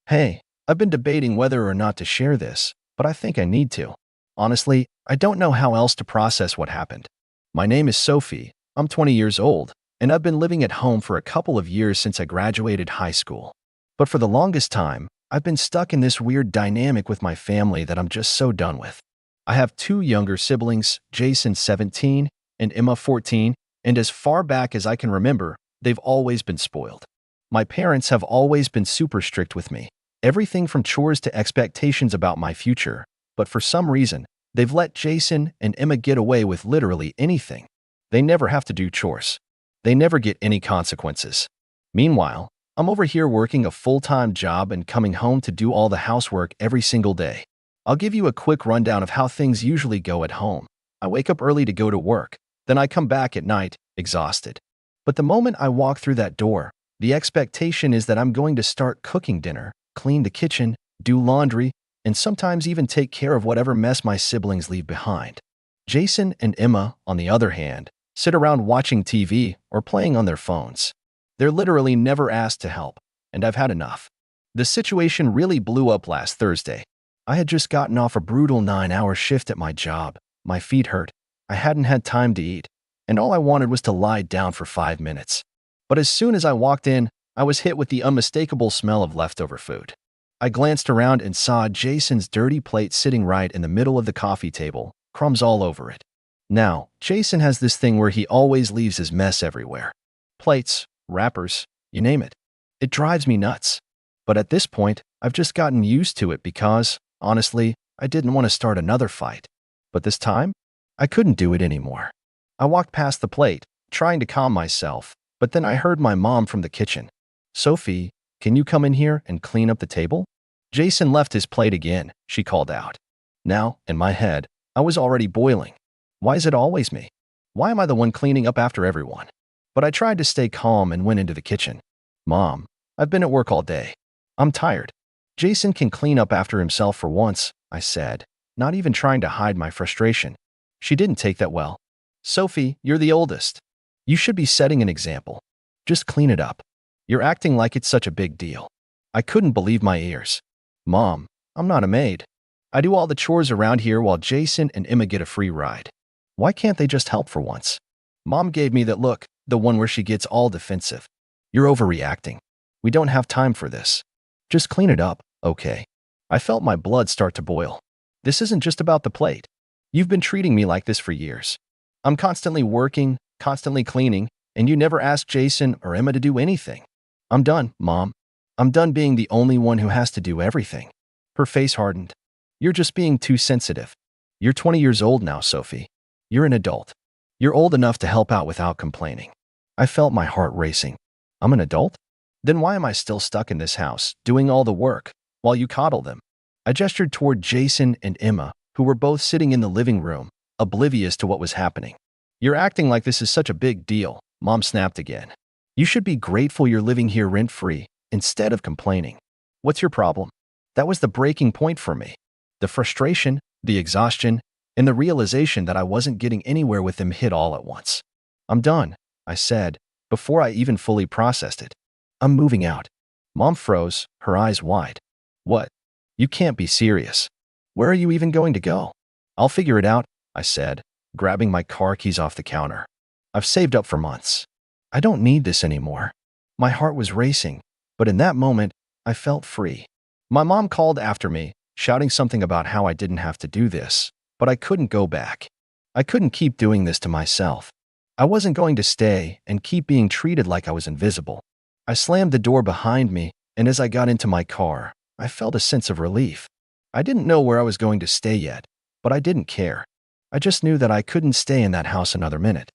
Hey, I've been debating whether or not to share this, but I think I need to. Honestly, I don't know how else to process what happened. My name is Sophie, I'm 20 years old, and I've been living at home for a couple of years since I graduated high school. But for the longest time, I've been stuck in this weird dynamic with my family that I'm just so done with. I have two younger siblings, Jason 17 and Emma 14, and as far back as I can remember, they've always been spoiled. My parents have always been super strict with me, everything from chores to expectations about my future, but for some reason, they've let Jason and Emma get away with literally anything. They never have to do chores. They never get any consequences. Meanwhile, I'm over here working a full-time job and coming home to do all the housework every single day. I'll give you a quick rundown of how things usually go at home. I wake up early to go to work, then I come back at night, exhausted. But the moment I walk through that door, the expectation is that I'm going to start cooking dinner, clean the kitchen, do laundry, and sometimes even take care of whatever mess my siblings leave behind. Jason and Emma, on the other hand, sit around watching TV or playing on their phones. They're literally never asked to help, and I've had enough. The situation really blew up last Thursday. I had just gotten off a brutal 9-hour shift at my job. My feet hurt, I hadn't had time to eat, and all I wanted was to lie down for 5 minutes. But as soon as I walked in, I was hit with the unmistakable smell of leftover food. I glanced around and saw Jason's dirty plate sitting right in the middle of the coffee table, crumbs all over it. Now, Jason has this thing where he always leaves his mess everywhere. Plates, wrappers, you name it. It drives me nuts. But at this point, I've just gotten used to it because, honestly, I didn't want to start another fight. But this time, I couldn't do it anymore. I walked past the plate, trying to calm myself, but then I heard my mom from the kitchen. "Sophie, can you come in here and clean up the table?" Jason left his plate again, she called out. Now, in my head, I was already boiling. Why is it always me? Why am I the one cleaning up after everyone? But I tried to stay calm and went into the kitchen. "Mom, I've been at work all day. I'm tired. Jason can clean up after himself for once," I said, not even trying to hide my frustration. She didn't take that well. "Sophie, you're the oldest. You should be setting an example. Just clean it up. You're acting like it's such a big deal." I couldn't believe my ears. "Mom, I'm not a maid. I do all the chores around here while Jason and Emma get a free ride. Why can't they just help for once?" Mom gave me that look, the one where she gets all defensive. "You're overreacting. We don't have time for this. Just clean it up, okay?" I felt my blood start to boil. This isn't just about the plate. You've been treating me like this for years. I'm constantly working, constantly cleaning, and you never ask Jason or Emma to do anything. I'm done, Mom. I'm done being the only one who has to do everything. Her face hardened. "You're just being too sensitive. You're 20 years old now, Sophie. You're an adult. You're old enough to help out without complaining." I felt my heart racing. I'm an adult? Then why am I still stuck in this house, doing all the work, while you coddle them? I gestured toward Jason and Emma, who were both sitting in the living room, oblivious to what was happening. "You're acting like this is such a big deal," Mom snapped again. "You should be grateful you're living here rent-free, instead of complaining. What's your problem?" That was the breaking point for me. The frustration, the exhaustion, and the realization that I wasn't getting anywhere with them hit all at once. "I'm done," I said, before I even fully processed it. "I'm moving out." Mom froze, her eyes wide. "What? You can't be serious. Where are you even going to go?" "I'll figure it out," I said, grabbing my car keys off the counter. "I've saved up for months. I don't need this anymore." My heart was racing, but in that moment, I felt free. My mom called after me, shouting something about how I didn't have to do this, but I couldn't go back. I couldn't keep doing this to myself. I wasn't going to stay and keep being treated like I was invisible. I slammed the door behind me, and as I got into my car, I felt a sense of relief. I didn't know where I was going to stay yet, but I didn't care. I just knew that I couldn't stay in that house another minute.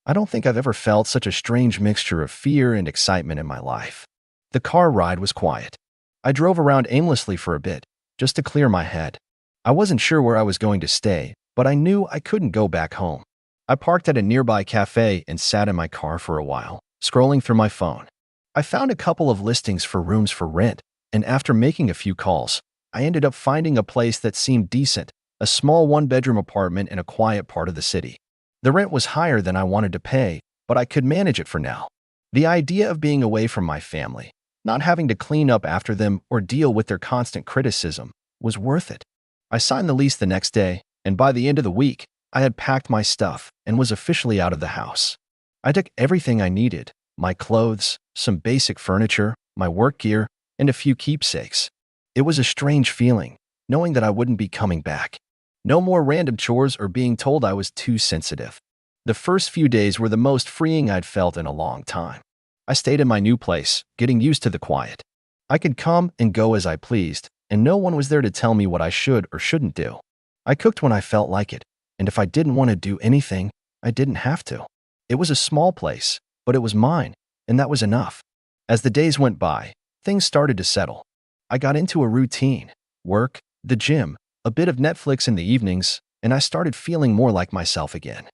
I don't think I've ever felt such a strange mixture of fear and excitement in my life. The car ride was quiet. I drove around aimlessly for a bit, just to clear my head. I wasn't sure where I was going to stay, but I knew I couldn't go back home. I parked at a nearby cafe and sat in my car for a while, scrolling through my phone. I found a couple of listings for rooms for rent, and after making a few calls, I ended up finding a place that seemed decent, a small one-bedroom apartment in a quiet part of the city. The rent was higher than I wanted to pay, but I could manage it for now. The idea of being away from my family, Not having to clean up after them or deal with their constant criticism was worth it. I signed the lease the next day, and by the end of the week, I had packed my stuff and was officially out of the house. I took everything I needed, my clothes, some basic furniture, my work gear, and a few keepsakes. It was a strange feeling, knowing that I wouldn't be coming back. No more random chores or being told I was too sensitive. The first few days were the most freeing I'd felt in a long time. I stayed in my new place, getting used to the quiet. I could come and go as I pleased, and no one was there to tell me what I should or shouldn't do. I cooked when I felt like it, and if I didn't want to do anything, I didn't have to. It was a small place, but it was mine, and that was enough. As the days went by, things started to settle. I got into a routine: work, the gym, a bit of Netflix in the evenings, and I started feeling more like myself again.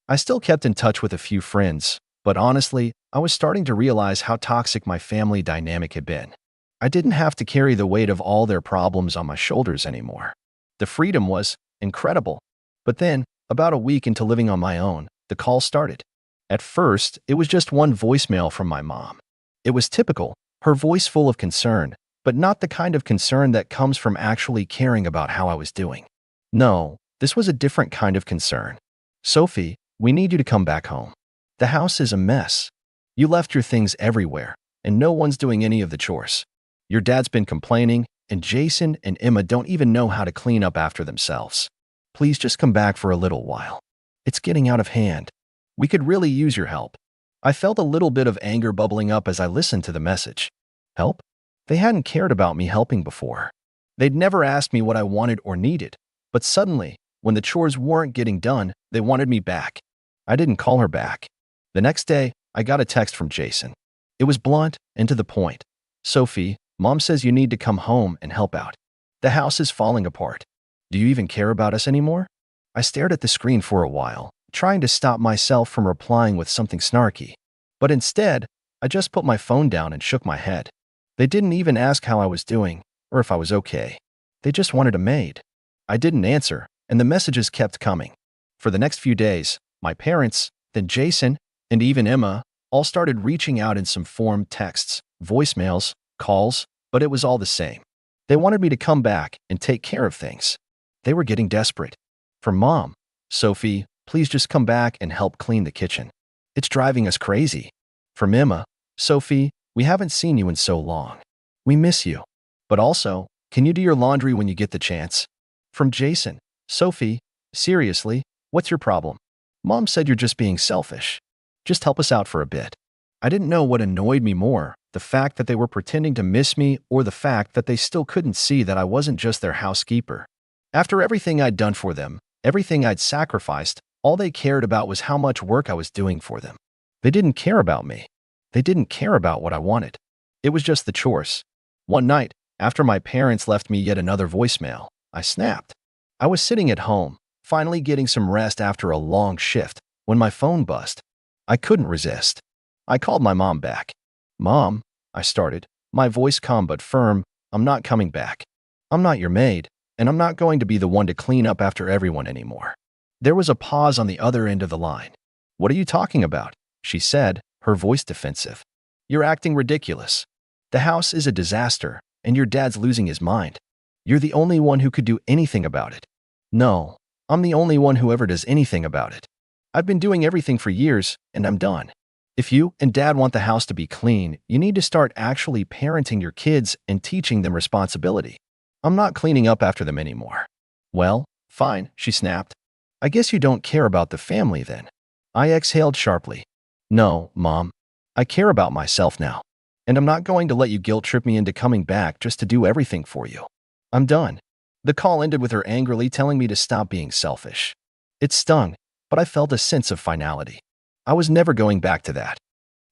I still kept in touch with a few friends, but honestly, I was starting to realize how toxic my family dynamic had been. I didn't have to carry the weight of all their problems on my shoulders anymore. The freedom was incredible. But then, about a week into living on my own, the call started. At first, it was just one voicemail from my mom. It was typical, her voice full of concern, but not the kind of concern that comes from actually caring about how I was doing. No, this was a different kind of concern. "Sophie, we need you to come back home. The house is a mess. You left your things everywhere, and no one's doing any of the chores. Your dad's been complaining, and Jason and Emma don't even know how to clean up after themselves. Please just come back for a little while. It's getting out of hand. We could really use your help." I felt a little bit of anger bubbling up as I listened to the message. Help? They hadn't cared about me helping before. They'd never asked me what I wanted or needed, but suddenly, when the chores weren't getting done, they wanted me back. I didn't call her back. The next day, I got a text from Jason. It was blunt and to the point. "Sophie, Mom says you need to come home and help out. The house is falling apart. Do you even care about us anymore?" I stared at the screen for a while, trying to stop myself from replying with something snarky. But instead, I just put my phone down and shook my head. They didn't even ask how I was doing or if I was okay. They just wanted a maid. I didn't answer, and the messages kept coming. For the next few days, my parents, then Jason, and even Emma all started reaching out in some form: texts, voicemails, calls, but it was all the same. They wanted me to come back and take care of things. They were getting desperate. From Mom, "Sophie, please just come back and help clean the kitchen. It's driving us crazy." From Emma, "Sophie, we haven't seen you in so long. We miss you. But also, can you do your laundry when you get the chance?" From Jason, "Sophie, seriously, what's your problem? Mom said you're just being selfish. Just help us out for a bit." I didn't know what annoyed me more, the fact that they were pretending to miss me or the fact that they still couldn't see that I wasn't just their housekeeper. After everything I'd done for them, everything I'd sacrificed, all they cared about was how much work I was doing for them. They didn't care about me. They didn't care about what I wanted. It was just the chores. One night, after my parents left me yet another voicemail, I snapped. I was sitting at home, finally getting some rest after a long shift, when my phone buzzed. I couldn't resist. I called my mom back. "Mom," I started, my voice calm but firm, "I'm not coming back. I'm not your maid, and I'm not going to be the one to clean up after everyone anymore." There was a pause on the other end of the line. "What are you talking about?" she said, her voice defensive. "You're acting ridiculous. The house is a disaster, and your dad's losing his mind. You're the only one who could do anything about it." "No, I'm the only one who ever does anything about it. I've been doing everything for years, and I'm done. If you and Dad want the house to be clean, you need to start actually parenting your kids and teaching them responsibility. I'm not cleaning up after them anymore." "Well, fine," she snapped. "I guess you don't care about the family then." I exhaled sharply. "No, Mom. I care about myself now. And I'm not going to let you guilt-trip me into coming back just to do everything for you. I'm done." The call ended with her angrily telling me to stop being selfish. It stung, but I felt a sense of finality. I was never going back to that.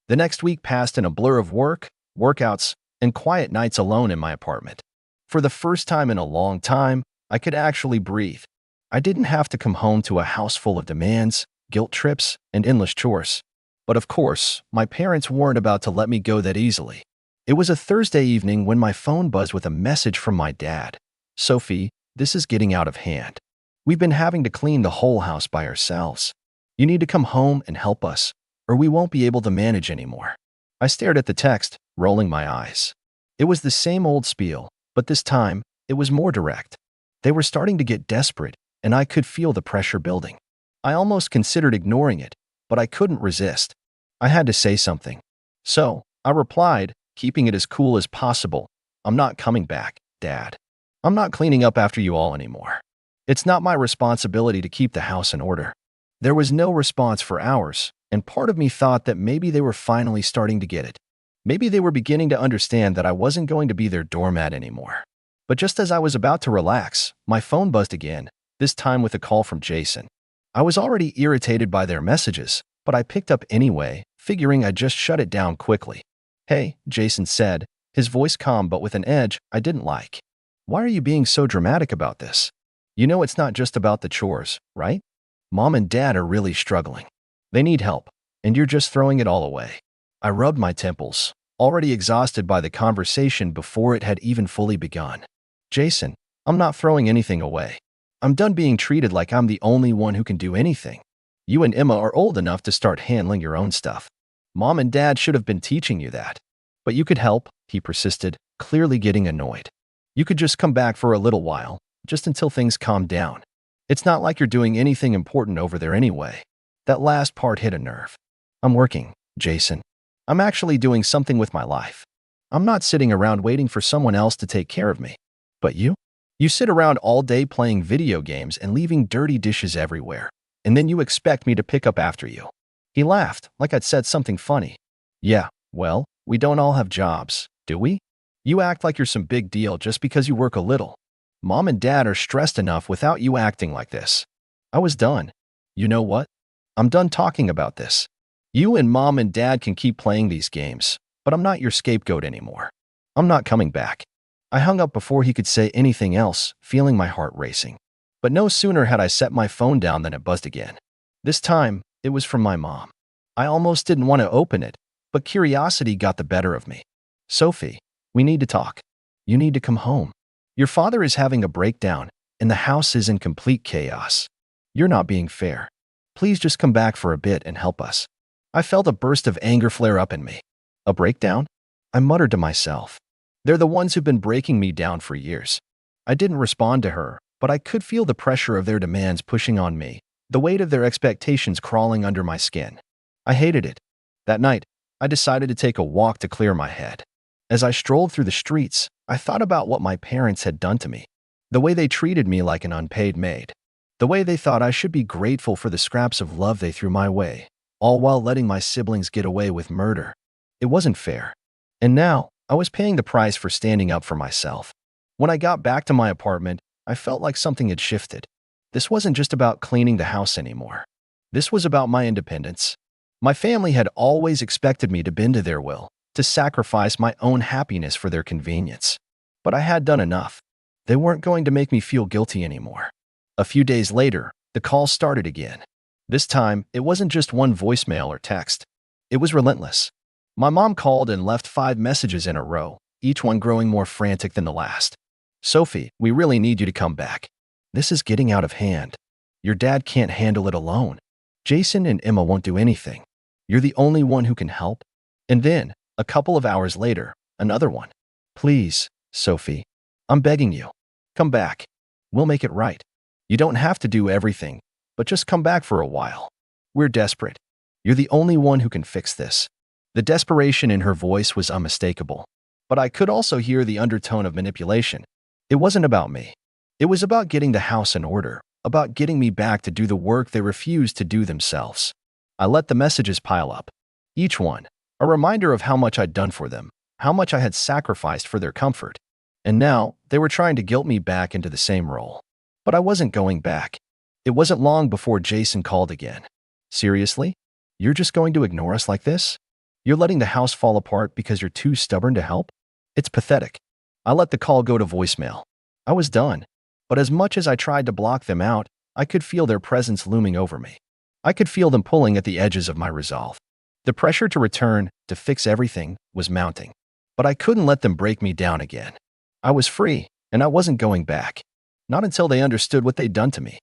The next week passed in a blur of work, workouts, and quiet nights alone in my apartment. For the first time in a long time, I could actually breathe. I didn't have to come home to a house full of demands, guilt trips, and endless chores. But of course, my parents weren't about to let me go that easily. It was a Thursday evening when my phone buzzed with a message from my dad. "Sophie, this is getting out of hand. We've been having to clean the whole house by ourselves. You need to come home and help us, or we won't be able to manage anymore." I stared at the text, rolling my eyes. It was the same old spiel, but this time, it was more direct. They were starting to get desperate, and I could feel the pressure building. I almost considered ignoring it, but I couldn't resist. I had to say something. So, I replied, keeping it as cool as possible. I'm not coming back, Dad. I'm not cleaning up after you all anymore. It's not my responsibility to keep the house in order. There was no response for hours, and part of me thought that maybe they were finally starting to get it. Maybe they were beginning to understand that I wasn't going to be their doormat anymore. But just as I was about to relax, my phone buzzed again, this time with a call from Jason. I was already irritated by their messages, but I picked up anyway, figuring I'd just shut it down quickly. Hey, Jason said, his voice calm but with an edge I didn't like. Why are you being so dramatic about this? You know it's not just about the chores, right? Mom and Dad are really struggling. They need help, and you're just throwing it all away. I rubbed my temples, already exhausted by the conversation before it had even fully begun. Jason, I'm not throwing anything away. I'm done being treated like I'm the only one who can do anything. You and Emma are old enough to start handling your own stuff. Mom and Dad should have been teaching you that. But you could help, he persisted, clearly getting annoyed. You could just come back for a little while, just until things calm down. It's not like you're doing anything important over there anyway. That last part hit a nerve. I'm working, Jason. I'm actually doing something with my life. I'm not sitting around waiting for someone else to take care of me. But you? You sit around all day playing video games and leaving dirty dishes everywhere, and then you expect me to pick up after you. He laughed, like I'd said something funny. Yeah, well, we don't all have jobs, do we? You act like you're some big deal just because you work a little. Mom and Dad are stressed enough without you acting like this. I was done. You know what? I'm done talking about this. You and Mom and Dad can keep playing these games, but I'm not your scapegoat anymore. I'm not coming back. I hung up before he could say anything else, feeling my heart racing. But no sooner had I set my phone down than it buzzed again. This time, it was from my mom. I almost didn't want to open it, but curiosity got the better of me. Sophie, we need to talk. You need to come home. Your father is having a breakdown, and the house is in complete chaos. You're not being fair. Please just come back for a bit and help us. I felt a burst of anger flare up in me. A breakdown? I muttered to myself. They're the ones who've been breaking me down for years. I didn't respond to her, but I could feel the pressure of their demands pushing on me, the weight of their expectations crawling under my skin. I hated it. That night, I decided to take a walk to clear my head. As I strolled through the streets, I thought about what my parents had done to me, the way they treated me like an unpaid maid, the way they thought I should be grateful for the scraps of love they threw my way, all while letting my siblings get away with murder. It wasn't fair. And now, I was paying the price for standing up for myself. When I got back to my apartment, I felt like something had shifted. This wasn't just about cleaning the house anymore. This was about my independence. My family had always expected me to bend to their will, to sacrifice my own happiness for their convenience. But I had done enough. They weren't going to make me feel guilty anymore. A few days later, the calls started again. This time, it wasn't just one voicemail or text. It was relentless. My mom called and left 5 messages in a row, each one growing more frantic than the last. Sophie, we really need you to come back. This is getting out of hand. Your dad can't handle it alone. Jason and Emma won't do anything. You're the only one who can help. And then, a couple of hours later, another one. Please, Sophie, I'm begging you. Come back. We'll make it right. You don't have to do everything, but just come back for a while. We're desperate. You're the only one who can fix this. The desperation in her voice was unmistakable, but I could also hear the undertone of manipulation. It wasn't about me. It was about getting the house in order, about getting me back to do the work they refused to do themselves. I let the messages pile up. Each one, a reminder of how much I'd done for them, how much I had sacrificed for their comfort. And now, they were trying to guilt me back into the same role. But I wasn't going back. It wasn't long before Jason called again. Seriously? You're just going to ignore us like this? You're letting the house fall apart because you're too stubborn to help? It's pathetic. I let the call go to voicemail. I was done. But as much as I tried to block them out, I could feel their presence looming over me. I could feel them pulling at the edges of my resolve. The pressure to return, to fix everything, was mounting. But I couldn't let them break me down again. I was free, and I wasn't going back. Not until they understood what they'd done to me.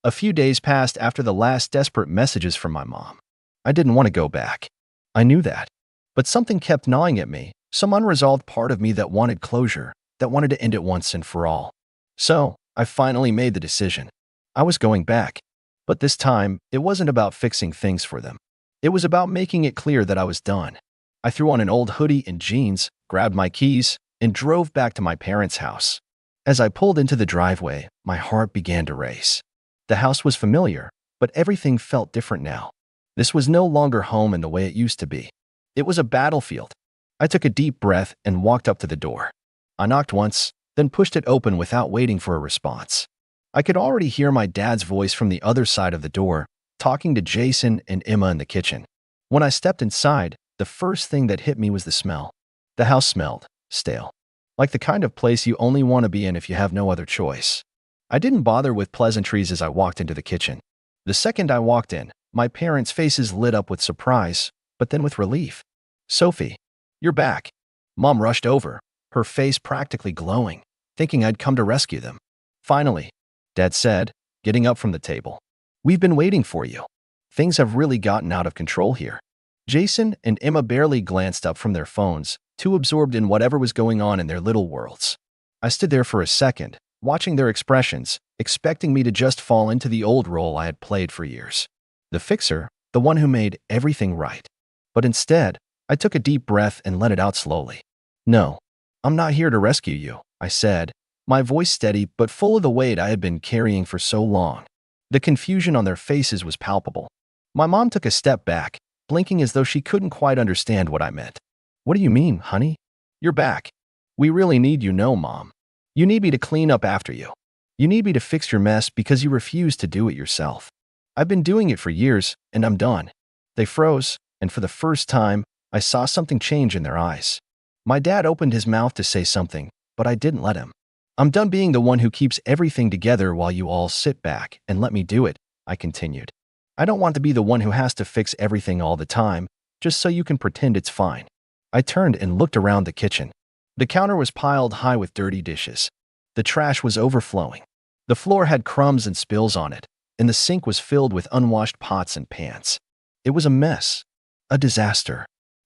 A few days passed after the last desperate messages from my mom. I didn't want to go back. I knew that. But something kept gnawing at me, Some unresolved part of me that wanted closure, that wanted to end it once and for all. So, I finally made the decision. I was going back. But this time, it wasn't about fixing things for them. It was about making it clear that I was done. I threw on an old hoodie and jeans, grabbed my keys, and drove back to my parents' house. As I pulled into the driveway, my heart began to race. The house was familiar, but everything felt different now. This was no longer home in the way it used to be. It was a battlefield. I took a deep breath and walked up to the door. I knocked once, then pushed it open without waiting for a response. I could already hear my dad's voice from the other side of the door, talking to Jason and Emma in the kitchen. When I stepped inside, the first thing that hit me was the smell. The house smelled stale, like the kind of place you only want to be in if you have no other choice. I didn't bother with pleasantries as I walked into the kitchen. The second I walked in, my parents' faces lit up with surprise, but then with relief. "Sophie, you're back." Mom rushed over, her face practically glowing, thinking I'd come to rescue them. "Finally," Dad said, getting up from the table. "We've been waiting for you. Things have really gotten out of control here." Jason and Emma barely glanced up from their phones, too absorbed in whatever was going on in their little worlds. I stood there for a second, watching their expressions, expecting me to just fall into the old role I had played for years. The fixer, the one who made everything right. But instead, I took a deep breath and let it out slowly. "No, I'm not here to rescue you," I said, my voice steady but full of the weight I had been carrying for so long. The confusion on their faces was palpable. My mom took a step back, blinking as though she couldn't quite understand what I meant. "What do you mean, honey? You're back. We really need you, no, Mom. You need me to clean up after you. You need me to fix your mess because you refuse to do it yourself. I've been doing it for years, and I'm done." They froze, and for the first time, I saw something change in their eyes. My dad opened his mouth to say something, but I didn't let him. "I'm done being the one who keeps everything together while you all sit back and let me do it," I continued. "I don't want to be the one who has to fix everything all the time, just so you can pretend it's fine." I turned and looked around the kitchen. The counter was piled high with dirty dishes. The trash was overflowing. The floor had crumbs and spills on it, and the sink was filled with unwashed pots and pans. It was a mess, a disaster.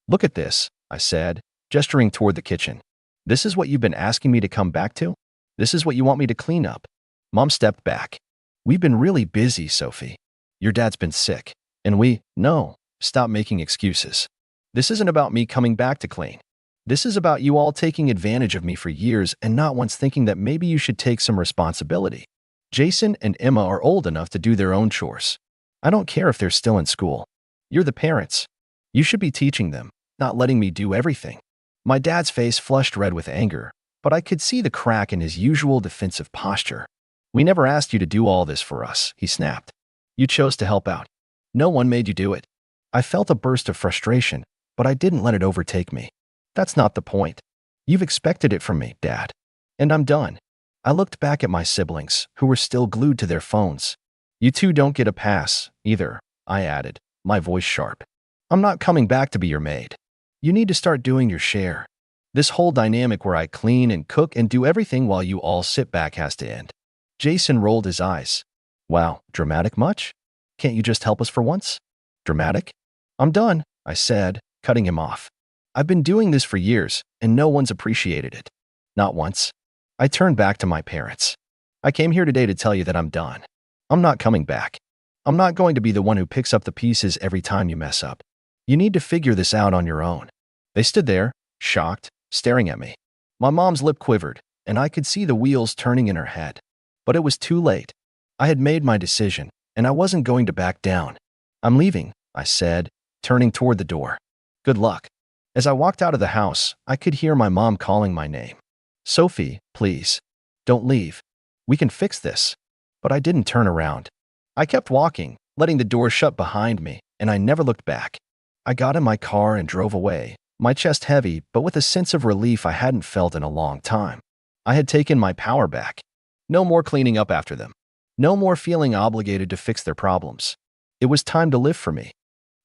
"Look at this," I said, gesturing toward the kitchen. "This is what you've been asking me to come back to? This is what you want me to clean up?" Mom stepped back. "We've been really busy, Sophie. Your dad's been sick, and no, stop making excuses. This isn't about me coming back to clean. This is about you all taking advantage of me for years and not once thinking that maybe you should take some responsibility. Jason and Emma are old enough to do their own chores. I don't care if they're still in school. You're the parents. You should be teaching them, not letting me do everything." My dad's face flushed red with anger, but I could see the crack in his usual defensive posture. "We never asked you to do all this for us," he snapped. "You chose to help out. No one made you do it." I felt a burst of frustration, but I didn't let it overtake me. "That's not the point. You've expected it from me, Dad. And I'm done." I looked back at my siblings, who were still glued to their phones. "You two don't get a pass, either," I added, my voice sharp. "I'm not coming back to be your maid. You need to start doing your share. This whole dynamic where I clean and cook and do everything while you all sit back has to end." Jason rolled his eyes. "Wow, dramatic much? Can't you just help us for once?" "Dramatic? I'm done," I said, cutting him off. "I've been doing this for years, and no one's appreciated it. Not once." I turned back to my parents. "I came here today to tell you that I'm done. I'm not coming back. I'm not going to be the one who picks up the pieces every time you mess up. You need to figure this out on your own." They stood there, shocked, staring at me. My mom's lip quivered, and I could see the wheels turning in her head. But it was too late. I had made my decision, and I wasn't going to back down. "I'm leaving," I said, turning toward the door. "Good luck." As I walked out of the house, I could hear my mom calling my name. "Sophie, please. Don't leave. We can fix this." But I didn't turn around. I kept walking, letting the door shut behind me, and I never looked back. I got in my car and drove away, my chest heavy but with a sense of relief I hadn't felt in a long time. I had taken my power back. No more cleaning up after them. No more feeling obligated to fix their problems. It was time to live for me.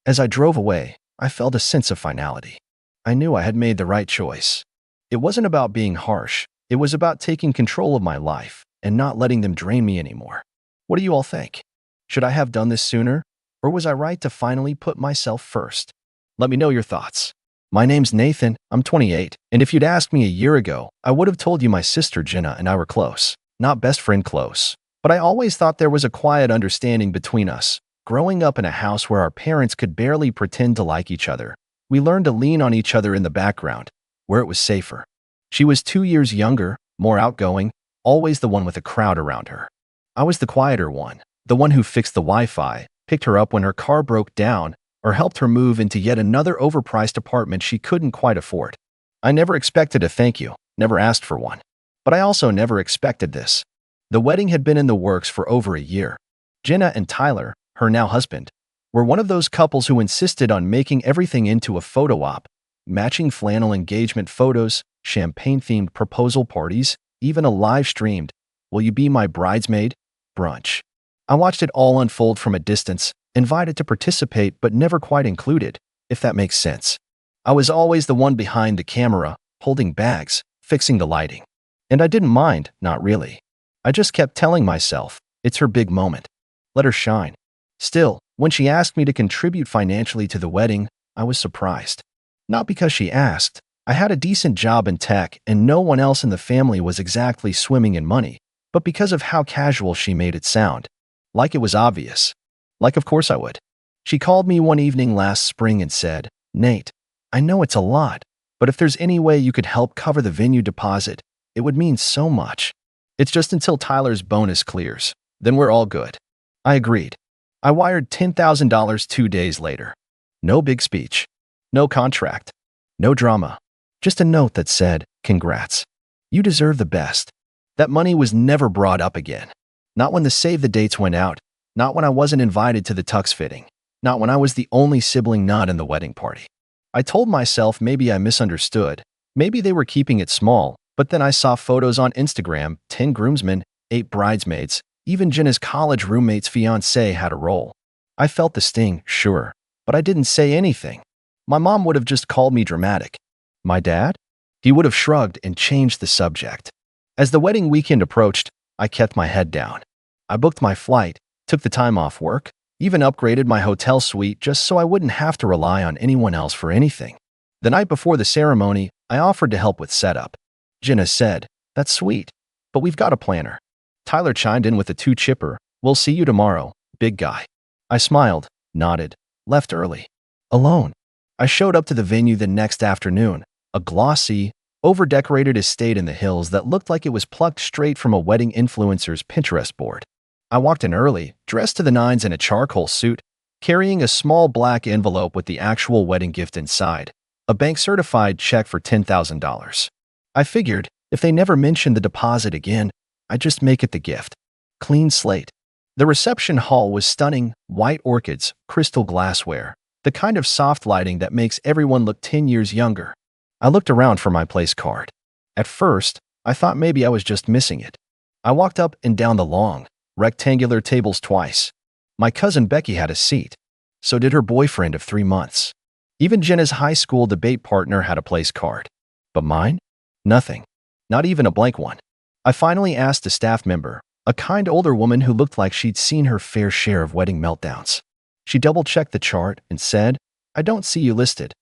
As I drove away, I felt a sense of finality. I knew I had made the right choice. It wasn't about being harsh. It was about taking control of my life and not letting them drain me anymore. What do you all think? Should I have done this sooner? Or was I right to finally put myself first? Let me know your thoughts. My name's Nathan, I'm 28, and if you'd asked me a year ago, I would have told you my sister Jenna and I were close. Not best friend close. But I always thought there was a quiet understanding between us. Growing up in a house where our parents could barely pretend to like each other, we learned to lean on each other in the background, where it was safer. She was 2 years younger, more outgoing, always the one with a crowd around her. I was the quieter one, the one who fixed the Wi-Fi, picked her up when her car broke down, or helped her move into yet another overpriced apartment she couldn't quite afford. I never expected a thank you, never asked for one. But I also never expected this. The wedding had been in the works for over a year. Jenna and Tyler, her now husband, were one of those couples who insisted on making everything into a photo op, matching flannel engagement photos, champagne-themed proposal parties, even a live-streamed "Will you be my bridesmaid?" brunch. I watched it all unfold from a distance, invited to participate but never quite included, if that makes sense. I was always the one behind the camera, holding bags, fixing the lighting. And I didn't mind, not really. I just kept telling myself, it's her big moment. Let her shine. Still, when she asked me to contribute financially to the wedding, I was surprised. Not because she asked. I had a decent job in tech and no one else in the family was exactly swimming in money, but because of how casual she made it sound. Like it was obvious. Like of course I would. She called me one evening last spring and said, "Nate, I know it's a lot, but if there's any way you could help cover the venue deposit, it would mean so much. It's just until Tyler's bonus clears. Then we're all good." I agreed. I wired $10,000 2 days later. No big speech. No contract. No drama. Just a note that said, "Congrats. You deserve the best." That money was never brought up again. Not when the save the dates went out. Not when I wasn't invited to the tux fitting. Not when I was the only sibling not in the wedding party. I told myself maybe I misunderstood. Maybe they were keeping it small, but then I saw photos on Instagram, 10 groomsmen, 8 bridesmaids, even Jenna's college roommate's fiancé had a role. I felt the sting, sure, but I didn't say anything. My mom would have just called me dramatic. My dad? He would have shrugged and changed the subject. As the wedding weekend approached, I kept my head down. I booked my flight, took the time off work, even upgraded my hotel suite just so I wouldn't have to rely on anyone else for anything. The night before the ceremony, I offered to help with setup. Jenna said, "That's sweet, but we've got a planner." Tyler chimed in with a two-chipper, "We'll see you tomorrow, big guy." I smiled, nodded, left early. Alone. I showed up to the venue the next afternoon, a glossy, over-decorated estate in the hills that looked like it was plucked straight from a wedding influencer's Pinterest board. I walked in early, dressed to the nines in a charcoal suit, carrying a small black envelope with the actual wedding gift inside, a bank-certified check for $10,000. I figured, if they never mentioned the deposit again, I'd just make it the gift. Clean slate. The reception hall was stunning, white orchids, crystal glassware, the kind of soft lighting that makes everyone look 10 years younger. I looked around for my place card. At first, I thought maybe I was just missing it. I walked up and down the long, rectangular tables twice. My cousin Becky had a seat. So did her boyfriend of 3 months. Even Jenna's high school debate partner had a place card. But mine? Nothing. Not even a blank one. I finally asked a staff member, a kind older woman who looked like she'd seen her fair share of wedding meltdowns. She double-checked the chart and said, "I don't see you listed.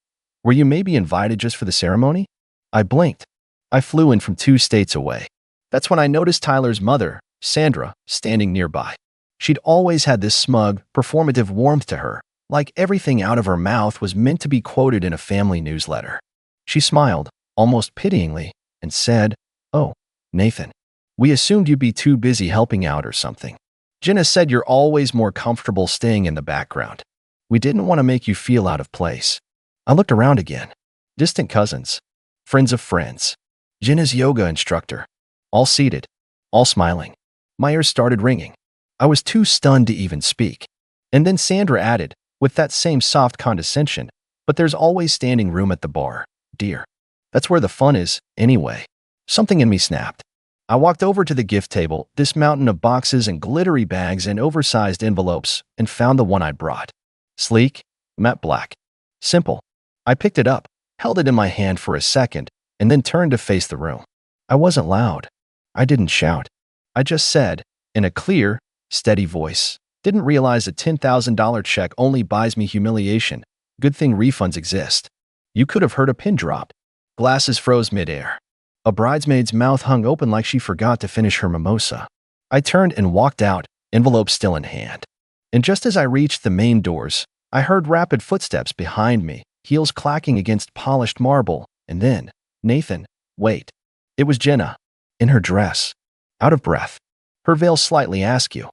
Were you maybe invited just for the ceremony?" I blinked. I flew in from 2 states away. That's when I noticed Tyler's mother, Sandra, standing nearby. She'd always had this smug, performative warmth to her, like everything out of her mouth was meant to be quoted in a family newsletter. She smiled, almost pityingly, and said, "Oh, Nathan, we assumed you'd be too busy helping out or something. Jenna said you're always more comfortable staying in the background. We didn't want to make you feel out of place." I looked around again. Distant cousins, friends of friends, Jenna's yoga instructor, all seated, all smiling. My ears started ringing. I was too stunned to even speak. And then Sandra added, with that same soft condescension, "But there's always standing room at the bar, dear. That's where the fun is, anyway." Something in me snapped. I walked over to the gift table, this mountain of boxes and glittery bags and oversized envelopes, and found the one I'd brought. Sleek, matte black. Simple. I picked it up, held it in my hand for a second, and then turned to face the room. I wasn't loud. I didn't shout. I just said, in a clear, steady voice, "Didn't realize a $10,000 check only buys me humiliation. Good thing refunds exist." You could have heard a pin drop. Glasses froze midair. A bridesmaid's mouth hung open like she forgot to finish her mimosa. I turned and walked out, envelope still in hand. And just as I reached the main doors, I heard rapid footsteps behind me, heels clacking against polished marble, and then, Nathan, wait. It was Jenna, in her dress, out of breath, her veil slightly askew.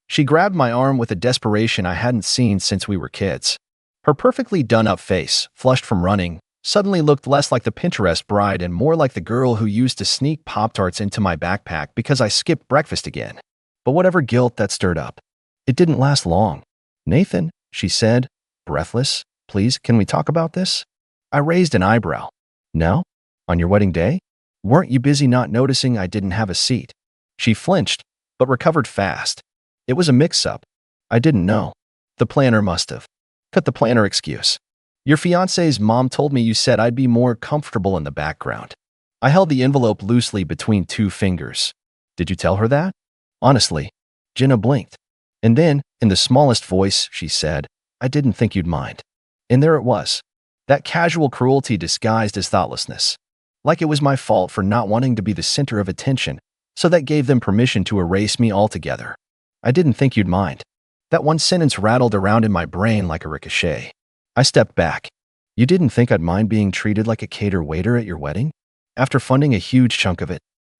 She grabbed my arm with a desperation I hadn't seen since we were kids. Her perfectly done-up face, flushed from running, suddenly looked less like the Pinterest bride and more like the girl who used to sneak Pop-Tarts into my backpack because I skipped breakfast again. But whatever guilt that stirred up, it didn't last long. Nathan, she said, breathless, please, can we talk about this? I raised an eyebrow. No? On your wedding day? Weren't you busy not noticing I didn't have a seat? She flinched, but recovered fast. It was a mix-up. I didn't know. The planner must have. Cut the planner excuse. Your fiancé's mom told me you said I'd be more comfortable in the background. I held the envelope loosely between two fingers. Did you tell her that? Honestly, Jenna blinked. And then, in the smallest voice, she said, I didn't think you'd mind. And there it was. That casual cruelty disguised as thoughtlessness. Like it was my fault for not wanting to be the center of attention, so that gave them permission to erase me altogether. I didn't think you'd mind. That one sentence rattled around in my brain like a ricochet. I stepped back. You didn't think I'd mind being treated like a cater waiter at your wedding? After funding a huge chunk of it.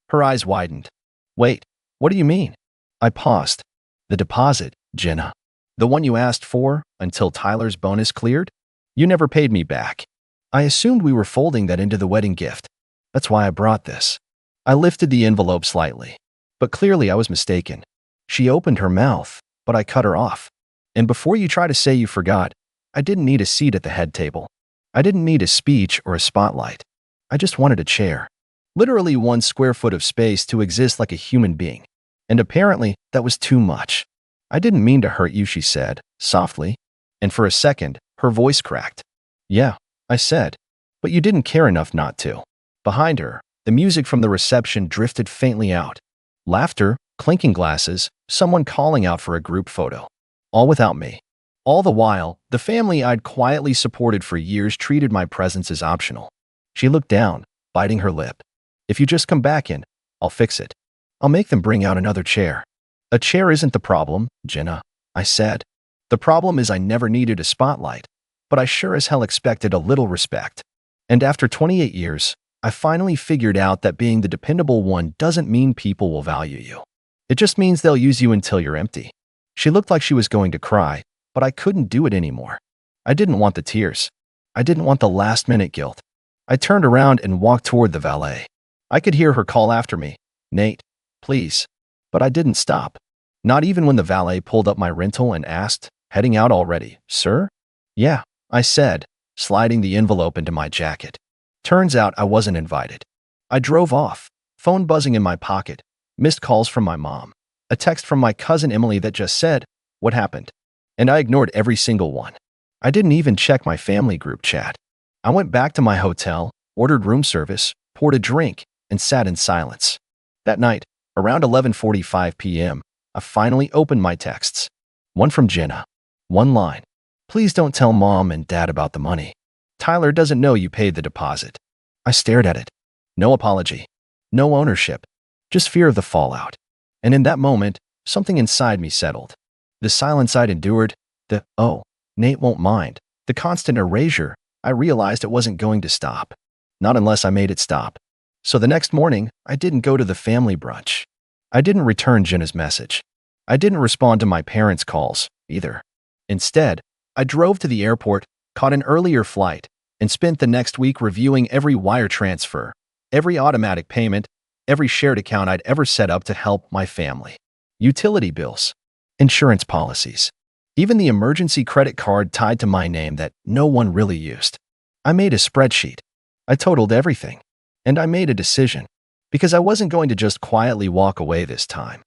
Her eyes widened. Wait, what do you mean? I paused. The deposit, Jenna. The one you asked for until Tyler's bonus cleared? You never paid me back. I assumed we were folding that into the wedding gift. That's why I brought this. I lifted the envelope slightly. But clearly I was mistaken. She opened her mouth, but I cut her off. And before you try to say you forgot, I didn't need a seat at the head table. I didn't need a speech or a spotlight. I just wanted a chair. Literally 1 square foot of space to exist like a human being. And apparently, that was too much. I didn't mean to hurt you, she said, softly. And for a second, her voice cracked. Yeah, I said. But you didn't care enough not to. Behind her, the music from the reception drifted faintly out. Laughter, clinking glasses, someone calling out for a group photo. All without me. All the while, the family I'd quietly supported for years treated my presence as optional. She looked down, biting her lip. If you just come back in, I'll fix it. I'll make them bring out another chair. A chair isn't the problem, Jenna, I said. The problem is I never needed a spotlight, but I sure as hell expected a little respect. And after 28 years, I finally figured out that being the dependable one doesn't mean people will value you. It just means they'll use you until you're empty. She looked like she was going to cry, but I couldn't do it anymore. I didn't want the tears. I didn't want the last-minute guilt. I turned around and walked toward the valet. I could hear her call after me, Nate, please. But I didn't stop. Not even when the valet pulled up my rental and asked, heading out already, sir? Yeah, I said, sliding the envelope into my jacket. Turns out I wasn't invited. I drove off, phone buzzing in my pocket, missed calls from my mom, a text from my cousin Emily that just said, what happened? And I ignored every single one. I didn't even check my family group chat. I went back to my hotel, ordered room service, poured a drink, and sat in silence. That night, around 11:45 p.m., I finally opened my texts. One from Jenna. One line. Please don't tell Mom and Dad about the money. Tyler doesn't know you paid the deposit. I stared at it. No apology. No ownership. Just fear of the fallout. And in that moment, something inside me settled. The silence I'd endured, the, oh, Nate won't mind, the constant erasure, I realized it wasn't going to stop. Not unless I made it stop. So the next morning, I didn't go to the family brunch. I didn't return Jenna's message. I didn't respond to my parents' calls, either. Instead, I drove to the airport, caught an earlier flight, and spent the next week reviewing every wire transfer, every automatic payment, every shared account I'd ever set up to help my family. Utility bills. Insurance policies. Even the emergency credit card tied to my name that no one really used. I made a spreadsheet. I totaled everything. And I made a decision. Because I wasn't going to just quietly walk away this time.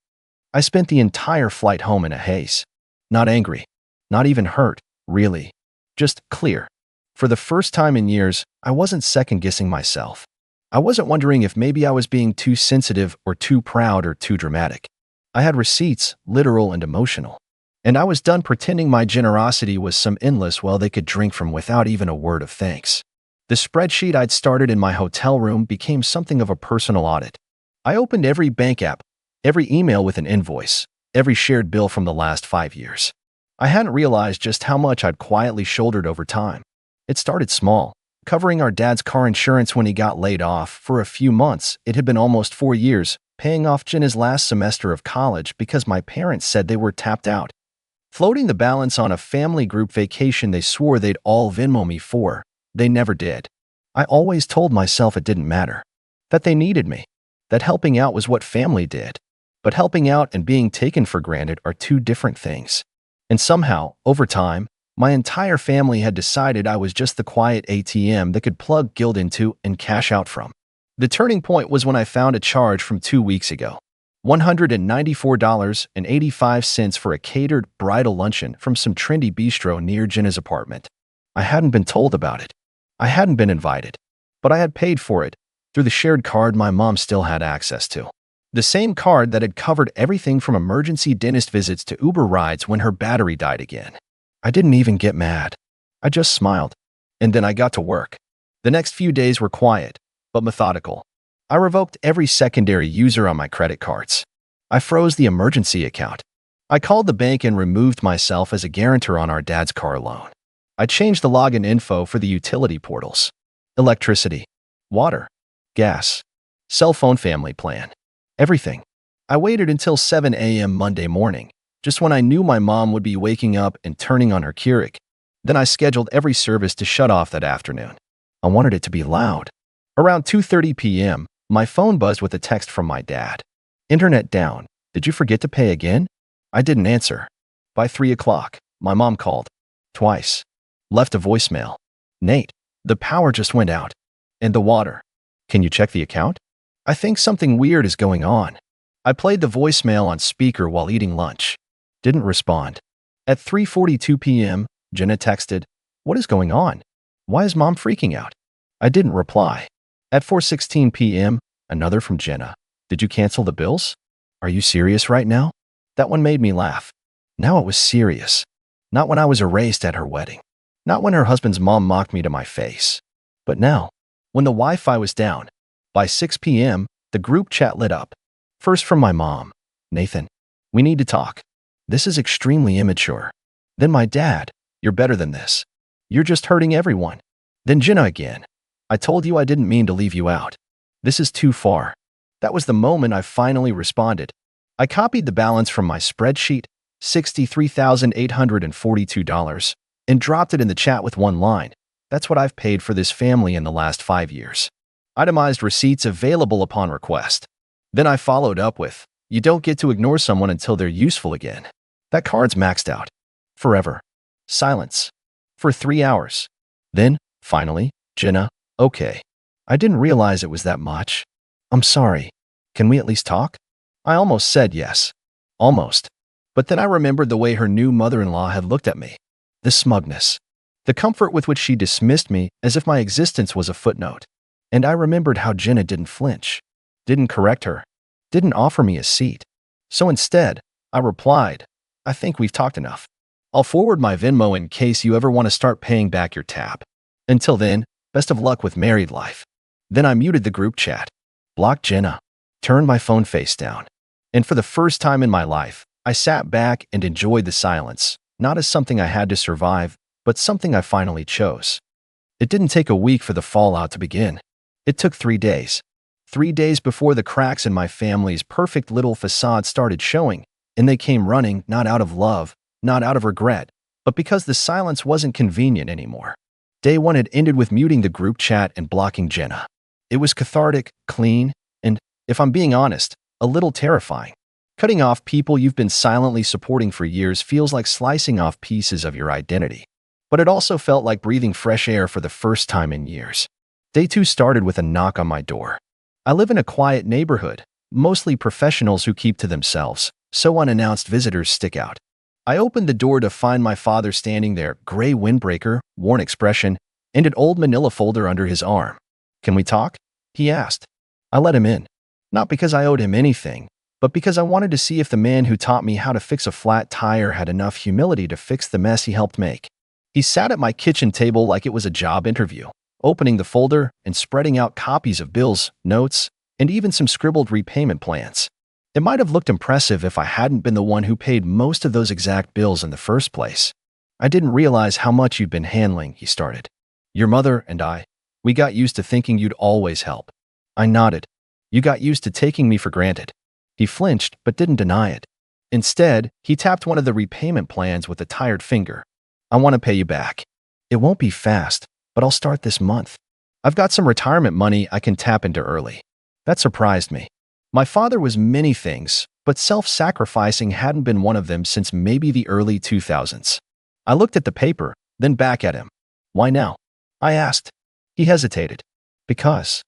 I spent the entire flight home in a haze. Not angry. Not even hurt, really. Just clear. For the first time in years, I wasn't second-guessing myself. I wasn't wondering if maybe I was being too sensitive or too proud or too dramatic. I had receipts, literal and emotional. And I was done pretending my generosity was some endless well they could drink from without even a word of thanks. The spreadsheet I'd started in my hotel room became something of a personal audit. I opened every bank app, every email with an invoice, every shared bill from the last 5 years. I hadn't realized just how much I'd quietly shouldered over time. It started small, covering our dad's car insurance when he got laid off. For a few months, it had been almost 4 years, paying off Jenna's last semester of college because my parents said they were tapped out. Floating the balance on a family group vacation they swore they'd all Venmo me for. They never did. I always told myself it didn't matter, that they needed me, that helping out was what family did. But helping out and being taken for granted are two different things. And somehow, over time, my entire family had decided I was just the quiet ATM they could plug guilt into and cash out from. The turning point was when I found a charge from 2 weeks ago. $194.85 for a catered bridal luncheon from some trendy bistro near Jenna's apartment. I hadn't been told about it. I hadn't been invited. But I had paid for it through the shared card my mom still had access to. The same card that had covered everything from emergency dentist visits to Uber rides when her battery died again. I didn't even get mad. I just smiled. And then I got to work. The next few days were quiet, but methodical. I revoked every secondary user on my credit cards. I froze the emergency account. I called the bank and removed myself as a guarantor on our dad's car loan. I changed the login info for the utility portals. Electricity, water, gas, cell phone family plan. Everything. I waited until 7 a.m. Monday morning, just when I knew my mom would be waking up and turning on her Keurig. Then I scheduled every service to shut off that afternoon. I wanted it to be loud. Around 2:30 p.m., my phone buzzed with a text from my dad. Internet down. Did you forget to pay again? I didn't answer. By 3 o'clock, my mom called. Twice. Left a voicemail. Nate, the power just went out. And the water. Can you check the account? I think something weird is going on. I played the voicemail on speaker while eating lunch. Didn't respond. At 3:42 p.m., Jenna texted, "What is going on? Why is mom freaking out?" I didn't reply. At 4:16 p.m., another from Jenna. "Did you cancel the bills? Are you serious right now?" That one made me laugh. Now it was serious. Not when I was erased at her wedding. Not when her husband's mom mocked me to my face. But now, when the Wi-Fi was down. By 6 p.m., the group chat lit up. First from my mom. "Nathan, we need to talk. This is extremely immature." Then my dad. "You're better than this. You're just hurting everyone." Then Jenna again. "I told you I didn't mean to leave you out. This is too far." That was the moment I finally responded. I copied the balance from my spreadsheet, $63,842, and dropped it in the chat with one line. "That's what I've paid for this family in the last 5 years. Itemized receipts available upon request." Then I followed up with, "You don't get to ignore someone until they're useful again. That card's maxed out. Forever." Silence. For 3 hours. Then, finally, Jenna, "Okay. I didn't realize it was that much. I'm sorry. Can we at least talk?" I almost said yes. Almost. But then I remembered the way her new mother-in-law had looked at me. The smugness. The comfort with which she dismissed me as if my existence was a footnote. And I remembered how Jenna didn't flinch, didn't correct her, didn't offer me a seat. So instead, I replied, "I think we've talked enough. I'll forward my Venmo in case you ever want to start paying back your tab. Until then, best of luck with married life." Then I muted the group chat, blocked Jenna, turned my phone face down. And for the first time in my life, I sat back and enjoyed the silence, not as something I had to survive, but something I finally chose. It didn't take a week for the fallout to begin. It took 3 days. 3 days before the cracks in my family's perfect little facade started showing, and they came running not out of love, not out of regret, but because the silence wasn't convenient anymore. Day 1 had ended with muting the group chat and blocking Jenna. It was cathartic, clean, and, if I'm being honest, a little terrifying. Cutting off people you've been silently supporting for years feels like slicing off pieces of your identity. But it also felt like breathing fresh air for the first time in years. Day 2 started with a knock on my door. I live in a quiet neighborhood, mostly professionals who keep to themselves, so unannounced visitors stick out. I opened the door to find my father standing there, gray windbreaker, worn expression, and an old manila folder under his arm. "Can we talk?" he asked. I let him in. Not because I owed him anything, but because I wanted to see if the man who taught me how to fix a flat tire had enough humility to fix the mess he helped make. He sat at my kitchen table like it was a job interview. opening the folder and spreading out copies of bills, notes, and even some scribbled repayment plans. It might have looked impressive if I hadn't been the one who paid most of those exact bills in the first place. I didn't realize how much you'd been handling, he started. Your mother and I, we got used to thinking you'd always help. I nodded. You got used to taking me for granted. He flinched, but didn't deny it. Instead, he tapped one of the repayment plans with a tired finger. I want to pay you back. It won't be fast, but I'll start this month. I've got some retirement money I can tap into early. That surprised me. My father was many things, but self-sacrificing hadn't been one of them since maybe the early 2000s. I looked at the paper, then back at him. Why now? I asked. He hesitated. Because.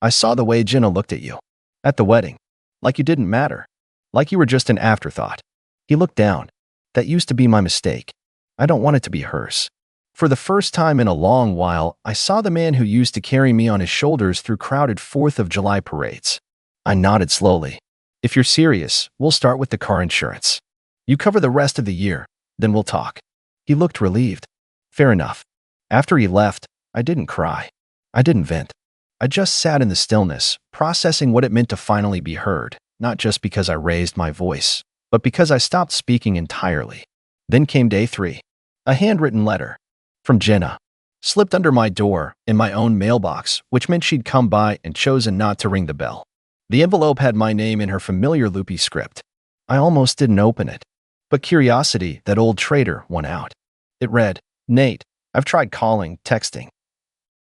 I saw the way Jenna looked at you. At the wedding. Like you didn't matter. Like you were just an afterthought. He looked down. That used to be my mistake. I don't want it to be hers. For the first time in a long while, I saw the man who used to carry me on his shoulders through crowded 4th of July parades. I nodded slowly. If you're serious, we'll start with the car insurance. You cover the rest of the year, then we'll talk. He looked relieved. Fair enough. After he left, I didn't cry. I didn't vent. I just sat in the stillness, processing what it meant to finally be heard, not just because I raised my voice, but because I stopped speaking entirely. Then came day 3. A handwritten letter. From Jenna. Slipped under my door, in my own mailbox, which meant she'd come by and chosen not to ring the bell. The envelope had my name in her familiar loopy script. I almost didn't open it. But curiosity, that old traitor, won out. It read, Nate, I've tried calling, texting.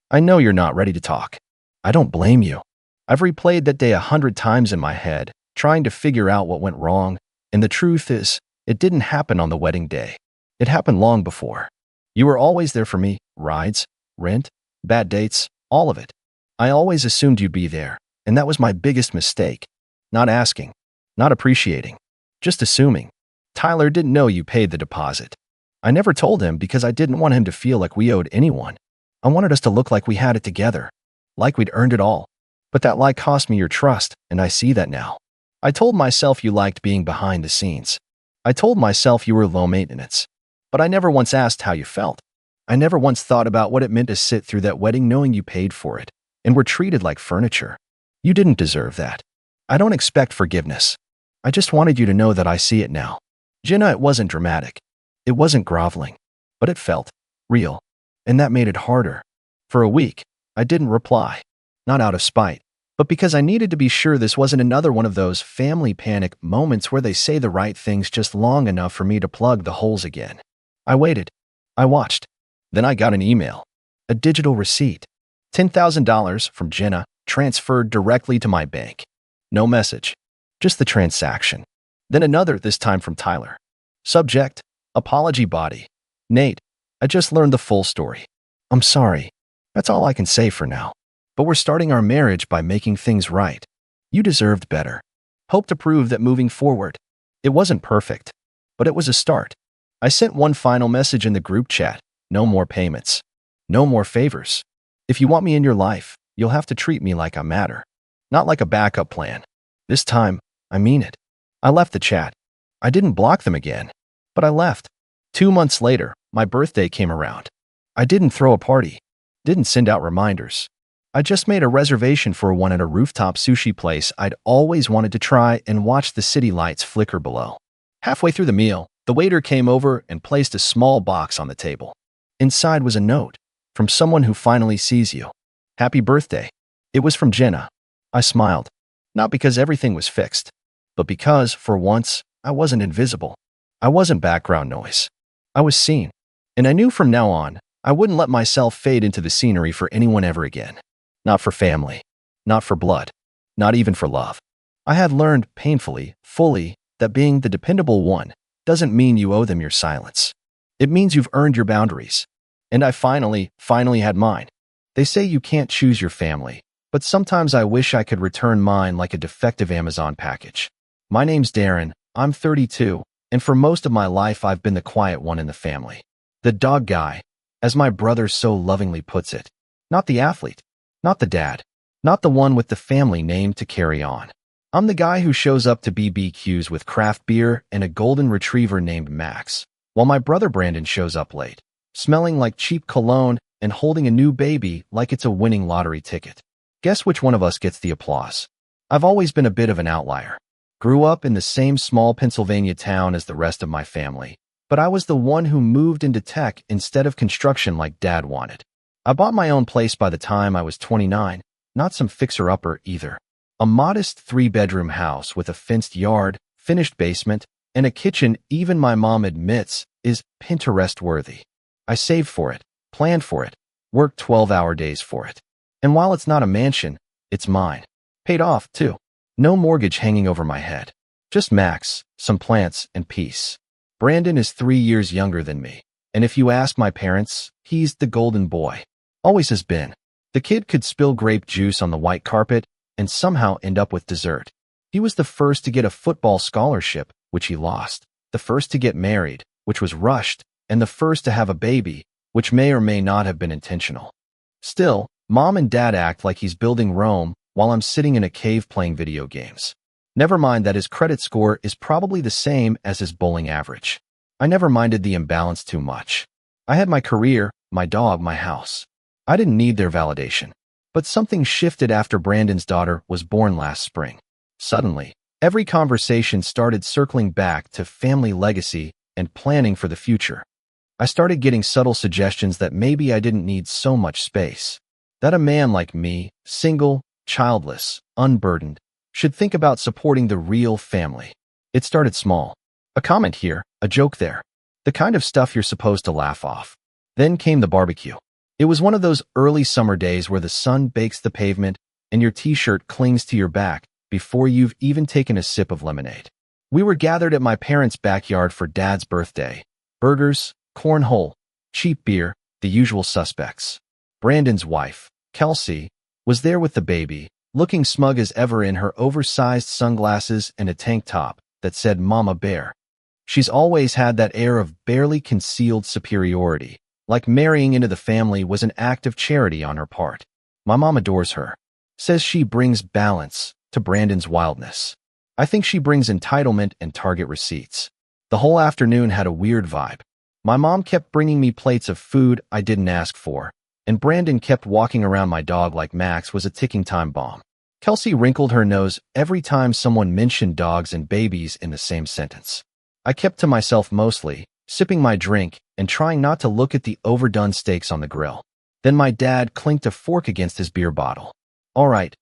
I know you're not ready to talk. I don't blame you. I've replayed that day 100 times in my head, trying to figure out what went wrong, and the truth is, it didn't happen on the wedding day. It happened long before. You were always there for me, rides, rent, bad dates, all of it. I always assumed you'd be there, and that was my biggest mistake. Not asking, not appreciating, just assuming. Tyler didn't know you paid the deposit. I never told him because I didn't want him to feel like we owed anyone. I wanted us to look like we had it together, like we'd earned it all. But that lie cost me your trust, and I see that now. I told myself you liked being behind the scenes. I told myself you were low maintenance. But I never once asked how you felt. I never once thought about what it meant to sit through that wedding knowing you paid for it and were treated like furniture. You didn't deserve that. I don't expect forgiveness. I just wanted you to know that I see it now. Jenna, it wasn't dramatic. It wasn't groveling. But it felt real. And that made it harder. For a week, I didn't reply. Not out of spite, but because I needed to be sure this wasn't another one of those family panic moments where they say the right things just long enough for me to plug the holes again. I waited. I watched. Then I got an email. A digital receipt. $10,000 from Jenna, transferred directly to my bank. No message. Just the transaction. Then another, this time from Tyler. Subject, apology body. Nate, I just learned the full story. I'm sorry. That's all I can say for now. But we're starting our marriage by making things right. You deserved better. Hope to prove that moving forward. It wasn't perfect, but it was a start. I sent one final message in the group chat. No more payments. No more favors. If you want me in your life, you'll have to treat me like I matter. Not like a backup plan. This time, I mean it. I left the chat. I didn't block them again, but I left. 2 months later, my birthday came around. I didn't throw a party. Didn't send out reminders. I just made a reservation for one at a rooftop sushi place I'd always wanted to try and watch the city lights flicker below. Halfway through the meal, the waiter came over and placed a small box on the table. Inside was a note from someone who finally sees you. Happy birthday. It was from Jenna. I smiled, not because everything was fixed, but because, for once, I wasn't invisible. I wasn't background noise. I was seen. And I knew from now on, I wouldn't let myself fade into the scenery for anyone ever again. Not for family. Not for blood. Not even for love. I had learned painfully, fully, that being the dependable one doesn't mean you owe them your silence. It means you've earned your boundaries. And I finally had mine. They say you can't choose your family, but sometimes I wish I could return mine like a defective Amazon package. My name's Darren, I'm 32, and for most of my life I've been the quiet one in the family. The dog guy, as my brother so lovingly puts it. Not the athlete, not the dad, not the one with the family name to carry on. I'm the guy who shows up to BBQs with craft beer and a golden retriever named Max, while my brother Brandon shows up late, smelling like cheap cologne and holding a new baby like it's a winning lottery ticket. Guess which one of us gets the applause? I've always been a bit of an outlier. Grew up in the same small Pennsylvania town as the rest of my family, but I was the one who moved into tech instead of construction like Dad wanted. I bought my own place by the time I was 29, not some fixer-upper either. A modest 3-bedroom house with a fenced yard, finished basement, and a kitchen even my mom admits is Pinterest-worthy. I saved for it, planned for it, worked 12-hour days for it. And while it's not a mansion, it's mine. Paid off, too. No mortgage hanging over my head. Just Max, some plants, and peace. Brandon is 3 years younger than me, and if you ask my parents, he's the golden boy. Always has been. The kid could spill grape juice on the white carpet and somehow end up with dessert. He was the first to get a football scholarship, which he lost, the first to get married, which was rushed, and the first to have a baby, which may or may not have been intentional. Still, Mom and Dad act like he's building Rome while I'm sitting in a cave playing video games. Never mind that his credit score is probably the same as his bowling average. I never minded the imbalance too much. I had my career, my dog, my house. I didn't need their validation. But something shifted after Brandon's daughter was born last spring. Suddenly, every conversation started circling back to family legacy and planning for the future. I started getting subtle suggestions that maybe I didn't need so much space. That a man like me, single, childless, unburdened, should think about supporting the real family. It started small. A comment here, a joke there. The kind of stuff you're supposed to laugh off. Then came the barbecue. It was one of those early summer days where the sun bakes the pavement and your t-shirt clings to your back before you've even taken a sip of lemonade. We were gathered at my parents' backyard for Dad's birthday. Burgers, cornhole, cheap beer, the usual suspects. Brandon's wife, Kelsey, was there with the baby, looking smug as ever in her oversized sunglasses and a tank top that said Mama Bear. She's always had that air of barely concealed superiority, like marrying into the family was an act of charity on her part. My mom adores her. Says she brings balance to Brandon's wildness. I think she brings entitlement and target receipts. The whole afternoon had a weird vibe. My mom kept bringing me plates of food I didn't ask for, and Brandon kept walking around my dog like Max was a ticking time bomb. Kelsey wrinkled her nose every time someone mentioned dogs and babies in the same sentence. I kept to myself mostly, sipping my drink and trying not to look at the overdone steaks on the grill. Then my dad clinked a fork against his beer bottle. All right,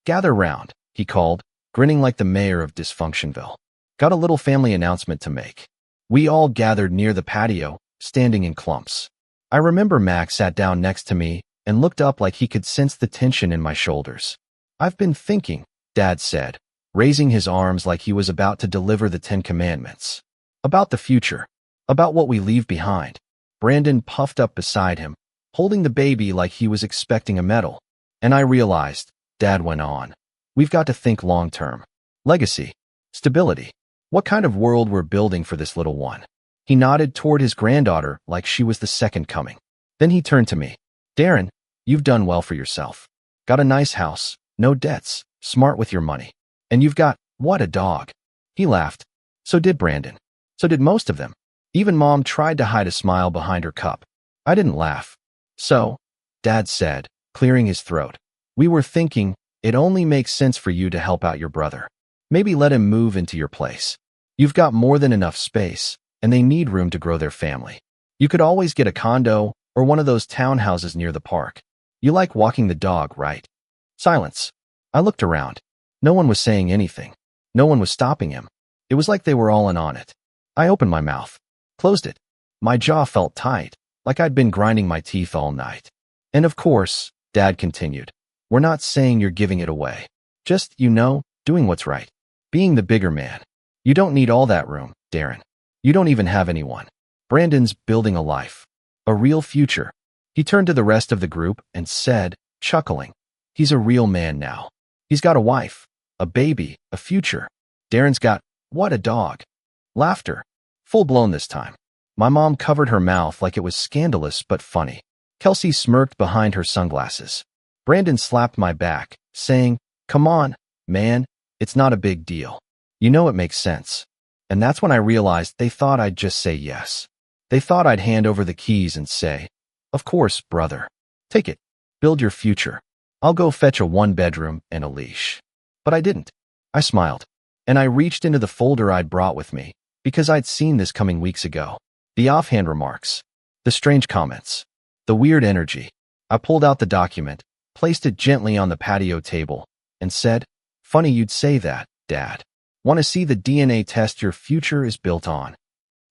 gather round, he called, grinning like the mayor of Dysfunctionville. Got a little family announcement to make. We all gathered near the patio, standing in clumps. I remember Max sat down next to me and looked up like he could sense the tension in my shoulders. I've been thinking, Dad said, raising his arms like he was about to deliver the 10 Commandments. About the future. About what we leave behind. Brandon puffed up beside him, holding the baby like he was expecting a medal. And I realized, Dad went on, we've got to think long-term. Legacy. Stability. What kind of world we're building for this little one? He nodded toward his granddaughter like she was the second coming. Then he turned to me. Darren, you've done well for yourself. Got a nice house, no debts, smart with your money. And you've got, what, a dog? He laughed. So did Brandon. So did most of them. Even Mom tried to hide a smile behind her cup. I didn't laugh. So, Dad said, clearing his throat, we were thinking, it only makes sense for you to help out your brother. Maybe let him move into your place. You've got more than enough space, and they need room to grow their family. You could always get a condo or one of those townhouses near the park. You like walking the dog, right? Silence. I looked around. No one was saying anything. No one was stopping him. It was like they were all in on it. I opened my mouth. Closed it. My jaw felt tight, like I'd been grinding my teeth all night. And of course, Dad continued, we're not saying you're giving it away. Just, doing what's right. Being the bigger man. You don't need all that room, Darren. You don't even have anyone. Brandon's building a life. A real future. He turned to the rest of the group and said, chuckling, he's a real man now. He's got a wife, a baby, a future. Darren's got, what, a dog. Laughter. Full-blown this time. My mom covered her mouth like it was scandalous but funny. Kelsey smirked behind her sunglasses. Brandon slapped my back, saying, come on, man, it's not a big deal. You know it makes sense. And that's when I realized they thought I'd just say yes. They thought I'd hand over the keys and say, Of course, brother. Take it. Build your future. I'll go fetch a one-bedroom and a leash. But I didn't. I smiled. And I reached into the folder I'd brought with me, because I'd seen this coming weeks ago. The offhand remarks. The strange comments. The weird energy. I pulled out the document, placed it gently on the patio table, and said, "Funny you'd say that, Dad. Want to see the DNA test your future is built on?"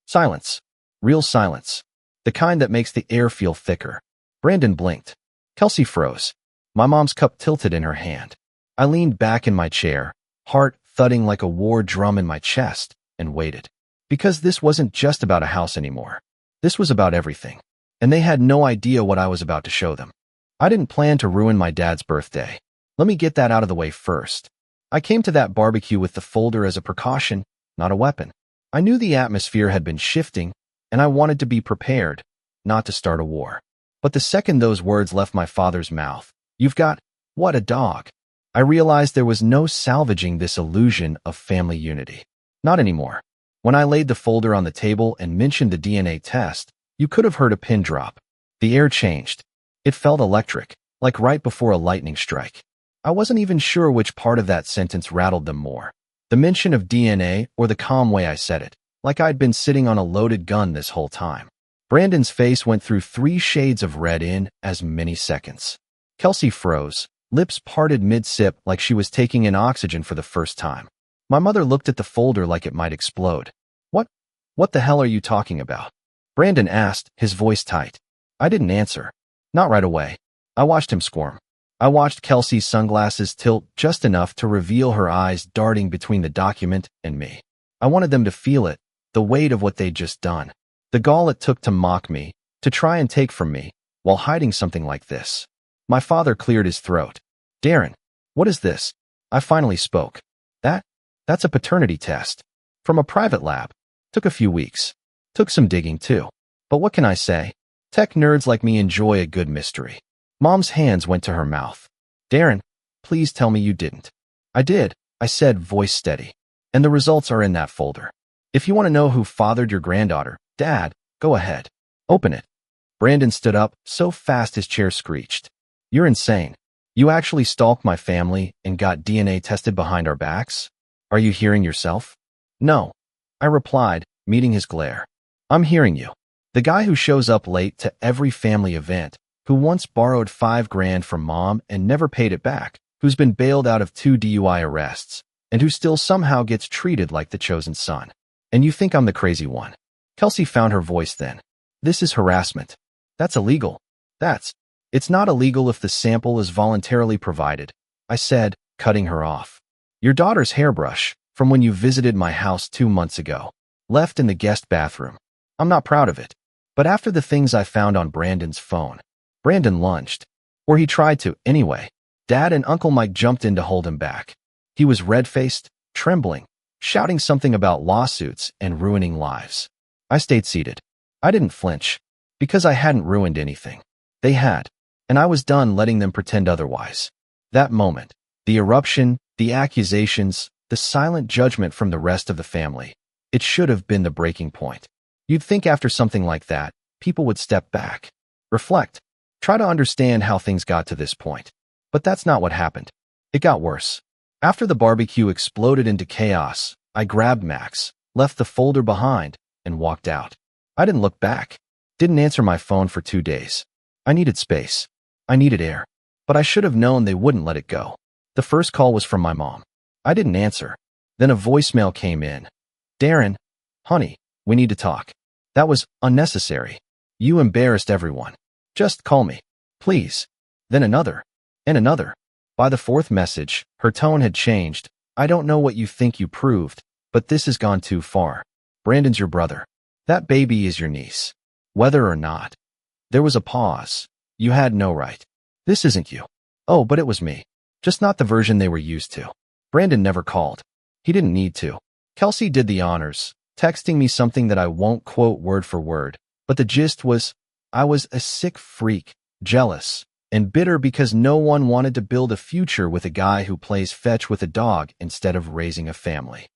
Silence. Real silence. The kind that makes the air feel thicker. Brandon blinked. Kelsey froze. My mom's cup tilted in her hand. I leaned back in my chair, heart thudding like a war drum in my chest, and waited. Because this wasn't just about a house anymore. This was about everything. And they had no idea what I was about to show them. I didn't plan to ruin my dad's birthday. Let me get that out of the way first. I came to that barbecue with the folder as a precaution, not a weapon. I knew the atmosphere had been shifting, and I wanted to be prepared, not to start a war. But the second those words left my father's mouth, "You've got, what, a dog?" I realized there was no salvaging this illusion of family unity. Not anymore. When I laid the folder on the table and mentioned the DNA test, you could have heard a pin drop. The air changed. It felt electric, like right before a lightning strike. I wasn't even sure which part of that sentence rattled them more. The mention of DNA or the calm way I said it, like I'd been sitting on a loaded gun this whole time. Brandon's face went through 3 shades of red in as many seconds. Kelsey froze, lips parted mid-sip like she was taking in oxygen for the first time. My mother looked at the folder like it might explode. What the hell are you talking about?" Brandon asked, his voice tight. I didn't answer. Not right away. I watched him squirm. I watched Kelsey's sunglasses tilt just enough to reveal her eyes darting between the document and me. I wanted them to feel it, the weight of what they'd just done. The gall it took to mock me, to try and take from me, while hiding something like this. My father cleared his throat. "Darren, what is this?" I finally spoke. That's a paternity test. From a private lab. Took a few weeks. Took some digging too. But what can I say? Tech nerds like me enjoy a good mystery. Mom's hands went to her mouth. "Darren, please tell me you didn't." "I did," I said, voice steady. "And the results are in that folder. If you want to know who fathered your granddaughter, Dad, go ahead. Open it." Brandon stood up, so fast his chair screeched. "You're insane. You actually stalked my family and got DNA tested behind our backs? Are you hearing yourself?" "No," I replied, meeting his glare. "I'm hearing you. The guy who shows up late to every family event, who once borrowed $5,000 from Mom and never paid it back, who's been bailed out of 2 DUI arrests, and who still somehow gets treated like the chosen son. And you think I'm the crazy one." Kelsey found her voice then. "This is harassment. That's illegal. It's not illegal if the sample is voluntarily provided," I said, cutting her off. "Your daughter's hairbrush, from when you visited my house 2 months ago, left in the guest bathroom. I'm not proud of it. But after the things I found on Brandon's phone," Brandon lunged. Or he tried to, anyway. Dad and Uncle Mike jumped in to hold him back. He was red-faced, trembling, shouting something about lawsuits and ruining lives. I stayed seated. I didn't flinch, because I hadn't ruined anything. They had, and I was done letting them pretend otherwise. That moment, the eruption, the accusations, the silent judgment from the rest of the family, it should have been the breaking point. You'd think after something like that, people would step back, reflect, try to understand how things got to this point. But that's not what happened. It got worse. After the barbecue exploded into chaos, I grabbed Max, left the folder behind, and walked out. I didn't look back. Didn't answer my phone for 2 days. I needed space. I needed air. But I should have known they wouldn't let it go. The first call was from my mom. I didn't answer. Then a voicemail came in. "Darren, honey, we need to talk." That was unnecessary. "You embarrassed everyone. Just call me, please." Then another, and another. By the 4th message, her tone had changed. "I don't know what you think you proved, but this has gone too far. Brandon's your brother. That baby is your niece. Whether or not." There was a pause. "You had no right. This isn't you." "Oh, but it was me. Just not the version they were used to." Brandon never called. He didn't need to. Kelsey did the honors, texting me something that I won't quote word for word, but the gist was, I was a sick freak, jealous, and bitter because no one wanted to build a future with a guy who plays fetch with a dog instead of raising a family.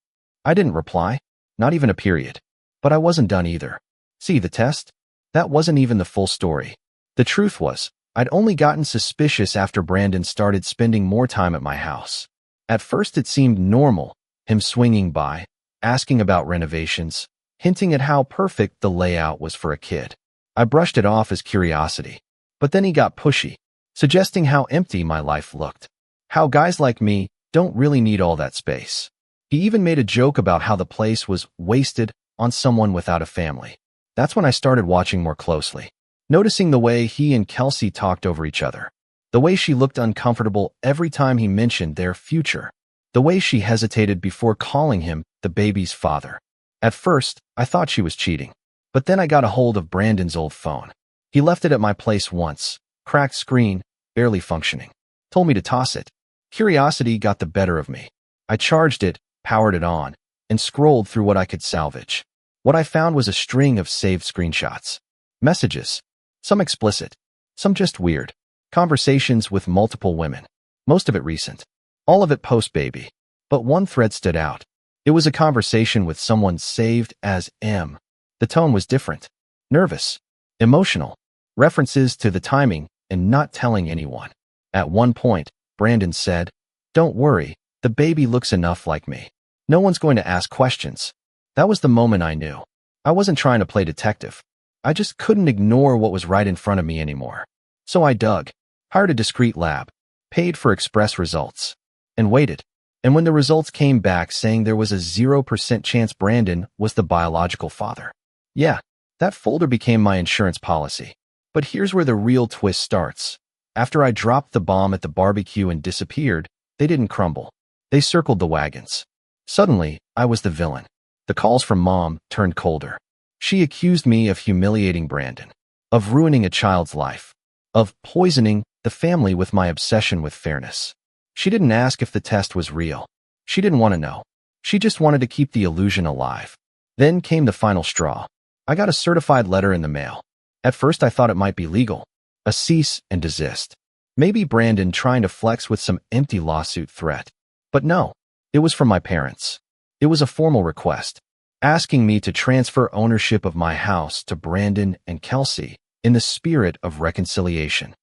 I didn't reply, not even a period. But I wasn't done either. See the test? That wasn't even the full story. The truth was, I'd only gotten suspicious after Brandon started spending more time at my house. At first it seemed normal, him swinging by, asking about renovations, hinting at how perfect the layout was for a kid. I brushed it off as curiosity. But then he got pushy, suggesting how empty my life looked. How guys like me don't really need all that space. He even made a joke about how the place was wasted on someone without a family. That's when I started watching more closely, noticing the way he and Kelsey talked over each other, the way she looked uncomfortable every time he mentioned their future, the way she hesitated before calling him the baby's father. At first, I thought she was cheating, but then I got a hold of Brandon's old phone. He left it at my place once, cracked screen, barely functioning. Told me to toss it. Curiosity got the better of me. I charged it, powered it on, and scrolled through what I could salvage. What I found was a string of saved screenshots. Messages. Some explicit. Some just weird. Conversations with multiple women. Most of it recent. All of it post-baby. But one thread stood out. It was a conversation with someone saved as M. The tone was different. Nervous. Emotional. References to the timing and not telling anyone. At one point, Brandon said, "Don't worry, the baby looks enough like me. No one's going to ask questions." That was the moment I knew. I wasn't trying to play detective. I just couldn't ignore what was right in front of me anymore. So I dug, hired a discreet lab, paid for express results, and waited. And when the results came back saying there was a 0% chance Brandon was the biological father, yeah, that folder became my insurance policy. But here's where the real twist starts. After I dropped the bomb at the barbecue and disappeared, they didn't crumble. They circled the wagons. Suddenly, I was the villain. The calls from Mom turned colder. She accused me of humiliating Brandon, of ruining a child's life, of poisoning the family with my obsession with fairness. She didn't ask if the test was real. She didn't want to know. She just wanted to keep the illusion alive. Then came the final straw. I got a certified letter in the mail. At first I thought it might be legal. A cease and desist. Maybe Brandon trying to flex with some empty lawsuit threat. But no, it was from my parents. It was a formal request, asking me to transfer ownership of my house to Brandon and Kelsey in the spirit of reconciliation.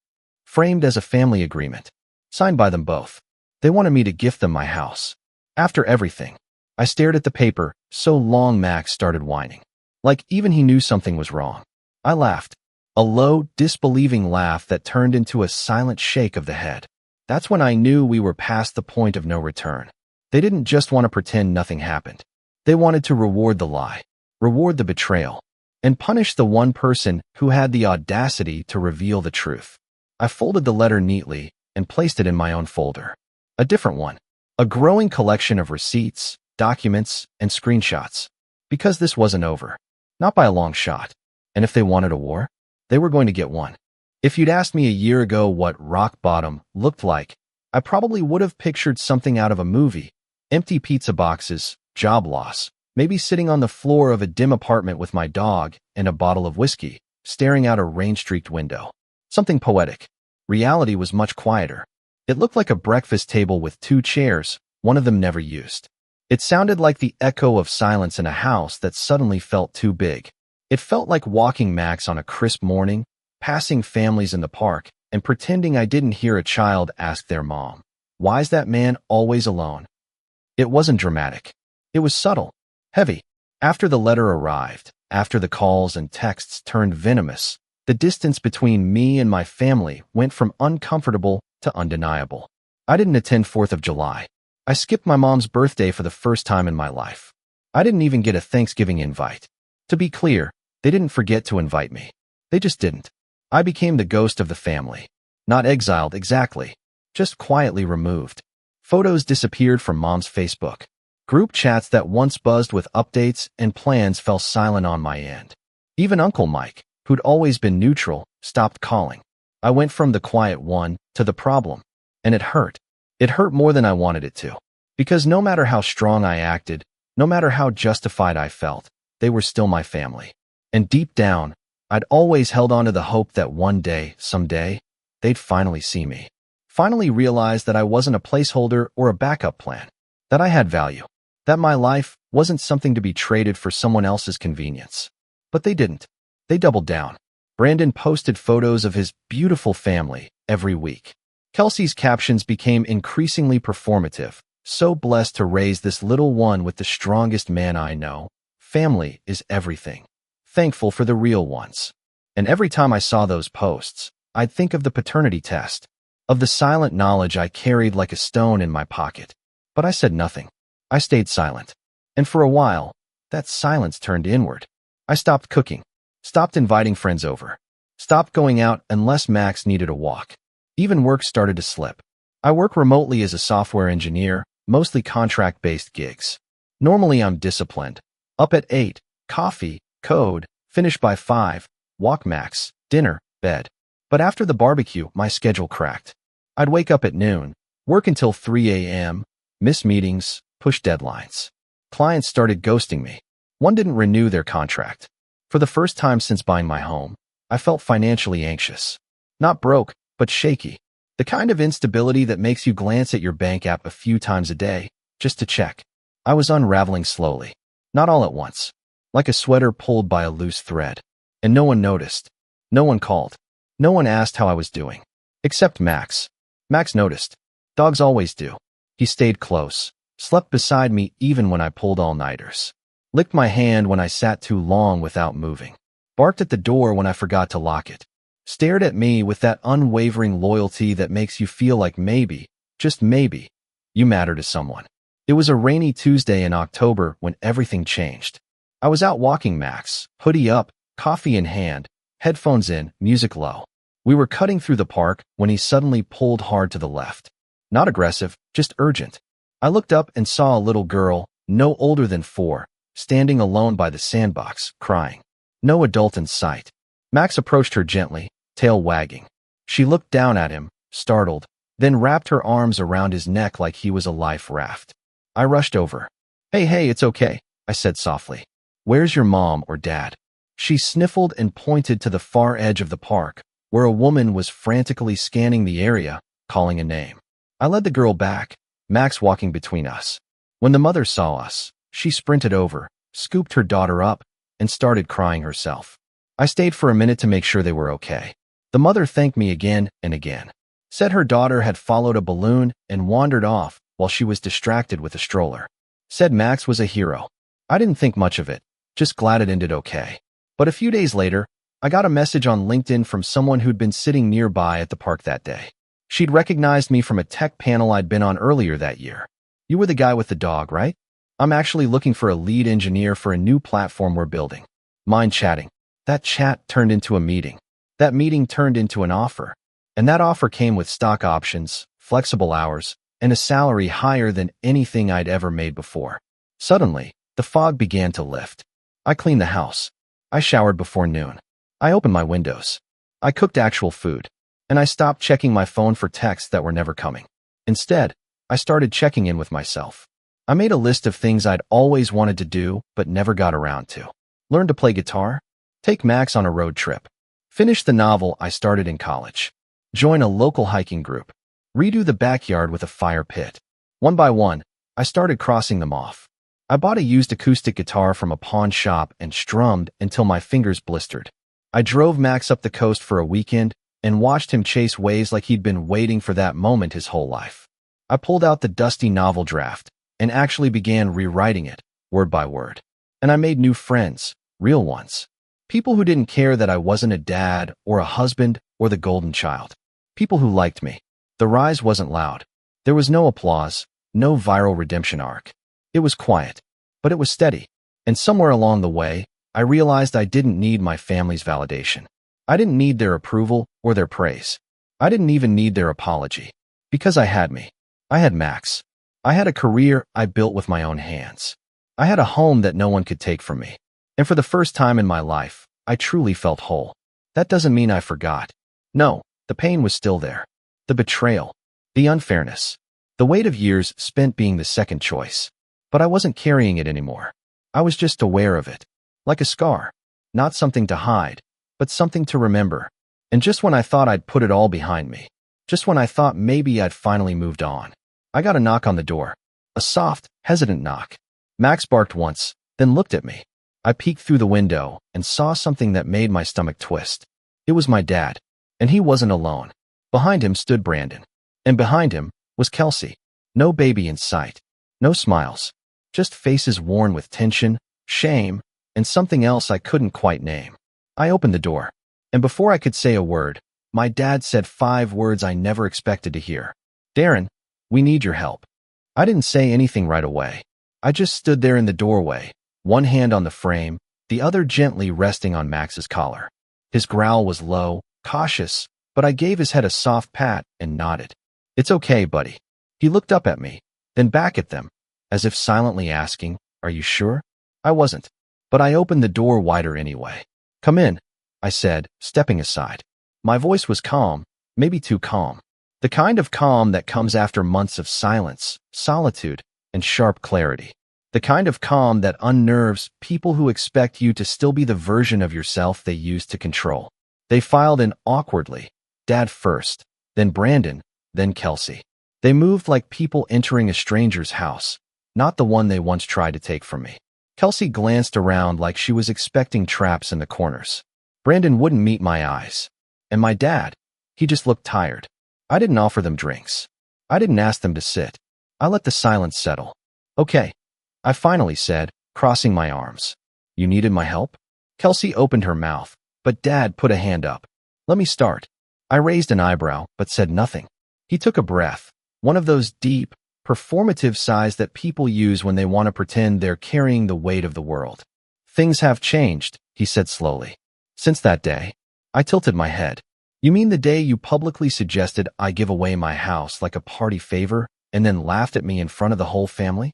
Framed as a family agreement. Signed by them both. They wanted me to gift them my house. After everything, I stared at the paper so long Max started whining. Like even he knew something was wrong. I laughed. A low, disbelieving laugh that turned into a silent shake of the head. That's when I knew we were past the point of no return. They didn't just want to pretend nothing happened. They wanted to reward the lie, reward the betrayal, and punish the one person who had the audacity to reveal the truth. I folded the letter neatly and placed it in my own folder. A different one. A growing collection of receipts, documents, and screenshots. Because this wasn't over. Not by a long shot. And if they wanted a war, they were going to get one. If you'd asked me a year ago what rock bottom looked like, I probably would have pictured something out of a movie. Empty pizza boxes, job loss, maybe sitting on the floor of a dim apartment with my dog and a bottle of whiskey, staring out a rain-streaked window. Something poetic. Reality was much quieter. It looked like a breakfast table with 2 chairs, one of them never used. It sounded like the echo of silence in a house that suddenly felt too big. It felt like walking Max on a crisp morning, passing families in the park, and pretending I didn't hear a child ask their mom, "Why's that man always alone?" It wasn't dramatic. It was subtle, heavy. After the letter arrived, after the calls and texts turned venomous, the distance between me and my family went from uncomfortable to undeniable. I didn't attend 4th of July. I skipped my mom's birthday for the first time in my life. I didn't even get a Thanksgiving invite. To be clear, they didn't forget to invite me. They just didn't. I became the ghost of the family. Not exiled exactly, just quietly removed. Photos disappeared from Mom's Facebook. Group chats that once buzzed with updates and plans fell silent on my end. Even Uncle Mike, who'd always been neutral, stopped calling. I went from the quiet one to the problem, and it hurt. It hurt more than I wanted it to. Because no matter how strong I acted, no matter how justified I felt, they were still my family. And deep down, I'd always held on to the hope that one day, someday, they'd finally see me. Finally realize that I wasn't a placeholder or a backup plan. That I had value. That my life wasn't something to be traded for someone else's convenience. But they didn't. They doubled down. Brandon posted photos of his beautiful family every week. Kelsey's captions became increasingly performative. So blessed to raise this little one with the strongest man I know. Family is everything. Thankful for the real ones. And every time I saw those posts, I'd think of the paternity test, of the silent knowledge I carried like a stone in my pocket. But I said nothing. I stayed silent. And for a while, that silence turned inward. I stopped cooking, stopped inviting friends over, stopped going out unless Max needed a walk. Even work started to slip. I work remotely as a software engineer, mostly contract-based gigs. Normally I'm disciplined. Up at 8, coffee, code, finish by 5, walk Max, dinner, bed. But after the barbecue, my schedule cracked. I'd wake up at noon, work until 3 a.m., miss meetings, push deadlines. Clients started ghosting me. One didn't renew their contract. For the first time since buying my home, I felt financially anxious. Not broke, but shaky. The kind of instability that makes you glance at your bank app a few times a day, just to check. I was unraveling slowly. Not all at once. Like a sweater pulled by a loose thread. And no one noticed. No one called. No one asked how I was doing. Except Max. Max noticed. Dogs always do. He stayed close. Slept beside me even when I pulled all-nighters. Licked my hand when I sat too long without moving. Barked at the door when I forgot to lock it. Stared at me with that unwavering loyalty that makes you feel like maybe, just maybe, you matter to someone. It was a rainy Tuesday in October when everything changed. I was out walking Max, hoodie up, coffee in hand, headphones in, music low. We were cutting through the park when he suddenly pulled hard to the left. Not aggressive, just urgent. I looked up and saw a little girl, no older than 4, standing alone by the sandbox, crying. No adult in sight. Max approached her gently, tail wagging. She looked down at him, startled, then wrapped her arms around his neck like he was a life raft. I rushed over. Hey, it's okay, I said softly. Where's your mom or dad? She sniffled and pointed to the far edge of the park, where a woman was frantically scanning the area, calling a name. I led the girl back, Max walking between us. When the mother saw us, she sprinted over, scooped her daughter up, and started crying herself. I stayed for a minute to make sure they were okay. The mother thanked me again and again. Said her daughter had followed a balloon and wandered off while she was distracted with a stroller. Said Max was a hero. I didn't think much of it, just glad it ended okay. But a few days later, I got a message on LinkedIn from someone who'd been sitting nearby at the park that day. She'd recognized me from a tech panel I'd been on earlier that year. You were the guy with the dog, right? I'm actually looking for a lead engineer for a new platform we're building. Mind chatting. That chat turned into a meeting. That meeting turned into an offer. And that offer came with stock options, flexible hours, and a salary higher than anything I'd ever made before. Suddenly, the fog began to lift. I cleaned the house. I showered before noon. I opened my windows. I cooked actual food. And I stopped checking my phone for texts that were never coming. Instead, I started checking in with myself. I made a list of things I'd always wanted to do but never got around to. Learn to play guitar. Take Max on a road trip. Finish the novel I started in college. Join a local hiking group. Redo the backyard with a fire pit. One by one, I started crossing them off. I bought a used acoustic guitar from a pawn shop and strummed until my fingers blistered. I drove Max up the coast for a weekend and watched him chase waves like he'd been waiting for that moment his whole life. I pulled out the dusty novel draft and actually began rewriting it, word by word. And I made new friends, real ones. People who didn't care that I wasn't a dad or a husband or the golden child. People who liked me. The rise wasn't loud. There was no applause, no viral redemption arc. It was quiet, but it was steady. And somewhere along the way, I realized I didn't need my family's validation. I didn't need their approval or their praise. I didn't even need their apology. Because I had me. I had Max. I had a career I built with my own hands. I had a home that no one could take from me. And for the first time in my life, I truly felt whole. That doesn't mean I forgot. No, the pain was still there. The betrayal. The unfairness. The weight of years spent being the second choice. But I wasn't carrying it anymore. I was just aware of it. Like a scar. Not something to hide, but something to remember. And just when I thought I'd put it all behind me, just when I thought maybe I'd finally moved on, I got a knock on the door. A soft, hesitant knock. Max barked once, then looked at me. I peeked through the window and saw something that made my stomach twist. It was my dad. And he wasn't alone. Behind him stood Brandon. And behind him was Kelsey. No baby in sight. No smiles. Just faces worn with tension, shame, and something else I couldn't quite name. I opened the door. And before I could say a word, my dad said 5 words I never expected to hear. Darren, we need your help. I didn't say anything right away. I just stood there in the doorway, one hand on the frame, the other gently resting on Max's collar. His growl was low, cautious, but I gave his head a soft pat and nodded. It's okay, buddy. He looked up at me, then back at them, as if silently asking, are you sure? I wasn't, but I opened the door wider anyway. Come in, I said, stepping aside. My voice was calm, maybe too calm. The kind of calm that comes after months of silence, solitude, and sharp clarity. The kind of calm that unnerves people who expect you to still be the version of yourself they used to control. They filed in awkwardly, Dad first, then Brandon, then Kelsey. They moved like people entering a stranger's house, not the one they once tried to take from me. Kelsey glanced around like she was expecting traps in the corners. Brandon wouldn't meet my eyes. And my dad, he just looked tired. I didn't offer them drinks. I didn't ask them to sit. I let the silence settle. Okay, I finally said, crossing my arms. You needed my help? Kelsey opened her mouth, but Dad put a hand up. Let me start. I raised an eyebrow, but said nothing. He took a breath, one of those deep, performative sighs that people use when they want to pretend they're carrying the weight of the world. Things have changed, he said slowly. Since that day, I tilted my head. You mean the day you publicly suggested I give away my house like a party favor and then laughed at me in front of the whole family?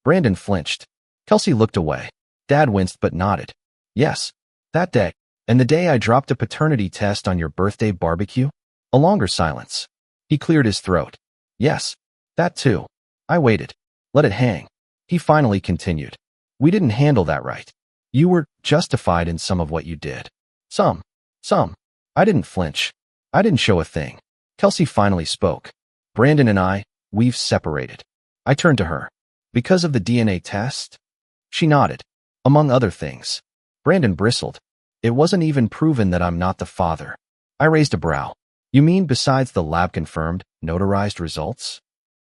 Brandon flinched. Kelsey looked away. Dad winced but nodded. Yes, that day. And the day I dropped a paternity test on your birthday barbecue? A longer silence. He cleared his throat. Yes, that too. I waited. Let it hang. He finally continued. We didn't handle that right. You were justified in some of what you did. Some. I didn't flinch. I didn't show a thing. Kelsey finally spoke. Brandon and we've separated. I turned to her. Because of the DNA test? She nodded. Among other things. Brandon bristled. It wasn't even proven that I'm not the father. I raised a brow. You mean besides the lab-confirmed, notarized results?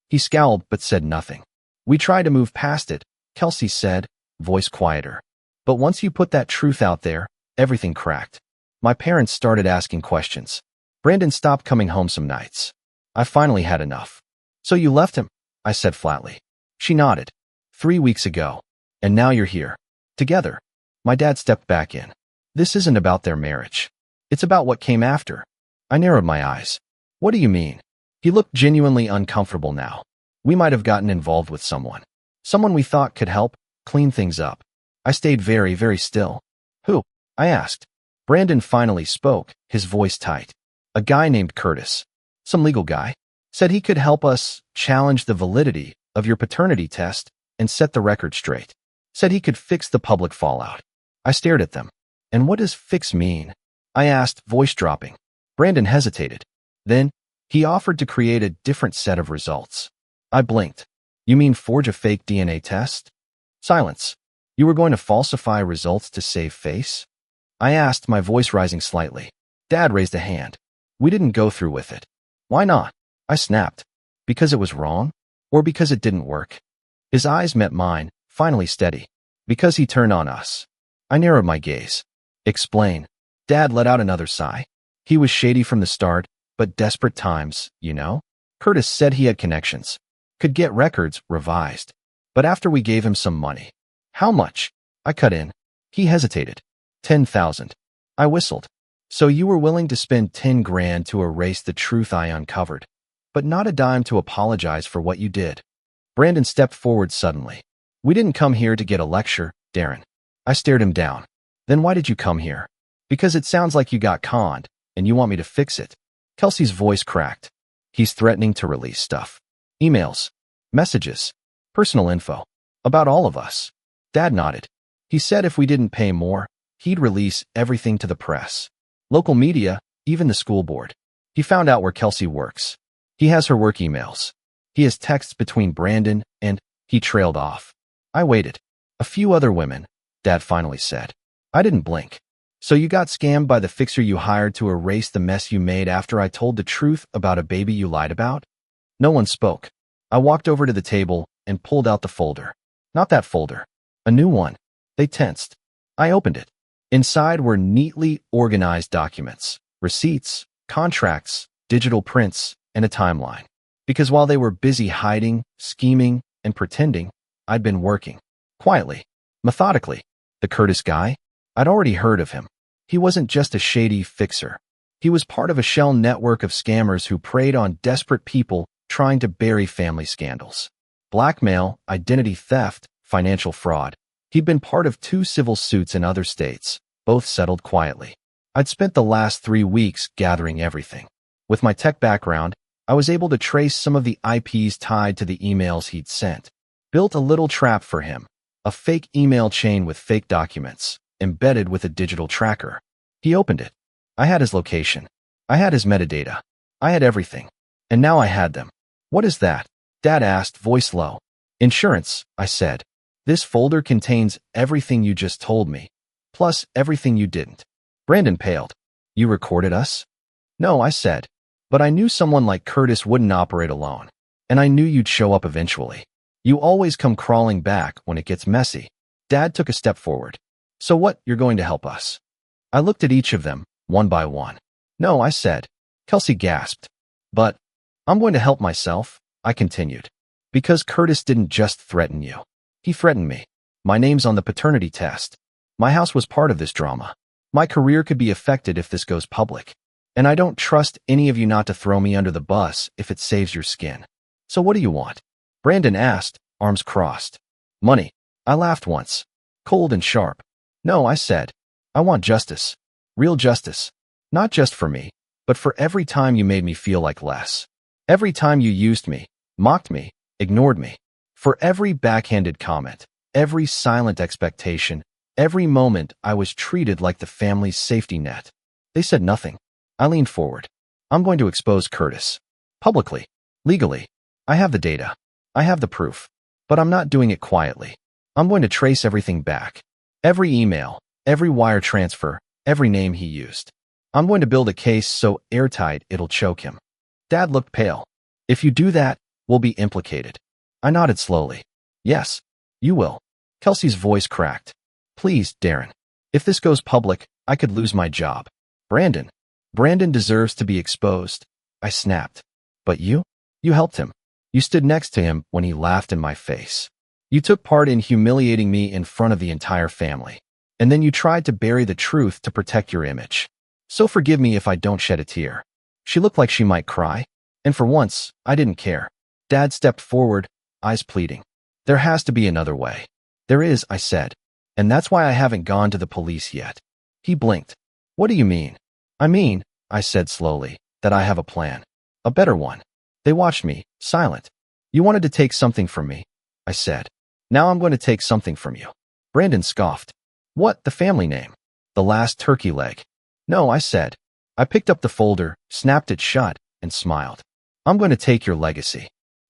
He scowled but said nothing. We tried to move past it, Kelsey said, voice quieter. But once you put that truth out there, everything cracked. My parents started asking questions. Brandon stopped coming home some nights. I finally had enough. So you left him? I said flatly. She nodded. 3 weeks ago. And now you're here. Together. My dad stepped back in. This isn't about their marriage. It's about what came after. I narrowed my eyes. What do you mean? He looked genuinely uncomfortable now. We might have gotten involved with someone. Someone we thought could help clean things up. I stayed very, very still. Who? I asked. Brandon finally spoke, his voice tight. A guy named Curtis. Some legal guy. Said he could help us challenge the validity of your paternity test and set the record straight. Said he could fix the public fallout. I stared at them. And what does fix mean? I asked, voice dropping. Brandon hesitated. Then, he offered to create a different set of results. I blinked. You mean forge a fake DNA test? Silence. You were going to falsify results to save face? I asked, my voice rising slightly. Dad raised a hand. We didn't go through with it. Why not? I snapped. Because it was wrong? Or because it didn't work? His eyes met mine, finally steady. Because he turned on us. I narrowed my gaze. Explain. Dad let out another sigh. He was shady from the start, but desperate times, you know? Curtis said he had connections. Could get records revised. But after we gave him some money. How much? I cut in. He hesitated. 10,000. I whistled. So you were willing to spend 10 grand to erase the truth I uncovered, but not a dime to apologize for what you did. Brandon stepped forward suddenly. We didn't come here to get a lecture, Darren. I stared him down. Then why did you come here? Because it sounds like you got conned, and you want me to fix it. Kelsey's voice cracked. He's threatening to release stuff. Emails. Messages. Personal info. About all of us. Dad nodded. He said if we didn't pay more, he'd release everything to the press. Local media, even the school board. He found out where Kelsey works. He has her work emails. He has texts between Brandon and he trailed off. I waited. A few other women, Dad finally said. I didn't blink. So you got scammed by the fixer you hired to erase the mess you made after I told the truth about a baby you lied about? No one spoke. I walked over to the table and pulled out the folder. Not that folder. A new one. They tensed. I opened it. Inside were neatly organized documents, receipts, contracts, digital prints, and a timeline. Because while they were busy hiding, scheming, and pretending, I'd been working. Quietly. Methodically. The Curtis guy? I'd already heard of him. He wasn't just a shady fixer. He was part of a shell network of scammers who preyed on desperate people trying to bury family scandals. Blackmail, identity theft, financial fraud. He'd been part of 2 civil suits in other states, both settled quietly. I'd spent the last 3 weeks gathering everything. With my tech background, I was able to trace some of the IPs tied to the emails he'd sent. Built a little trap for him, a fake email chain with fake documents, embedded with a digital tracker. He opened it. I had his location. I had his metadata. I had everything. And now I had them. What is that? Dad asked, voice low. Insurance, I said. This folder contains everything you just told me, plus everything you didn't. Brandon paled. You recorded us? No, I said. But I knew someone like Curtis wouldn't operate alone. And I knew you'd show up eventually. You always come crawling back when it gets messy. Dad took a step forward. So what, you're going to help us? I looked at each of them, one by one. No, I said. Kelsey gasped. But I'm going to help myself, I continued. Because Curtis didn't just threaten you. He threatened me. My name's on the paternity test. My house was part of this drama. My career could be affected if this goes public. And I don't trust any of you not to throw me under the bus if it saves your skin. So what do you want? Brandon asked, arms crossed. Money. I laughed once. Cold and sharp. No, I said. I want justice. Real justice. Not just for me, but for every time you made me feel like less. Every time you used me, mocked me, ignored me. For every backhanded comment, every silent expectation, every moment I was treated like the family's safety net. They said nothing. I leaned forward. I'm going to expose Curtis. Publicly. Legally. I have the data. I have the proof. But I'm not doing it quietly. I'm going to trace everything back. Every email, every wire transfer, every name he used. I'm going to build a case so airtight it'll choke him. Dad looked pale. If you do that, we'll be implicated. I nodded slowly. Yes, you will. Kelsey's voice cracked. Please, Darren. If this goes public, I could lose my job. Brandon deserves to be exposed. I snapped. But you? You helped him. You stood next to him when he laughed in my face. You took part in humiliating me in front of the entire family. And then you tried to bury the truth to protect your image. So forgive me if I don't shed a tear. She looked like she might cry. And for once, I didn't care. Dad stepped forward, eyes pleading. There has to be another way. There is, I said. And that's why I haven't gone to the police yet. He blinked. What do you mean? I mean, I said slowly, that I have a plan. A better one. They watched me, silent. You wanted to take something from me, I said. Now I'm going to take something from you. Brandon scoffed. What, the family name? The last turkey leg. No, I said. I picked up the folder, snapped it shut, and smiled. I'm going to take your legacy.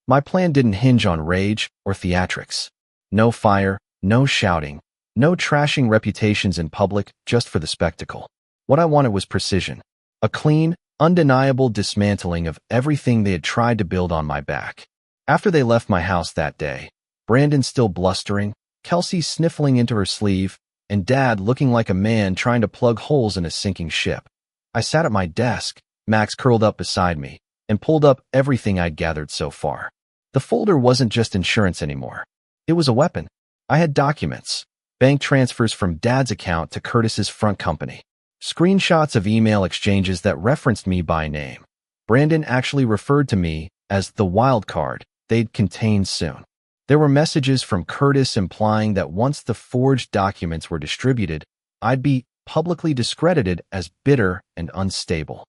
My plan didn't hinge on rage or theatrics. No fire, no shouting, no trashing reputations in public just for the spectacle. What I wanted was precision. A clean, undeniable dismantling of everything they had tried to build on my back. After they left my house that day, Brandon still blustering, Kelsey sniffling into her sleeve, and Dad looking like a man trying to plug holes in a sinking ship. I sat at my desk, Max curled up beside me, and pulled up everything I'd gathered so far. The folder wasn't just insurance anymore. It was a weapon. I had documents, bank transfers from Dad's account to Curtis's front company, screenshots of email exchanges that referenced me by name. Brandon actually referred to me as the wild card they'd contain soon. There were messages from Curtis implying that once the forged documents were distributed, I'd be publicly discredited as bitter and unstable.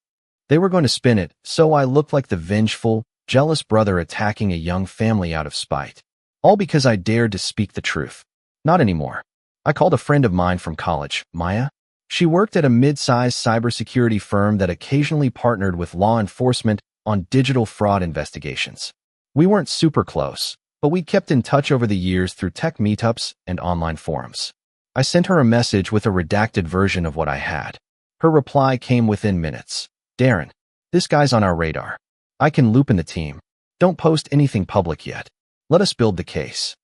They were going to spin it so I looked like the vengeful, jealous brother attacking a young family out of spite. All because I dared to speak the truth. Not anymore. I called a friend of mine from college, Maya. She worked at a mid-sized cybersecurity firm that occasionally partnered with law enforcement on digital fraud investigations. We weren't super close, but we kept in touch over the years through tech meetups and online forums. I sent her a message with a redacted version of what I had. Her reply came within minutes. Darren, this guy's on our radar. I can loop in the team. Don't post anything public yet. Let us build the case.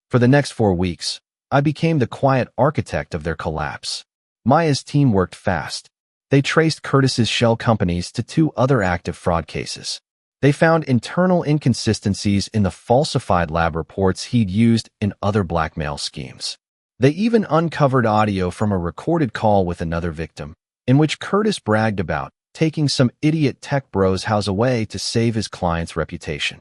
For the next 4 weeks, I became the quiet architect of their collapse. Maya's team worked fast. They traced Curtis's shell companies to 2 other active fraud cases. They found internal inconsistencies in the falsified lab reports he'd used in other blackmail schemes. They even uncovered audio from a recorded call with another victim, in which Curtis bragged about taking some idiot tech bro's house away to save his client's reputation.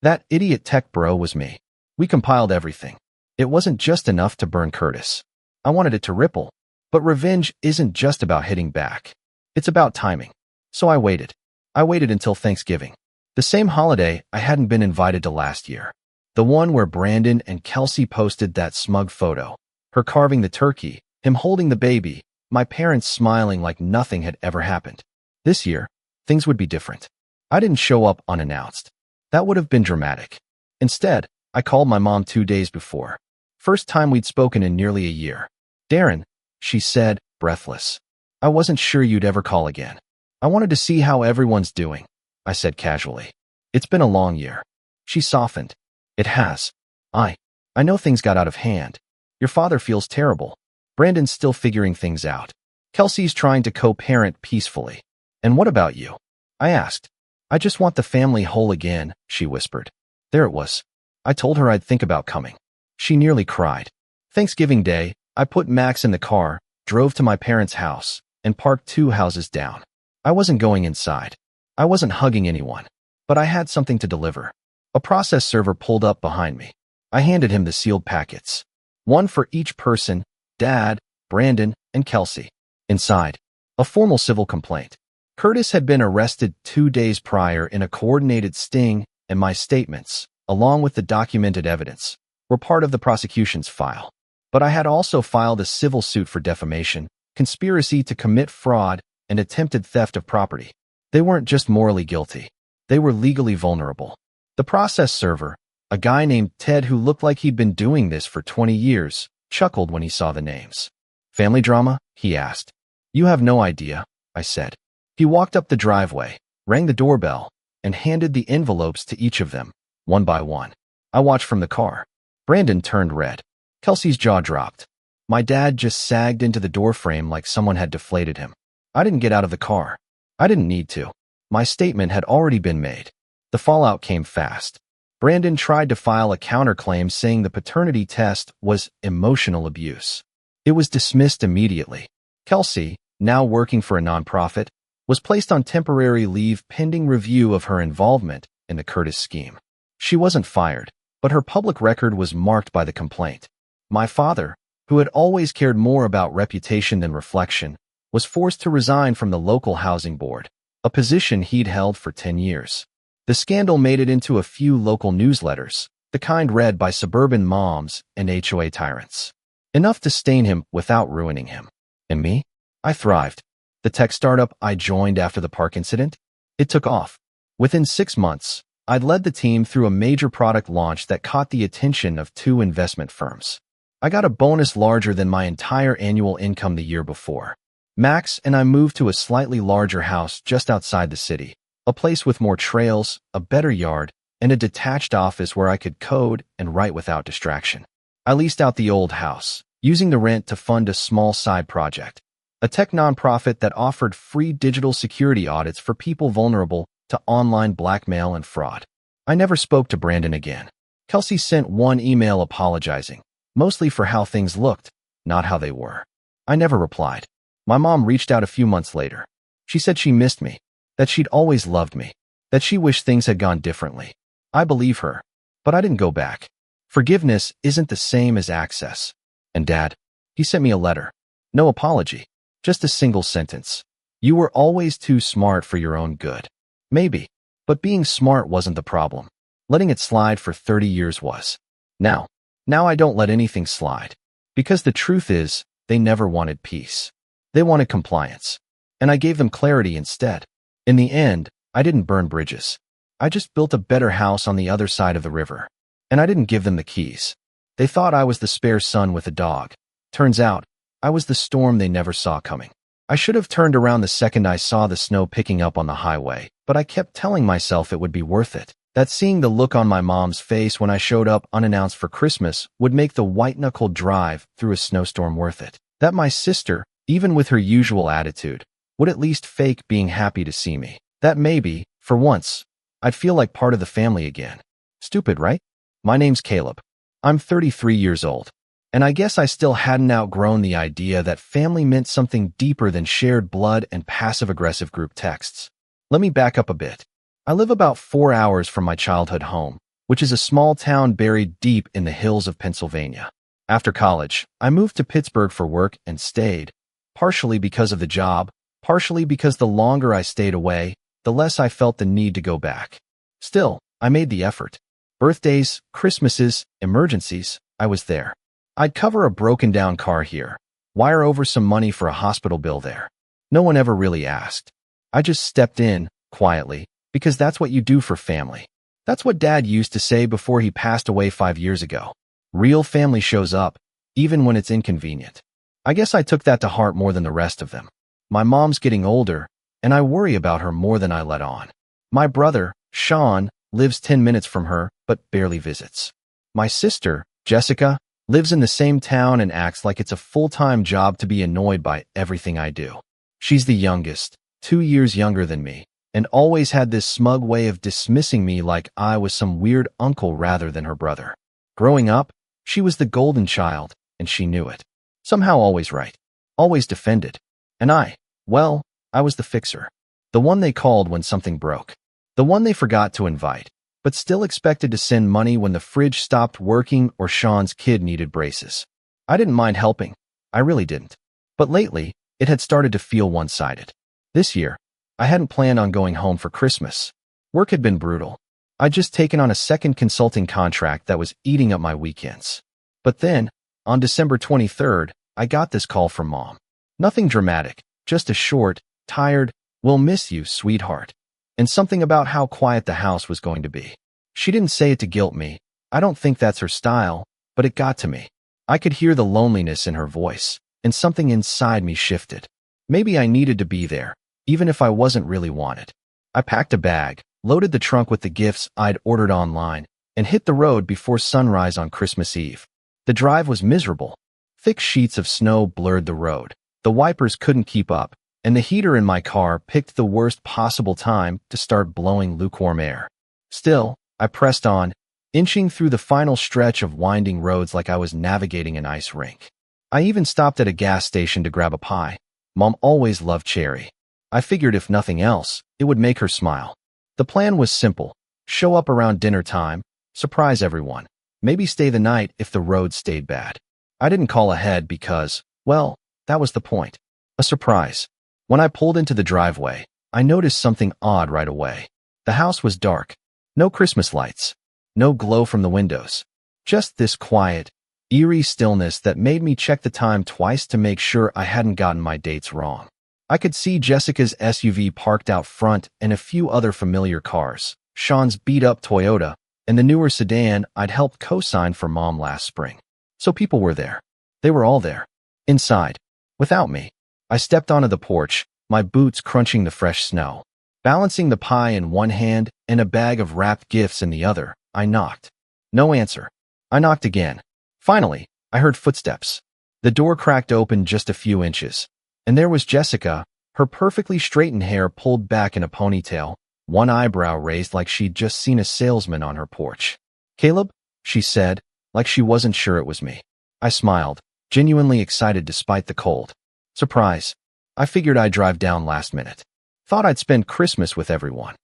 That idiot tech bro was me. We compiled everything. It wasn't just enough to burn Curtis. I wanted it to ripple. But revenge isn't just about hitting back. It's about timing. So I waited. I waited until Thanksgiving. The same holiday I hadn't been invited to last year. The one where Brandon and Kelsey posted that smug photo. Her carving the turkey, him holding the baby, my parents smiling like nothing had ever happened. This year, things would be different. I didn't show up unannounced. That would have been dramatic. Instead, I called my mom 2 days before. First time we'd spoken in nearly a year. Darren, she said, breathless. I wasn't sure you'd ever call again. I wanted to see how everyone's doing, I said casually. It's been a long year. She softened. It has. I know things got out of hand. Your father feels terrible. Brandon's still figuring things out. Kelsey's trying to co-parent peacefully. And what about you? I asked. I just want the family whole again, she whispered. There it was. I told her I'd think about coming. She nearly cried. Thanksgiving Day, I put Max in the car, drove to my parents' house, and parked 2 houses down. I wasn't going inside. I wasn't hugging anyone. But I had something to deliver. A process server pulled up behind me. I handed him the sealed packets. One for each person, Dad, Brandon, and Kelsey. Inside, a formal civil complaint. Curtis had been arrested 2 days prior in a coordinated sting, and my statements, along with the documented evidence, were part of the prosecution's file. But I had also filed a civil suit for defamation, conspiracy to commit fraud, and attempted theft of property. They weren't just morally guilty. They were legally vulnerable. The process server, a guy named Ted who looked like he'd been doing this for 20 years, chuckled when he saw the names. Family drama? He asked. You have no idea, I said. He walked up the driveway, rang the doorbell, and handed the envelopes to each of them, one by one. I watched from the car. Brandon turned red. Kelsey's jaw dropped. My dad just sagged into the doorframe like someone had deflated him. I didn't get out of the car. I didn't need to. My statement had already been made. The fallout came fast. Brandon tried to file a counterclaim saying the paternity test was emotional abuse. It was dismissed immediately. Kelsey, now working for a nonprofit, was placed on temporary leave pending review of her involvement in the Curtis scheme. She wasn't fired, but her public record was marked by the complaint. My father, who had always cared more about reputation than reflection, was forced to resign from the local housing board, a position he'd held for 10 years. The scandal made it into a few local newsletters, the kind read by suburban moms and HOA tyrants. Enough to stain him without ruining him. And me? I thrived. The tech startup I joined after the park incident? It took off. Within 6 months, I'd led the team through a major product launch that caught the attention of 2 investment firms. I got a bonus larger than my entire annual income the year before. Max and I moved to a slightly larger house just outside the city, a place with more trails, a better yard, and a detached office where I could code and write without distraction. I leased out the old house, using the rent to fund a small side project, a tech nonprofit that offered free digital security audits for people vulnerable to online blackmail and fraud. I never spoke to Brandon again. Kelsey sent one email apologizing, mostly for how things looked, not how they were. I never replied. My mom reached out a few months later. She said she missed me, that she'd always loved me, that she wished things had gone differently. I believe her, but I didn't go back. Forgiveness isn't the same as access. And Dad, he sent me a letter. No apology, just a single sentence. You were always too smart for your own good. Maybe, but being smart wasn't the problem. Letting it slide for 30 years was. Now I don't let anything slide. Because the truth is, they never wanted peace. They wanted compliance. And I gave them clarity instead. In the end, I didn't burn bridges. I just built a better house on the other side of the river. And I didn't give them the keys. They thought I was the spare son with a dog. Turns out, I was the storm they never saw coming. I should have turned around the second I saw the snow picking up on the highway, but I kept telling myself it would be worth it. That seeing the look on my mom's face when I showed up unannounced for Christmas would make the white-knuckled drive through a snowstorm worth it. That my sister, even with her usual attitude, would at least fake being happy to see me. That maybe, for once, I'd feel like part of the family again. Stupid, right? My name's Caleb. I'm 33 years old. And I guess I still hadn't outgrown the idea that family meant something deeper than shared blood and passive-aggressive group texts. Let me back up a bit. I live about 4 hours from my childhood home, which is a small town buried deep in the hills of Pennsylvania. After college, I moved to Pittsburgh for work and stayed, partially because of the job, partially because the longer I stayed away, the less I felt the need to go back. Still, I made the effort. Birthdays, Christmases, emergencies, I was there. I'd cover a broken-down car here, wire over some money for a hospital bill there. No one ever really asked. I just stepped in, quietly, because that's what you do for family. That's what Dad used to say before he passed away 5 years ago. Real family shows up, even when it's inconvenient. I guess I took that to heart more than the rest of them. My mom's getting older, and I worry about her more than I let on. My brother, Sean, lives 10 minutes from her, but barely visits. My sister, Jessica, lives in the same town and acts like it's a full-time job to be annoyed by everything I do. She's the youngest, 2 years younger than me, and always had this smug way of dismissing me like I was some weird uncle rather than her brother. Growing up, she was the golden child, and she knew it. Somehow always right. Always defended. And I was the fixer. The one they called when something broke. The one they forgot to invite, but still expected to send money when the fridge stopped working or Sean's kid needed braces. I didn't mind helping. I really didn't. But lately, it had started to feel one-sided. This year, I hadn't planned on going home for Christmas. Work had been brutal. I'd just taken on a second consulting contract that was eating up my weekends. But then, on December 23rd, I got this call from Mom. Nothing dramatic, just a short, tired, "We'll miss you, sweetheart," and something about how quiet the house was going to be. She didn't say it to guilt me. I don't think that's her style, but it got to me. I could hear the loneliness in her voice, and something inside me shifted. Maybe I needed to be there, even if I wasn't really wanted. I packed a bag, loaded the trunk with the gifts I'd ordered online, and hit the road before sunrise on Christmas Eve. The drive was miserable. Thick sheets of snow blurred the road. The wipers couldn't keep up, and the heater in my car picked the worst possible time to start blowing lukewarm air. Still, I pressed on, inching through the final stretch of winding roads like I was navigating an ice rink. I even stopped at a gas station to grab a pie. Mom always loved cherry. I figured if nothing else, it would make her smile. The plan was simple. Show up around dinner time, surprise everyone, maybe stay the night if the road stayed bad. I didn't call ahead because, well, that was the point. A surprise. When I pulled into the driveway, I noticed something odd right away. The house was dark. No Christmas lights. No glow from the windows. Just this quiet, eerie stillness that made me check the time twice to make sure I hadn't gotten my dates wrong. I could see Jessica's SUV parked out front and a few other familiar cars, Sean's beat-up Toyota, and the newer sedan I'd helped co-sign for Mom last spring. So people were there. They were all there. Inside. Without me. I stepped onto the porch, my boots crunching the fresh snow. Balancing the pie in one hand and a bag of wrapped gifts in the other, I knocked. No answer. I knocked again. Finally, I heard footsteps. The door cracked open just a few inches, and there was Jessica, her perfectly straightened hair pulled back in a ponytail, one eyebrow raised like she'd just seen a salesman on her porch. "Caleb?" she said, like she wasn't sure it was me. I smiled, genuinely excited despite the cold. Surprise. I figured I'd drive down last minute. Thought I'd spend Christmas with everyone.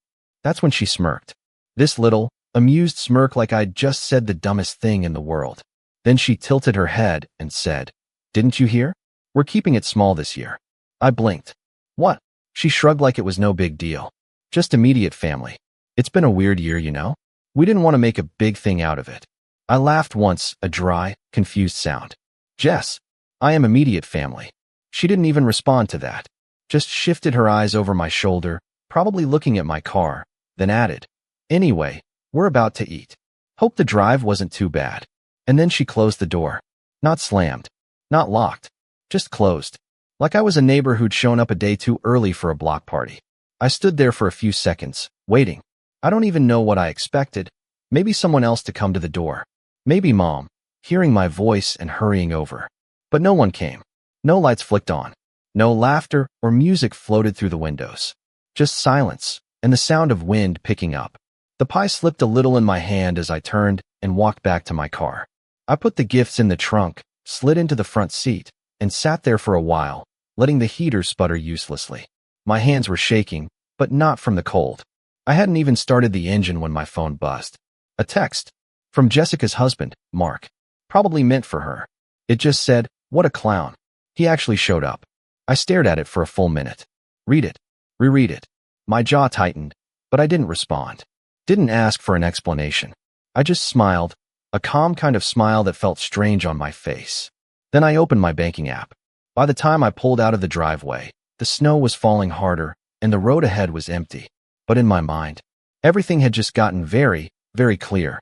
That's when she smirked. This little, amused smirk like I'd just said the dumbest thing in the world. Then she tilted her head and said, "Didn't you hear? We're keeping it small this year." I blinked. "What?" She shrugged like it was no big deal. "Just immediate family. It's been a weird year, you know? We didn't want to make a big thing out of it." I laughed once, a dry, confused sound. "Jess, I am immediate family." She didn't even respond to that. Just shifted her eyes over my shoulder, probably looking at my car, then added, "Anyway, we're about to eat. Hope the drive wasn't too bad." And then she closed the door. Not slammed. Not locked, just closed. Like I was a neighbor who'd shown up a day too early for a block party. I stood there for a few seconds, waiting. I don't even know what I expected. Maybe someone else to come to the door. Maybe Mom, hearing my voice and hurrying over. But no one came. No lights flicked on. No laughter or music floated through the windows. Just silence and the sound of wind picking up. The pie slipped a little in my hand as I turned and walked back to my car. I put the gifts in the trunk, slid into the front seat, and sat there for a while, letting the heater sputter uselessly. My hands were shaking, but not from the cold. I hadn't even started the engine when my phone buzzed. A text from Jessica's husband, Mark. Probably meant for her. It just said, "What a clown." He actually showed up. I stared at it for a full minute. Read it. Reread it. My jaw tightened, but I didn't respond. Didn't ask for an explanation. I just smiled, a calm kind of smile that felt strange on my face. Then I opened my banking app. By the time I pulled out of the driveway, the snow was falling harder and the road ahead was empty. But in my mind, everything had just gotten very, very clear.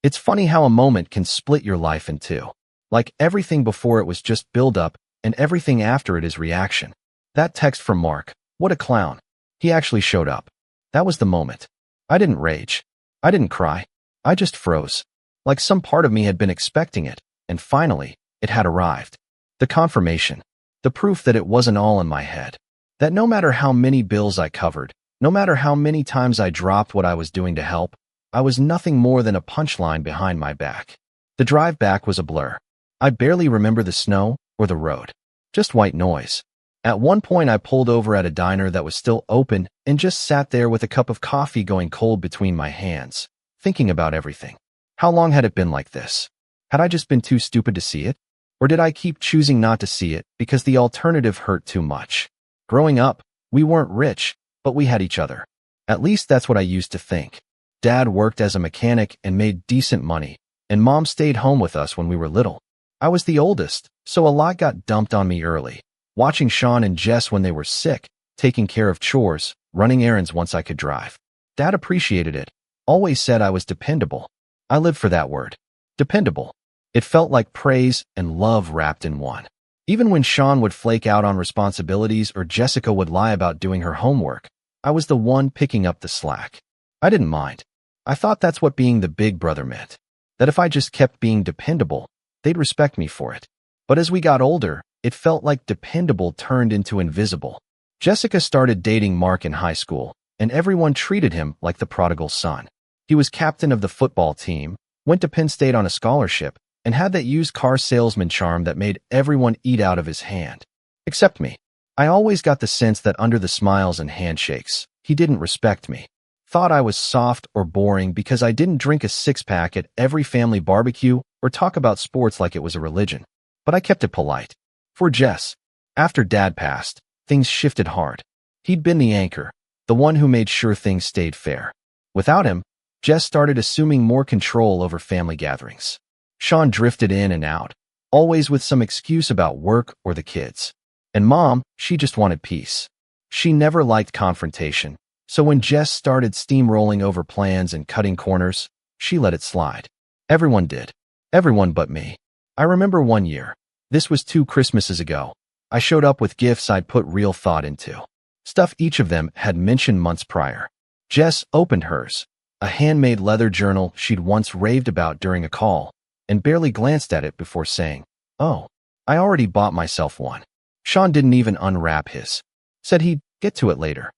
It's funny how a moment can split your life in two. Like everything before it was just build-up and everything after it is reaction. That text from Mark, "What a clown." He actually showed up. That was the moment. I didn't rage. I didn't cry. I just froze. Like some part of me had been expecting it, and finally, it had arrived. The confirmation. The proof that it wasn't all in my head. That no matter how many bills I covered, no matter how many times I dropped what I was doing to help, I was nothing more than a punchline behind my back. The drive back was a blur. I barely remember the snow or the road. Just white noise. At one point I pulled over at a diner that was still open and just sat there with a cup of coffee going cold between my hands, thinking about everything. How long had it been like this? Had I just been too stupid to see it? Or did I keep choosing not to see it because the alternative hurt too much? Growing up, we weren't rich, but we had each other. At least that's what I used to think. Dad worked as a mechanic and made decent money, and Mom stayed home with us when we were little. I was the oldest, so a lot got dumped on me early. Watching Sean and Jess when they were sick, taking care of chores, running errands once I could drive. Dad appreciated it, always said I was dependable. I lived for that word. Dependable. It felt like praise and love wrapped in one. Even when Sean would flake out on responsibilities or Jessica would lie about doing her homework, I was the one picking up the slack. I didn't mind. I thought that's what being the big brother meant. That if I just kept being dependable, they'd respect me for it. But as we got older, it felt like dependable turned into invisible. Jessica started dating Mark in high school, and everyone treated him like the prodigal son. He was captain of the football team, went to Penn State on a scholarship, and had that used car salesman charm that made everyone eat out of his hand. Except me. I always got the sense that under the smiles and handshakes, he didn't respect me. Thought I was soft or boring because I didn't drink a six-pack at every family barbecue or talk about sports like it was a religion. But I kept it polite. For Jess, after Dad passed, things shifted hard. He'd been the anchor, the one who made sure things stayed fair. Without him, Jess started assuming more control over family gatherings. Sean drifted in and out, always with some excuse about work or the kids. And Mom, she just wanted peace. She never liked confrontation, so when Jess started steamrolling over plans and cutting corners, she let it slide. Everyone did. Everyone but me. I remember one year. This was 2 Christmases ago. I showed up with gifts I'd put real thought into. Stuff each of them had mentioned months prior. Jess opened hers, a handmade leather journal she'd once raved about during a call, and barely glanced at it before saying, "Oh, I already bought myself one." Sean didn't even unwrap his. Said he'd get to it later.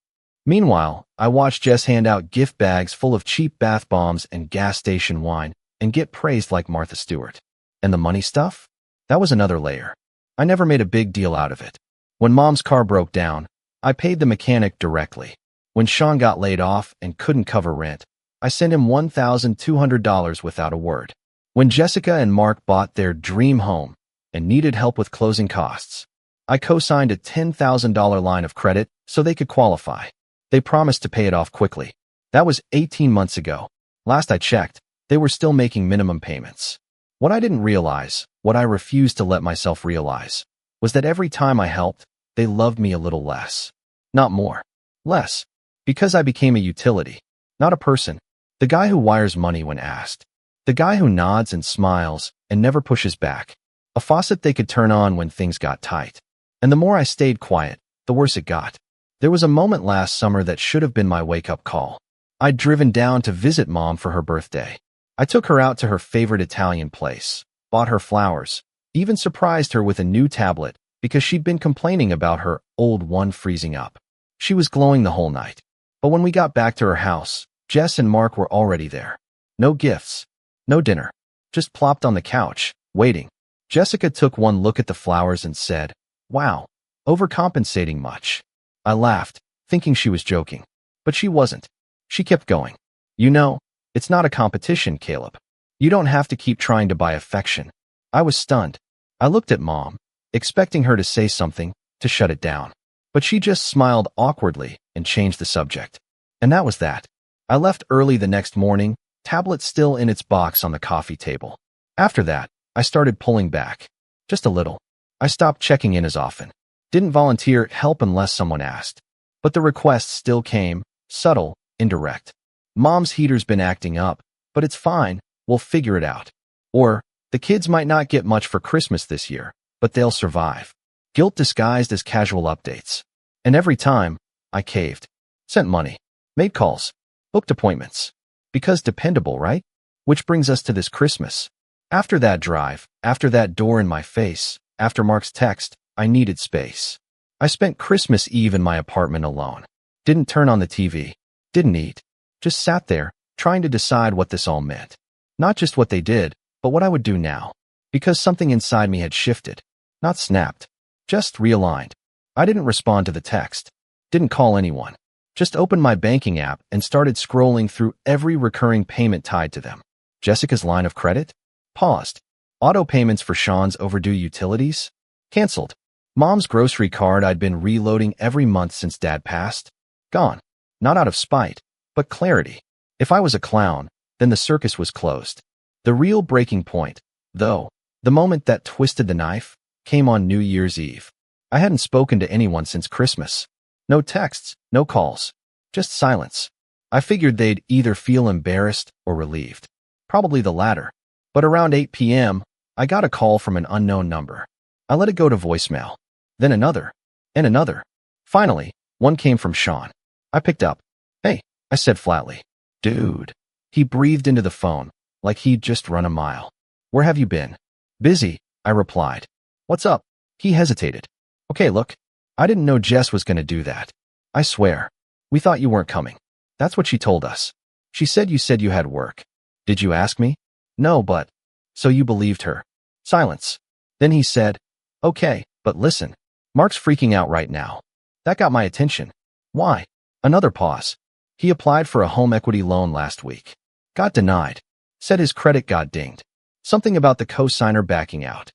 Meanwhile, I watched Jess hand out gift bags full of cheap bath bombs and gas station wine and get praised like Martha Stewart. And the money stuff? That was another layer. I never made a big deal out of it. When Mom's car broke down, I paid the mechanic directly. When Sean got laid off and couldn't cover rent, I sent him $1,200 without a word. When Jessica and Mark bought their dream home and needed help with closing costs, I co-signed a $10,000 line of credit so they could qualify. They promised to pay it off quickly. That was 18 months ago. Last I checked, they were still making minimum payments. What I didn't realize, what I refused to let myself realize, was that every time I helped, they loved me a little less. Not more. Less. Because I became a utility. Not a person. The guy who wires money when asked. The guy who nods and smiles and never pushes back. A faucet they could turn on when things got tight. And the more I stayed quiet, the worse it got. There was a moment last summer that should have been my wake-up call. I'd driven down to visit Mom for her birthday. I took her out to her favorite Italian place, bought her flowers, even surprised her with a new tablet because she'd been complaining about her old one freezing up. She was glowing the whole night. But when we got back to her house, Jess and Mark were already there. No gifts, no dinner, just plopped on the couch, waiting. Jessica took one look at the flowers and said, "Wow, overcompensating much." I laughed, thinking she was joking. But she wasn't. She kept going. "You know, it's not a competition, Caleb. You don't have to keep trying to buy affection." I was stunned. I looked at Mom, expecting her to say something, to shut it down. But she just smiled awkwardly and changed the subject. And that was that. I left early the next morning, tablet still in its box on the coffee table. After that, I started pulling back. Just a little. I stopped checking in as often. Didn't volunteer help unless someone asked. But the requests still came, subtle, indirect. "Mom's heater's been acting up, but it's fine, we'll figure it out." Or, "The kids might not get much for Christmas this year, but they'll survive." Guilt disguised as casual updates. And every time, I caved. Sent money. Made calls. Booked appointments. Because dependable, right? Which brings us to this Christmas. After that drive, after that door in my face, after Mark's text, I needed space. I spent Christmas Eve in my apartment alone. Didn't turn on the TV. Didn't eat. Just sat there, trying to decide what this all meant. Not just what they did, but what I would do now. Because something inside me had shifted. Not snapped. Just realigned. I didn't respond to the text. Didn't call anyone. Just opened my banking app and started scrolling through every recurring payment tied to them. Jessica's line of credit? Paused. Auto payments for Sean's overdue utilities? Canceled. Mom's grocery card I'd been reloading every month since Dad passed? Gone. Not out of spite, but clarity. If I was a clown, then the circus was closed. The real breaking point, though, the moment that twisted the knife, came on New Year's Eve. I hadn't spoken to anyone since Christmas. No texts, no calls. Just silence. I figured they'd either feel embarrassed or relieved. Probably the latter. But around 8 p.m., I got a call from an unknown number. I let it go to voicemail. Then another. And another. Finally, one came from Sean. I picked up. "Hey," I said flatly. "Dude." He breathed into the phone, like he'd just run a mile. "Where have you been?" "Busy," I replied. "What's up?" He hesitated. "Okay, look. I didn't know Jess was going to do that. I swear. We thought you weren't coming. That's what she told us. She said you had work. Did you ask me?" "No, but..." "So you believed her." Silence. Then he said, "Okay, but listen. Mark's freaking out right now." That got my attention. "Why?" Another pause. "He applied for a home equity loan last week. Got denied. Said his credit got dinged. Something about the co-signer backing out."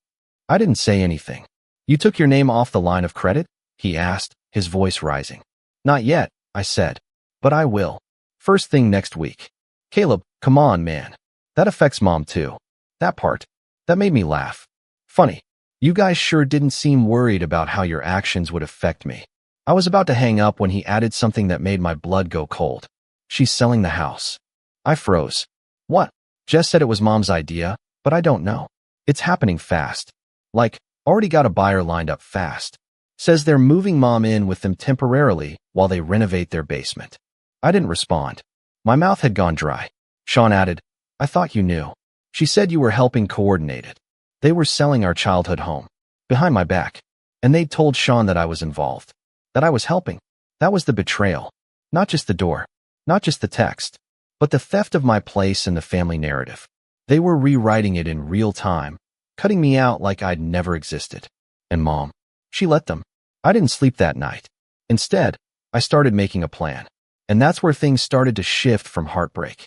I didn't say anything. "You took your name off the line of credit?" he asked, his voice rising. "Not yet," I said. "But I will. First thing next week." "Caleb, come on, man. That affects Mom too." That part. That made me laugh. "Funny. You guys sure didn't seem worried about how your actions would affect me." I was about to hang up when he added something that made my blood go cold. "She's selling the house." I froze. "What?" Jess said it was Mom's idea, but I don't know. It's happening fast. Like, already got a buyer lined up fast. Says they're moving Mom in with them temporarily while they renovate their basement. I didn't respond. My mouth had gone dry. Sean added, "I thought you knew. She said you were helping coordinate it. They were selling our childhood home. Behind my back. And they'd told Sean that I was involved. That I was helping. That was the betrayal. Not just the door. Not just the text. But the theft of my place in the family narrative. They were rewriting it in real time, cutting me out like I'd never existed. And Mom, she let them. I didn't sleep that night. Instead, I started making a plan. And that's where things started to shift from heartbreak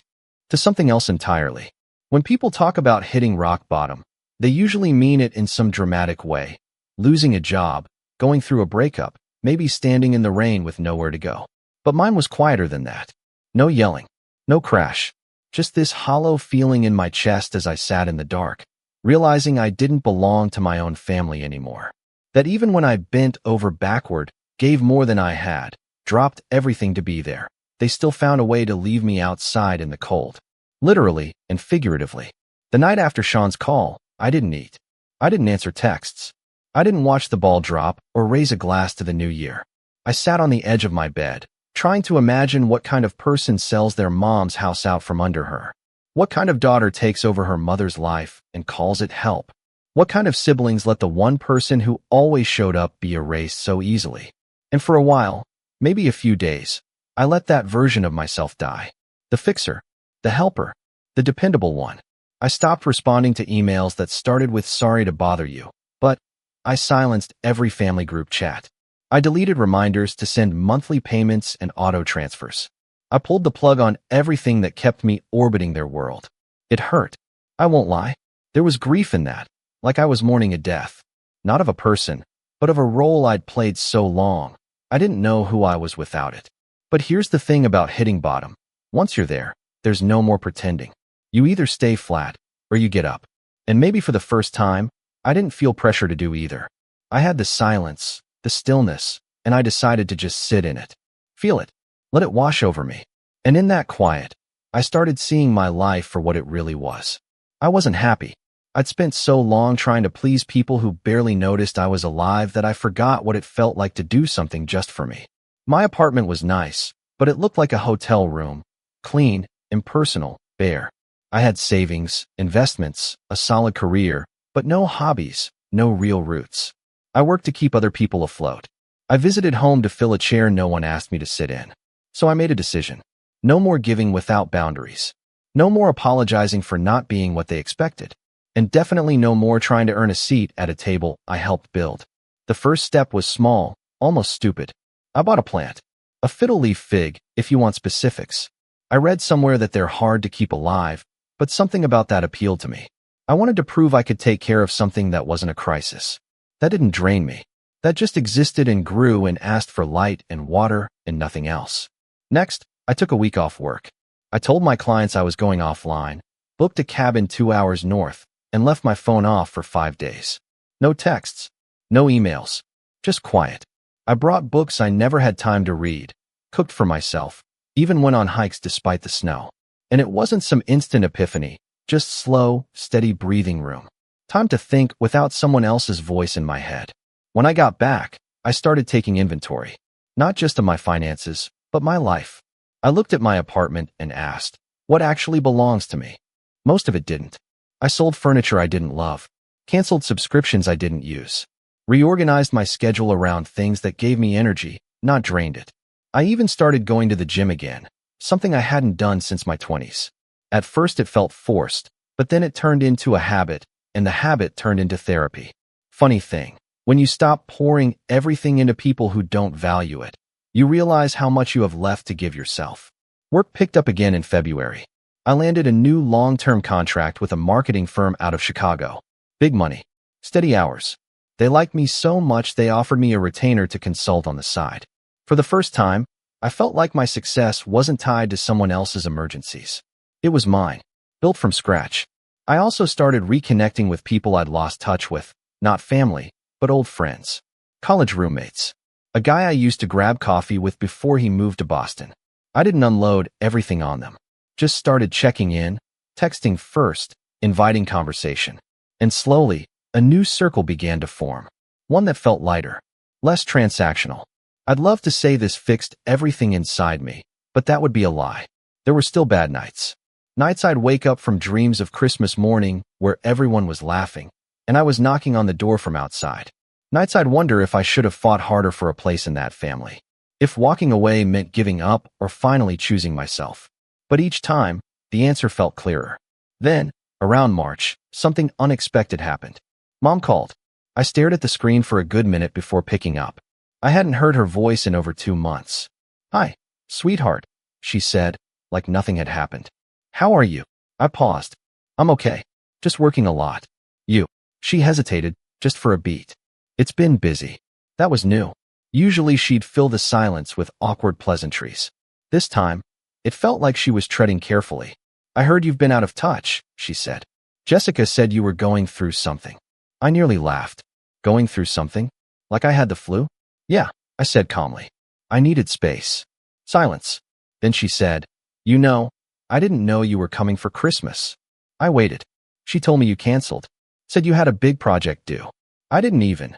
to something else entirely. When people talk about hitting rock bottom, they usually mean it in some dramatic way. Losing a job, going through a breakup, maybe standing in the rain with nowhere to go. But mine was quieter than that. No yelling. No crash. Just this hollow feeling in my chest as I sat in the dark, realizing I didn't belong to my own family anymore. That even when I bent over backward, gave more than I had, dropped everything to be there, they still found a way to leave me outside in the cold. Literally and figuratively. The night after Sean's call, I didn't eat. I didn't answer texts. I didn't watch the ball drop or raise a glass to the new year. I sat on the edge of my bed, trying to imagine what kind of person sells their mom's house out from under her. What kind of daughter takes over her mother's life and calls it help? What kind of siblings let the one person who always showed up be erased so easily? And for a while, maybe a few days, I let that version of myself die. The fixer, the helper, the dependable one. I stopped responding to emails that started with "sorry to bother you," but I silenced every family group chat. I deleted reminders to send monthly payments and auto transfers. I pulled the plug on everything that kept me orbiting their world. It hurt. I won't lie. There was grief in that, like I was mourning a death. Not of a person, but of a role I'd played so long. I didn't know who I was without it. But here's the thing about hitting bottom. Once you're there, there's no more pretending. You either stay flat or you get up. And maybe for the first time, I didn't feel pressure to do either. I had the silence, the stillness, and I decided to just sit in it. Feel it. Let it wash over me. And in that quiet, I started seeing my life for what it really was. I wasn't happy. I'd spent so long trying to please people who barely noticed I was alive that I forgot what it felt like to do something just for me. My apartment was nice, but it looked like a hotel room. Clean, impersonal, bare. I had savings, investments, a solid career, but no hobbies, no real roots. I worked to keep other people afloat. I visited home to fill a chair no one asked me to sit in. So I made a decision. No more giving without boundaries. No more apologizing for not being what they expected. And definitely no more trying to earn a seat at a table I helped build. The first step was small, almost stupid. I bought a plant. A fiddle leaf fig, if you want specifics. I read somewhere that they're hard to keep alive, but something about that appealed to me. I wanted to prove I could take care of something that wasn't a crisis. That didn't drain me. That just existed and grew and asked for light and water and nothing else. Next, I took a week off work. I told my clients I was going offline, booked a cabin 2 hours north, and left my phone off for 5 days. No texts, no emails, just quiet. I brought books I never had time to read, cooked for myself, even went on hikes despite the snow. And it wasn't some instant epiphany, just slow, steady breathing room. Time to think without someone else's voice in my head. When I got back, I started taking inventory, not just of my finances, but my life. I looked at my apartment and asked, what actually belongs to me? Most of it didn't. I sold furniture I didn't love, canceled subscriptions I didn't use, reorganized my schedule around things that gave me energy, not drained it. I even started going to the gym again, something I hadn't done since my 20s. At first it felt forced, but then it turned into a habit, and the habit turned into therapy. Funny thing, when you stop pouring everything into people who don't value it, you realize how much you have left to give yourself. Work picked up again in February. I landed a new long-term contract with a marketing firm out of Chicago. Big money, steady hours. They liked me so much they offered me a retainer to consult on the side. For the first time, I felt like my success wasn't tied to someone else's emergencies. It was mine, built from scratch. I also started reconnecting with people I'd lost touch with, not family, but old friends. College roommates. A guy I used to grab coffee with before he moved to Boston. I didn't unload everything on them. Just started checking in, texting first, inviting conversation. And slowly, a new circle began to form. One that felt lighter, less transactional. I'd love to say this fixed everything inside me, but that would be a lie. There were still bad nights. Nights I'd wake up from dreams of Christmas morning where everyone was laughing, and I was knocking on the door from outside. Nights I'd wonder if I should have fought harder for a place in that family. If walking away meant giving up or finally choosing myself. But each time, the answer felt clearer. Then, around March, something unexpected happened. Mom called. I stared at the screen for a good minute before picking up. I hadn't heard her voice in over 2 months. "Hi, sweetheart," she said, like nothing had happened. "How are you?" I paused. "I'm okay. Just working a lot." "You?" She hesitated, just for a beat. "It's been busy." That was new. Usually she'd fill the silence with awkward pleasantries. This time, it felt like she was treading carefully. "I heard you've been out of touch," she said. "Jessica said you were going through something." I nearly laughed. Going through something? Like I had the flu? "Yeah," I said calmly. "I needed space." Silence. Then she said, "You know, I didn't know you were coming for Christmas." I waited. "She told me you canceled." Said you had a big project due. I didn't even.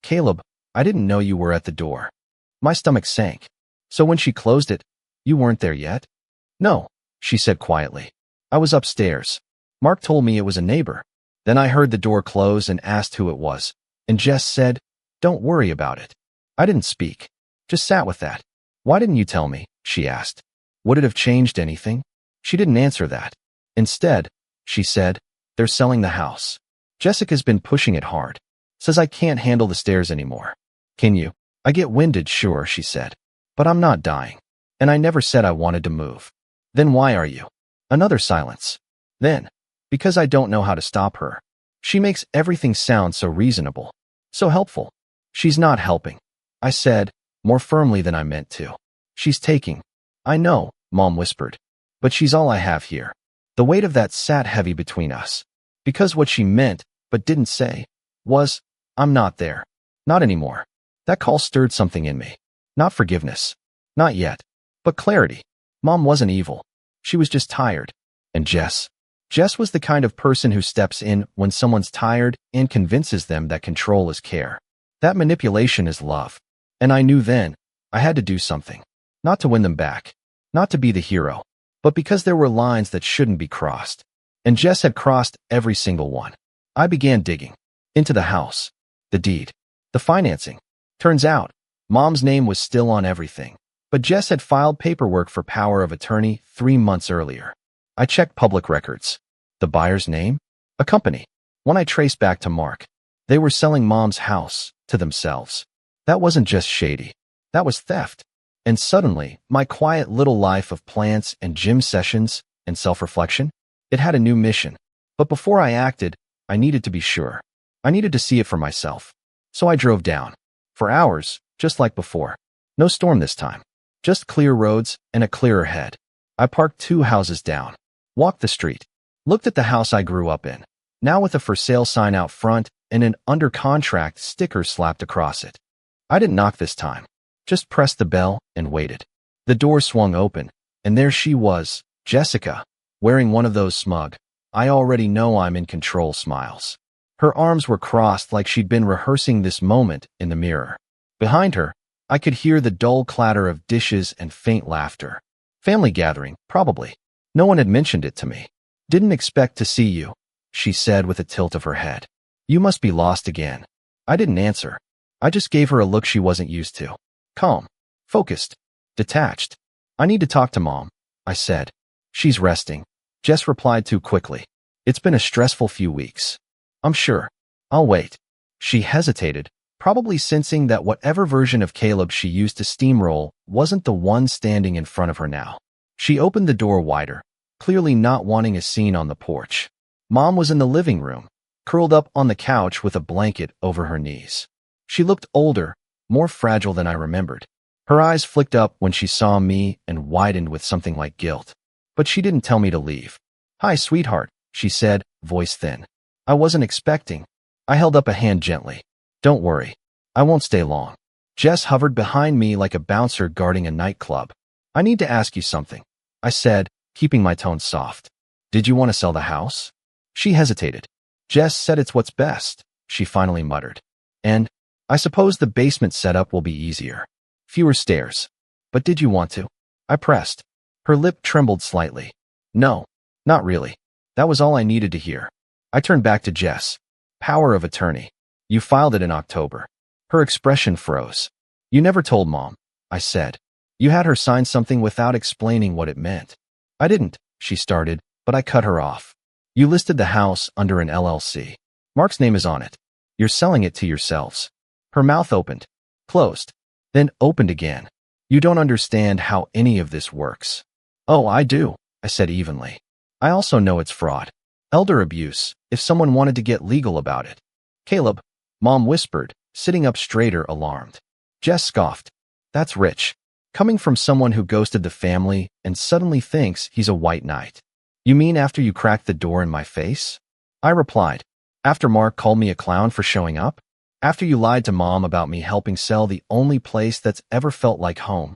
Caleb, I didn't know you were at the door. My stomach sank. So when she closed it, you weren't there yet? No, she said quietly. I was upstairs. Mark told me it was a neighbor. Then I heard the door close and asked who it was. And Jess said, don't worry about it. I didn't speak. Just sat with that. Why didn't you tell me? She asked. Would it have changed anything? She didn't answer that. Instead, she said, they're selling the house. Jessica's been pushing it hard. Says I can't handle the stairs anymore. Can you? I get winded, sure, she said. But I'm not dying. And I never said I wanted to move. Then why are you? Another silence. Then, because I don't know how to stop her. She makes everything sound so reasonable. So helpful. She's not helping. I said, more firmly than I meant to. She's taking. I know, Mom whispered. But she's all I have here. The weight of that sat heavy between us. Because what she meant, but didn't say, was, I'm not there. Not anymore. That call stirred something in me. Not forgiveness. Not yet. But clarity. Mom wasn't evil. She was just tired. And Jess was the kind of person who steps in when someone's tired and convinces them that control is care. That manipulation is love. And I knew then, I had to do something. Not to win them back. Not to be the hero. But because there were lines that shouldn't be crossed. And Jess had crossed every single one. I began digging. Into the house. The deed. The financing. Turns out, Mom's name was still on everything. But Jess had filed paperwork for power of attorney 3 months earlier. I checked public records. The buyer's name? A company. When I traced back to Mark, they were selling Mom's house to themselves. That wasn't just shady. That was theft. And suddenly, my quiet little life of plants and gym sessions and self-reflection, it had a new mission. But before I acted, I needed to be sure. I needed to see it for myself. So I drove down. For hours, just like before. No storm this time. Just clear roads and a clearer head. I parked 2 houses down. Walked the street. Looked at the house I grew up in. Now with a for sale sign out front and an under contract sticker slapped across it. I didn't knock this time. Just pressed the bell and waited. The door swung open, and there she was, Jessica, wearing one of those smug, I already know I'm in control smiles. Her arms were crossed like she'd been rehearsing this moment in the mirror. Behind her, I could hear the dull clatter of dishes and faint laughter. Family gathering, probably. No one had mentioned it to me. Didn't expect to see you, she said with a tilt of her head. You must be lost again. I didn't answer. I just gave her a look she wasn't used to. Calm, focused, detached. I need to talk to Mom, I said. She's resting. Jess replied too quickly. It's been a stressful few weeks. I'm sure. I'll wait. She hesitated, probably sensing that whatever version of Caleb she used to steamroll wasn't the one standing in front of her now. She opened the door wider, clearly not wanting a scene on the porch. Mom was in the living room, curled up on the couch with a blanket over her knees. She looked older, more fragile than I remembered. Her eyes flicked up when she saw me and widened with something like guilt. But she didn't tell me to leave. Hi, sweetheart, she said, voice thin. I wasn't expecting. I held up a hand gently. Don't worry. I won't stay long. Jess hovered behind me like a bouncer guarding a nightclub. I need to ask you something, I said, keeping my tone soft. Did you want to sell the house? She hesitated. Jess said it's what's best, she finally muttered. And I suppose the basement setup will be easier. Fewer stairs. But did you want to? I pressed. Her lip trembled slightly. No, not really. That was all I needed to hear. I turned back to Jess. Power of attorney. You filed it in October. Her expression froze. You never told Mom, I said. You had her sign something without explaining what it meant. I didn't, she started, but I cut her off. You listed the house under an LLC. Mark's name is on it. You're selling it to yourselves. Her mouth opened, closed, then opened again. You don't understand how any of this works. Oh, I do, I said evenly. I also know it's fraud. Elder abuse, if someone wanted to get legal about it. Caleb, Mom whispered, sitting up straighter, alarmed. Jess scoffed. That's rich. Coming from someone who ghosted the family and suddenly thinks he's a white knight. You mean after you cracked the door in my face? I replied. After Mark called me a clown for showing up? After you lied to Mom about me helping sell the only place that's ever felt like home?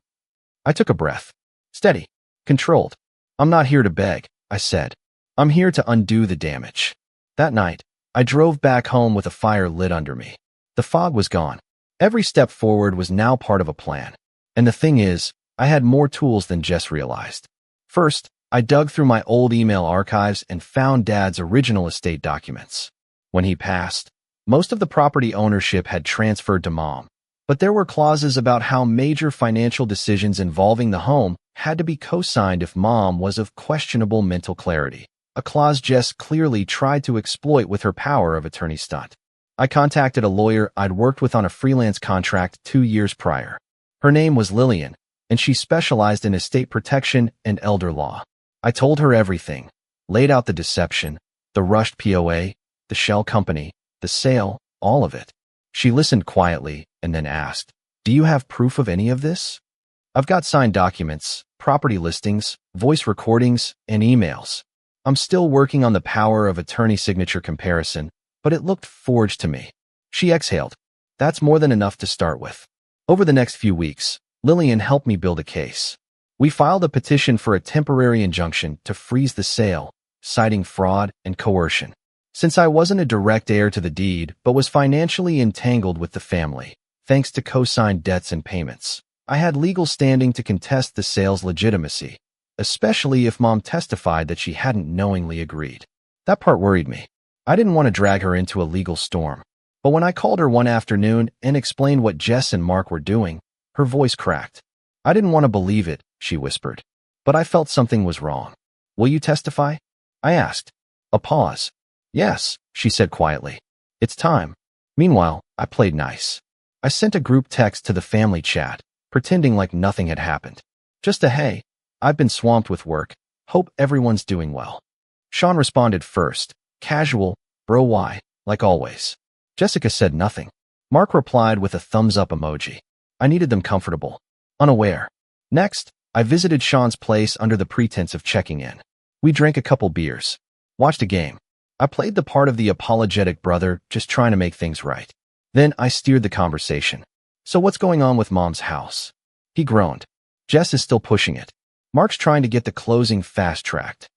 I took a breath. Steady. Controlled. I'm not here to beg, I said. I'm here to undo the damage. That night, I drove back home with a fire lit under me. The fog was gone. Every step forward was now part of a plan. And the thing is, I had more tools than Jess realized. First, I dug through my old email archives and found Dad's original estate documents. When he passed, most of the property ownership had transferred to Mom, but there were clauses about how major financial decisions involving the home had to be co-signed if Mom was of questionable mental clarity, a clause Jess clearly tried to exploit with her power of attorney stunt. I contacted a lawyer I'd worked with on a freelance contract 2 years prior. Her name was Lillian, and she specialized in estate protection and elder law. I told her everything, laid out the deception, the rushed POA, the shell company, the sale, all of it. She listened quietly and then asked, "Do you have proof of any of this?" "I've got signed documents, property listings, voice recordings, and emails. I'm still working on the power of attorney signature comparison, but it looked forged to me." She exhaled. "That's more than enough to start with." Over the next few weeks, Lillian helped me build a case. We filed a petition for a temporary injunction to freeze the sale, citing fraud and coercion. Since I wasn't a direct heir to the deed but was financially entangled with the family, thanks to co-signed debts and payments, I had legal standing to contest the sale's legitimacy, especially if Mom testified that she hadn't knowingly agreed. That part worried me. I didn't want to drag her into a legal storm. But when I called her one afternoon and explained what Jess and Mark were doing, her voice cracked. "I didn't want to believe it," she whispered, "but I felt something was wrong." "Will you testify?" I asked. A pause. "Yes," she said quietly. "It's time." Meanwhile, I played nice. I sent a group text to the family chat, pretending like nothing had happened. Just a "Hey, I've been swamped with work. Hope everyone's doing well." Sean responded first. Casual, "Bro, why?" like always. Jessica said nothing. Mark replied with a thumbs-up emoji. I needed them comfortable, unaware. Next, I visited Sean's place under the pretense of checking in. We drank a couple beers, watched a game. I played the part of the apologetic brother, just trying to make things right. Then I steered the conversation. "So what's going on with Mom's house?" He groaned. "Jess is still pushing it. Mark's trying to get the closing fast-tracked."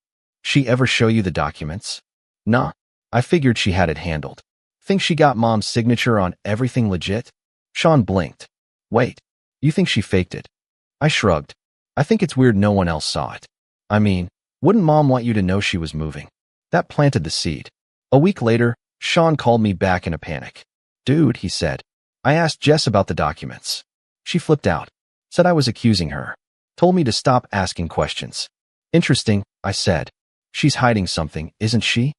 "She ever show you the documents?" "Nah. I figured she had it handled." "Think she got Mom's signature on everything legit?" Sean blinked. "Wait, you think she faked it?" I shrugged. "I think it's weird no one else saw it. I mean, wouldn't Mom want you to know she was moving?" That planted the seed. A week later, Sean called me back in a panic. "Dude," he said, "I asked Jess about the documents." She flipped out, said I was accusing her, told me to stop asking questions. "Interesting," I said. "She's hiding something, isn't she?"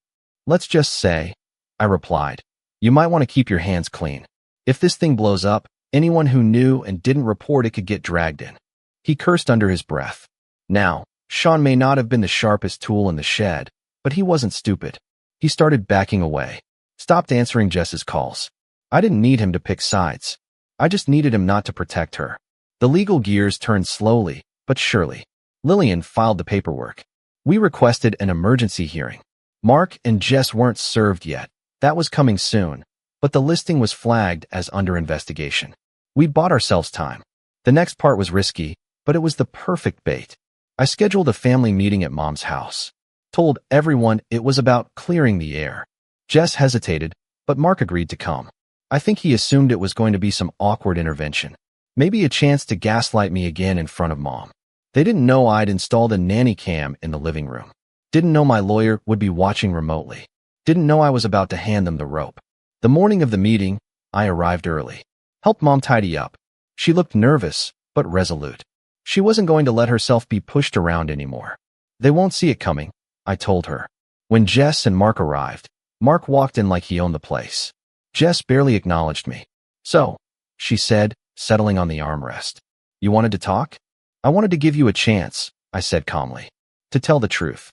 "Let's just say," I replied, "you might want to keep your hands clean. If this thing blows up, anyone who knew and didn't report it could get dragged in." He cursed under his breath. Now, Sean may not have been the sharpest tool in the shed, but he wasn't stupid. He started backing away, stopped answering Jess's calls. I didn't need him to pick sides. I just needed him not to protect her. The legal gears turned slowly, but surely. Lillian filed the paperwork. We requested an emergency hearing. Mark and Jess weren't served yet. That was coming soon, but the listing was flagged as under investigation. We bought ourselves time. The next part was risky, but it was the perfect bait. I scheduled a family meeting at Mom's house. Told everyone it was about clearing the air. Jess hesitated, but Mark agreed to come. I think he assumed it was going to be some awkward intervention. Maybe a chance to gaslight me again in front of Mom. They didn't know I'd installed a nanny cam in the living room. Didn't know my lawyer would be watching remotely. Didn't know I was about to hand them the rope. The morning of the meeting, I arrived early. Helped Mom tidy up. She looked nervous, but resolute. She wasn't going to let herself be pushed around anymore. "They won't see it coming," I told her. When Jess and Mark arrived, Mark walked in like he owned the place. Jess barely acknowledged me. "So," she said, settling on the armrest. "You wanted to talk?" "I wanted to give you a chance," I said calmly. "To tell the truth."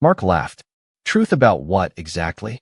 Mark laughed. "Truth about what, exactly?"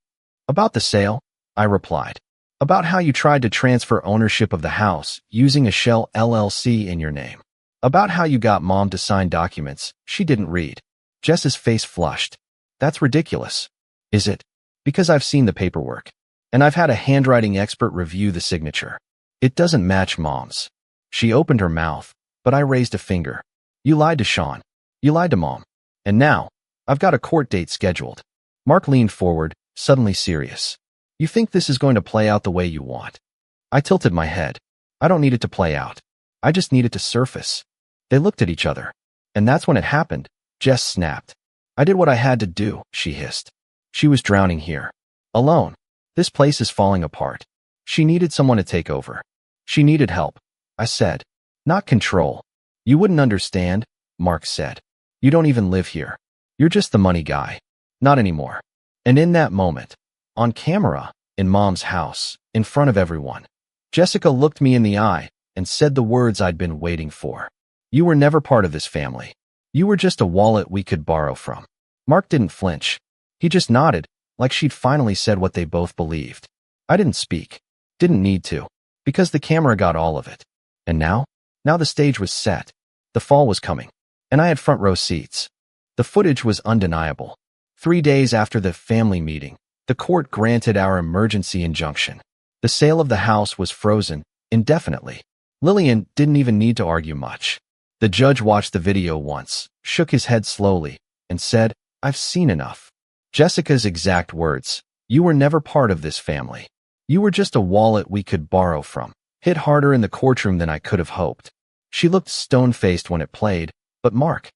"About the sale," I replied. "About how you tried to transfer ownership of the house using a shell LLC in your name. About how you got Mom to sign documents she didn't read." Jess's face flushed. "That's ridiculous." "Is it?" "Because I've seen the paperwork. And I've had a handwriting expert review the signature. It doesn't match Mom's." She opened her mouth, but I raised a finger. "You lied to Sean. You lied to Mom. And now, I've got a court date scheduled." Mark leaned forward, suddenly serious. You think this is going to play out the way you want? I tilted my head. I don't need it to play out. I just need it to surface. They looked at each other. And that's when it happened. Jess snapped. I did what I had to do, she hissed. She was drowning here. Alone. This place is falling apart. She needed someone to take over. She needed help. I said. Not control. You wouldn't understand, Mark said. You don't even live here. You're just the money guy. Not anymore. And in that moment, on camera, in Mom's house, in front of everyone, Jessica looked me in the eye and said the words I'd been waiting for. You were never part of this family. You were just a wallet we could borrow from. Mark didn't flinch. He just nodded, like she'd finally said what they both believed. I didn't speak. Didn't need to. Because the camera got all of it. And now? Now the stage was set. The fall was coming. And I had front row seats. The footage was undeniable. 3 days after the family meeting, the court granted our emergency injunction. The sale of the house was frozen indefinitely. Lillian didn't even need to argue much. The judge watched the video once, shook his head slowly, and said, I've seen enough. Jessica's exact words, you were never part of this family. You were just a wallet we could borrow from. Hit harder in the courtroom than I could have hoped. She looked stone-faced when it played, but Mark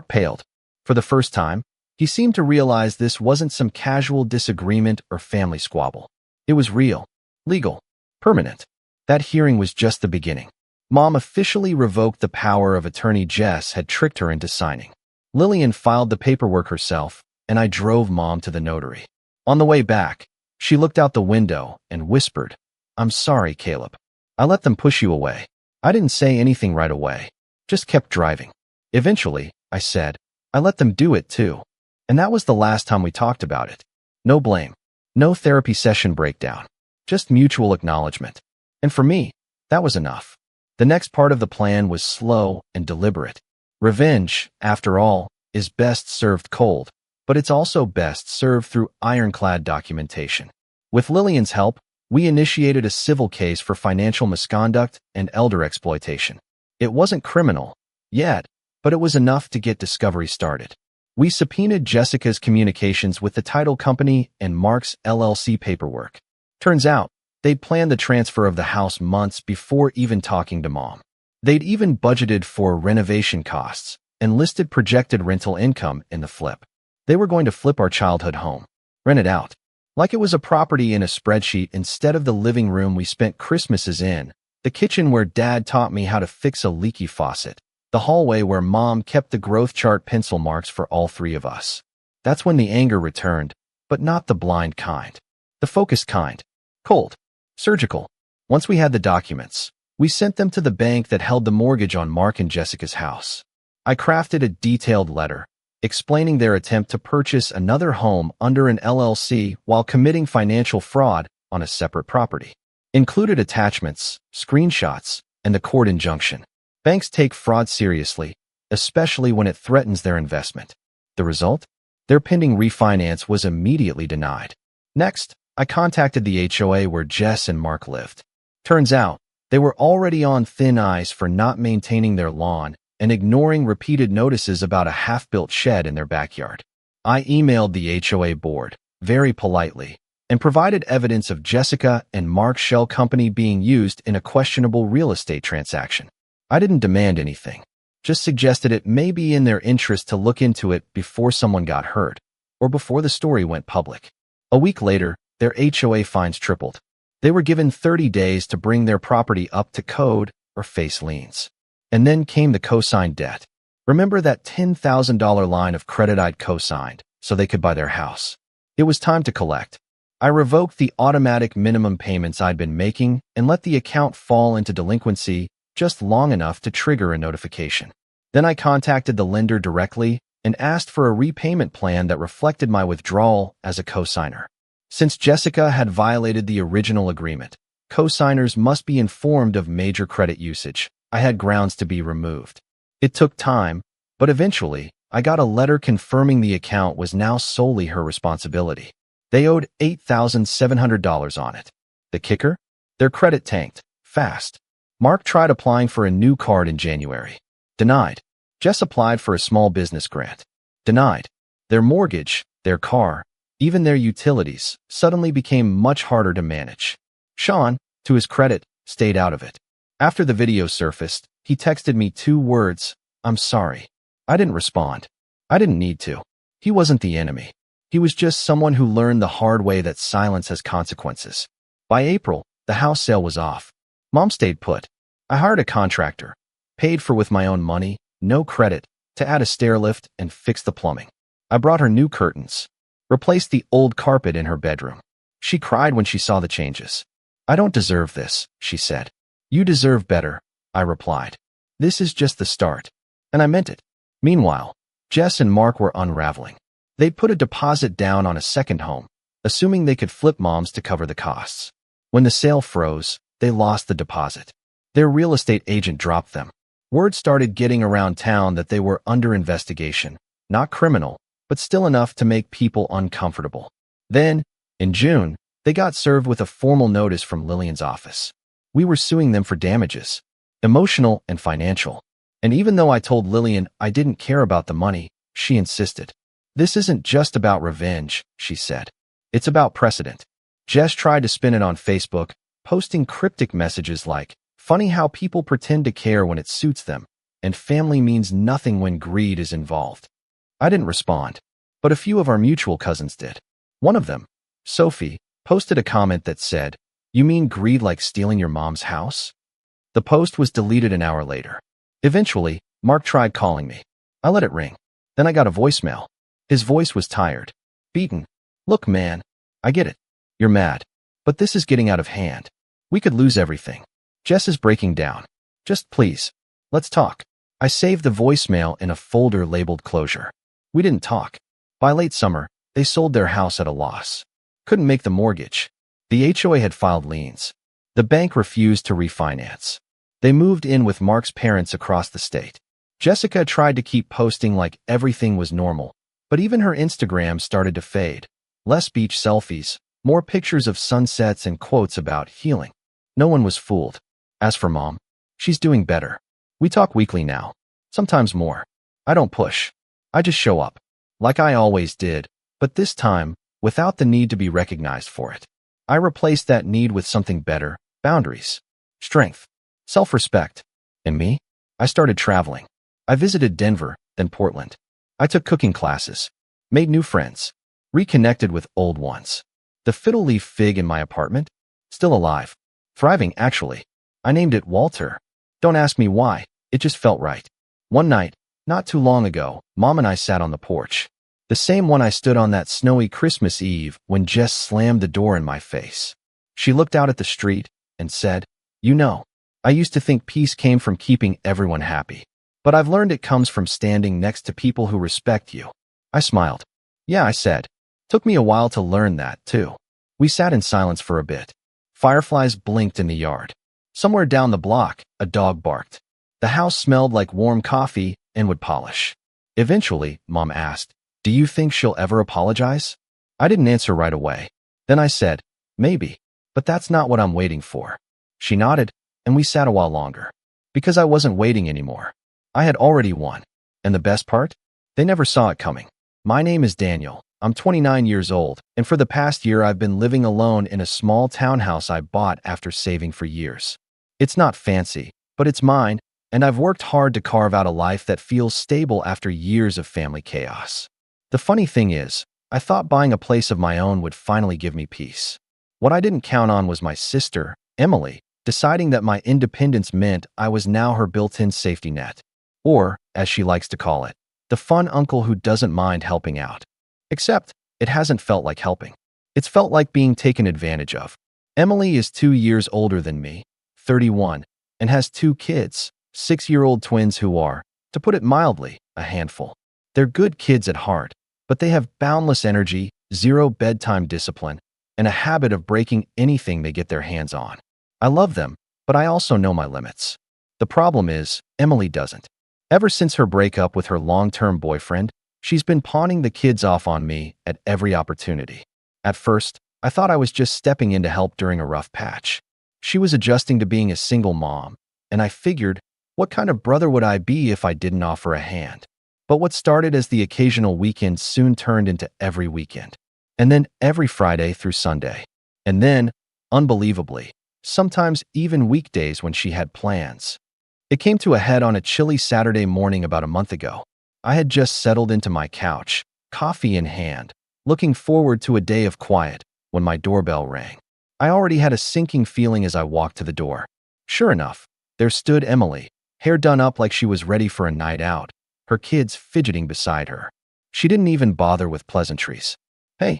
paled. For the first time, he seemed to realize this wasn't some casual disagreement or family squabble. It was real, legal, permanent. That hearing was just the beginning. Mom officially revoked the power of attorney Jess had tricked her into signing. Lillian filed the paperwork herself, and I drove Mom to the notary. On the way back, she looked out the window and whispered, I'm sorry, Caleb. I let them push you away. I didn't say anything right away. Just kept driving. Eventually, I said, I let them do it too. And that was the last time we talked about it. No blame. No therapy session breakdown. Just mutual acknowledgement. And for me, that was enough. The next part of the plan was slow and deliberate. Revenge, after all, is best served cold, but it's also best served through ironclad documentation. With Lillian's help, we initiated a civil case for financial misconduct and elder exploitation. It wasn't criminal yet, but it was enough to get discovery started. We subpoenaed Jessica's communications with the title company and Mark's LLC paperwork. Turns out, they'd planned the transfer of the house months before even talking to Mom. They'd even budgeted for renovation costs and listed projected rental income in the flip. They were going to flip our childhood home, rent it out, like it was a property in a spreadsheet instead of the living room we spent Christmases in, the kitchen where Dad taught me how to fix a leaky faucet, the hallway where Mom kept the growth chart pencil marks for all three of us. That's when the anger returned, but not the blind kind. The focused kind. Cold. Surgical. Once we had the documents, we sent them to the bank that held the mortgage on Mark and Jessica's house. I crafted a detailed letter, explaining their attempt to purchase another home under an LLC while committing financial fraud on a separate property. Included attachments, screenshots, and the court injunction. Banks take fraud seriously, especially when it threatens their investment. The result? Their pending refinance was immediately denied. Next, I contacted the HOA where Jess and Mark lived. Turns out, they were already on thin ice for not maintaining their lawn and ignoring repeated notices about a half-built shed in their backyard. I emailed the HOA board, very politely, and provided evidence of Jessica and Mark's shell company being used in a questionable real estate transaction. I didn't demand anything, just suggested it may be in their interest to look into it before someone got hurt, or before the story went public. A week later, their HOA fines tripled. They were given 30 days to bring their property up to code or face liens. And then came the co-signed debt. Remember that $10,000 line of credit I'd co-signed so they could buy their house? It was time to collect. I revoked the automatic minimum payments I'd been making and let the account fall into delinquency just long enough to trigger a notification. Then I contacted the lender directly and asked for a repayment plan that reflected my withdrawal as a co-signer. Since Jessica had violated the original agreement, co-signers must be informed of major credit usage. I had grounds to be removed. It took time, but eventually, I got a letter confirming the account was now solely her responsibility. They owed $8,700 on it. The kicker? Their credit tanked, fast. Mark tried applying for a new card in January. Denied. Jess applied for a small business grant. Denied. Their mortgage, their car, Even their utilities suddenly became much harder to manage. Sean, to his credit, stayed out of it. After the video surfaced, he texted me 2 words, "I'm sorry." I didn't respond. I didn't need to. He wasn't the enemy. He was just someone who learned the hard way that silence has consequences. By April, the house sale was off. Mom stayed put. I hired a contractor, paid for with my own money, no credit, to add a stair lift and fix the plumbing. I brought her new curtains, replaced the old carpet in her bedroom. She cried when she saw the changes. "I don't deserve this," she said. "You deserve better," I replied. "This is just the start." And I meant it. Meanwhile, Jess and Mark were unraveling. They'd put a deposit down on a second home, assuming they could flip Mom's to cover the costs. When the sale froze, they lost the deposit. Their real estate agent dropped them. Word started getting around town that they were under investigation, not criminal, but still enough to make people uncomfortable. Then, in June, they got served with a formal notice from Lillian's office. We were suing them for damages, emotional and financial. And even though I told Lillian I didn't care about the money, she insisted. "This isn't just about revenge," she said. "It's about precedent." Jess tried to spin it on Facebook, posting cryptic messages like, "Funny how people pretend to care when it suits them, and family means nothing when greed is involved." I didn't respond, but a few of our mutual cousins did. One of them, Sophie, posted a comment that said, "You mean greed like stealing your mom's house?" The post was deleted an hour later. Eventually, Mark tried calling me. I let it ring. Then I got a voicemail. His voice was tired, beaten. "Look, man, I get it. You're mad. But this is getting out of hand. We could lose everything. Jess is breaking down. Just please, let's talk." I saved the voicemail in a folder labeled closure. We didn't talk. By late summer, they sold their house at a loss. Couldn't make the mortgage. The HOA had filed liens. The bank refused to refinance. They moved in with Mark's parents across the state. Jessica tried to keep posting like everything was normal, but even her Instagram started to fade. Less beach selfies, more pictures of sunsets and quotes about healing. No one was fooled. As for Mom, she's doing better. We talk weekly now, sometimes more. I don't push. I just show up, like I always did, but this time, without the need to be recognized for it. I replaced that need with something better: boundaries, strength, self-respect. And me? I started traveling. I visited Denver, then Portland. I took cooking classes, made new friends, reconnected with old ones. The fiddle leaf fig in my apartment? Still alive. Thriving, actually. I named it Walter. Don't ask me why, it just felt right. One night, not too long ago, Mom and I sat on the porch. The same one I stood on that snowy Christmas Eve when Jess slammed the door in my face. She looked out at the street and said, "You know, I used to think peace came from keeping everyone happy. But I've learned it comes from standing next to people who respect you." I smiled. "Yeah," I said. "Took me a while to learn that, too." We sat in silence for a bit. Fireflies blinked in the yard. Somewhere down the block, a dog barked. The house smelled like warm coffee and wood polish. Eventually, Mom asked, "Do you think she'll ever apologize?" I didn't answer right away. Then I said, "Maybe, but that's not what I'm waiting for." She nodded, and we sat a while longer. Because I wasn't waiting anymore. I had already won. And the best part? They never saw it coming. My name is Daniel. I'm 29 years old, and for the past year I've been living alone in a small townhouse I bought after saving for years. It's not fancy, but it's mine, and I've worked hard to carve out a life that feels stable after years of family chaos. The funny thing is, I thought buying a place of my own would finally give me peace. What I didn't count on was my sister, Emily, deciding that my independence meant I was now her built-in safety net. Or, as she likes to call it, the fun uncle who doesn't mind helping out. Except, it hasn't felt like helping. It's felt like being taken advantage of. Emily is 2 years older than me, 31, and has 2 kids, 6-year-old twins who are, to put it mildly, a handful. They're good kids at heart, but they have boundless energy, zero bedtime discipline, and a habit of breaking anything they get their hands on. I love them, but I also know my limits. The problem is, Emily doesn't. Ever since her breakup with her long-term boyfriend, she's been pawning the kids off on me at every opportunity. At first, I thought I was just stepping in to help during a rough patch. She was adjusting to being a single mom, and I figured, what kind of brother would I be if I didn't offer a hand? But what started as the occasional weekend soon turned into every weekend. and then every Friday through Sunday. And then, unbelievably, sometimes even weekdays when she had plans. It came to a head on a chilly Saturday morning about a month ago. I had just settled into my couch, coffee in hand, looking forward to a day of quiet when my doorbell rang. I already had a sinking feeling as I walked to the door. Sure enough, there stood Emily, hair done up like she was ready for a night out, her kids fidgeting beside her. She didn't even bother with pleasantries. "Hey,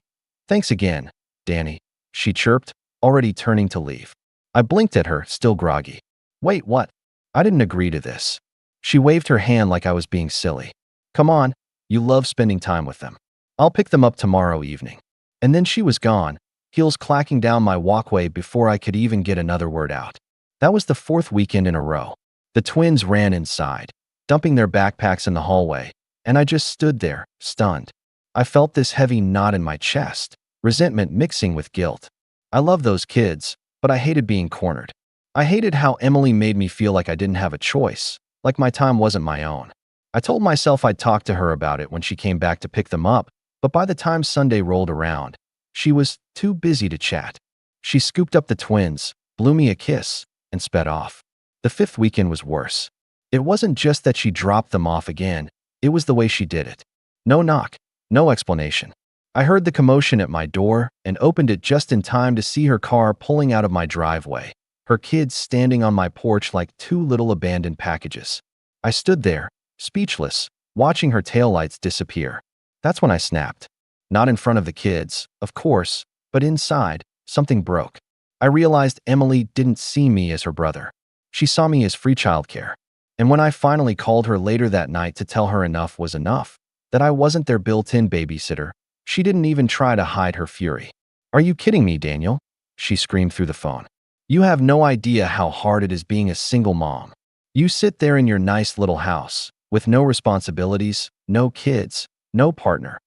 thanks again, Danny," she chirped, already turning to leave. I blinked at her, still groggy. "Wait, what? I didn't agree to this." She waved her hand like I was being silly. "Come on, you love spending time with them. I'll pick them up tomorrow evening." And then she was gone, heels clacking down my walkway before I could even get another word out. That was the fourth weekend in a row. The twins ran inside, dumping their backpacks in the hallway, and I just stood there, stunned. I felt this heavy knot in my chest, resentment mixing with guilt. I love those kids, but I hated being cornered. I hated how Emily made me feel like I didn't have a choice, like my time wasn't my own. I told myself I'd talk to her about it when she came back to pick them up, but by the time Sunday rolled around, she was too busy to chat. She scooped up the twins, blew me a kiss, and sped off. The fifth weekend was worse. It wasn't just that she dropped them off again, it was the way she did it. No knock, no explanation. I heard the commotion at my door and opened it just in time to see her car pulling out of my driveway, her kids standing on my porch like two little abandoned packages. I stood there, speechless, watching her taillights disappear. That's when I snapped. Not in front of the kids, of course, but inside, something broke. I realized Emily didn't see me as her brother. She saw me as free childcare. And when I finally called her later that night to tell her enough was enough, that I wasn't their built-in babysitter, she didn't even try to hide her fury. "Are you kidding me, Daniel?" she screamed through the phone. "You have no idea how hard it is being a single mom. You sit there in your nice little house, with no responsibilities, no kids, no partner.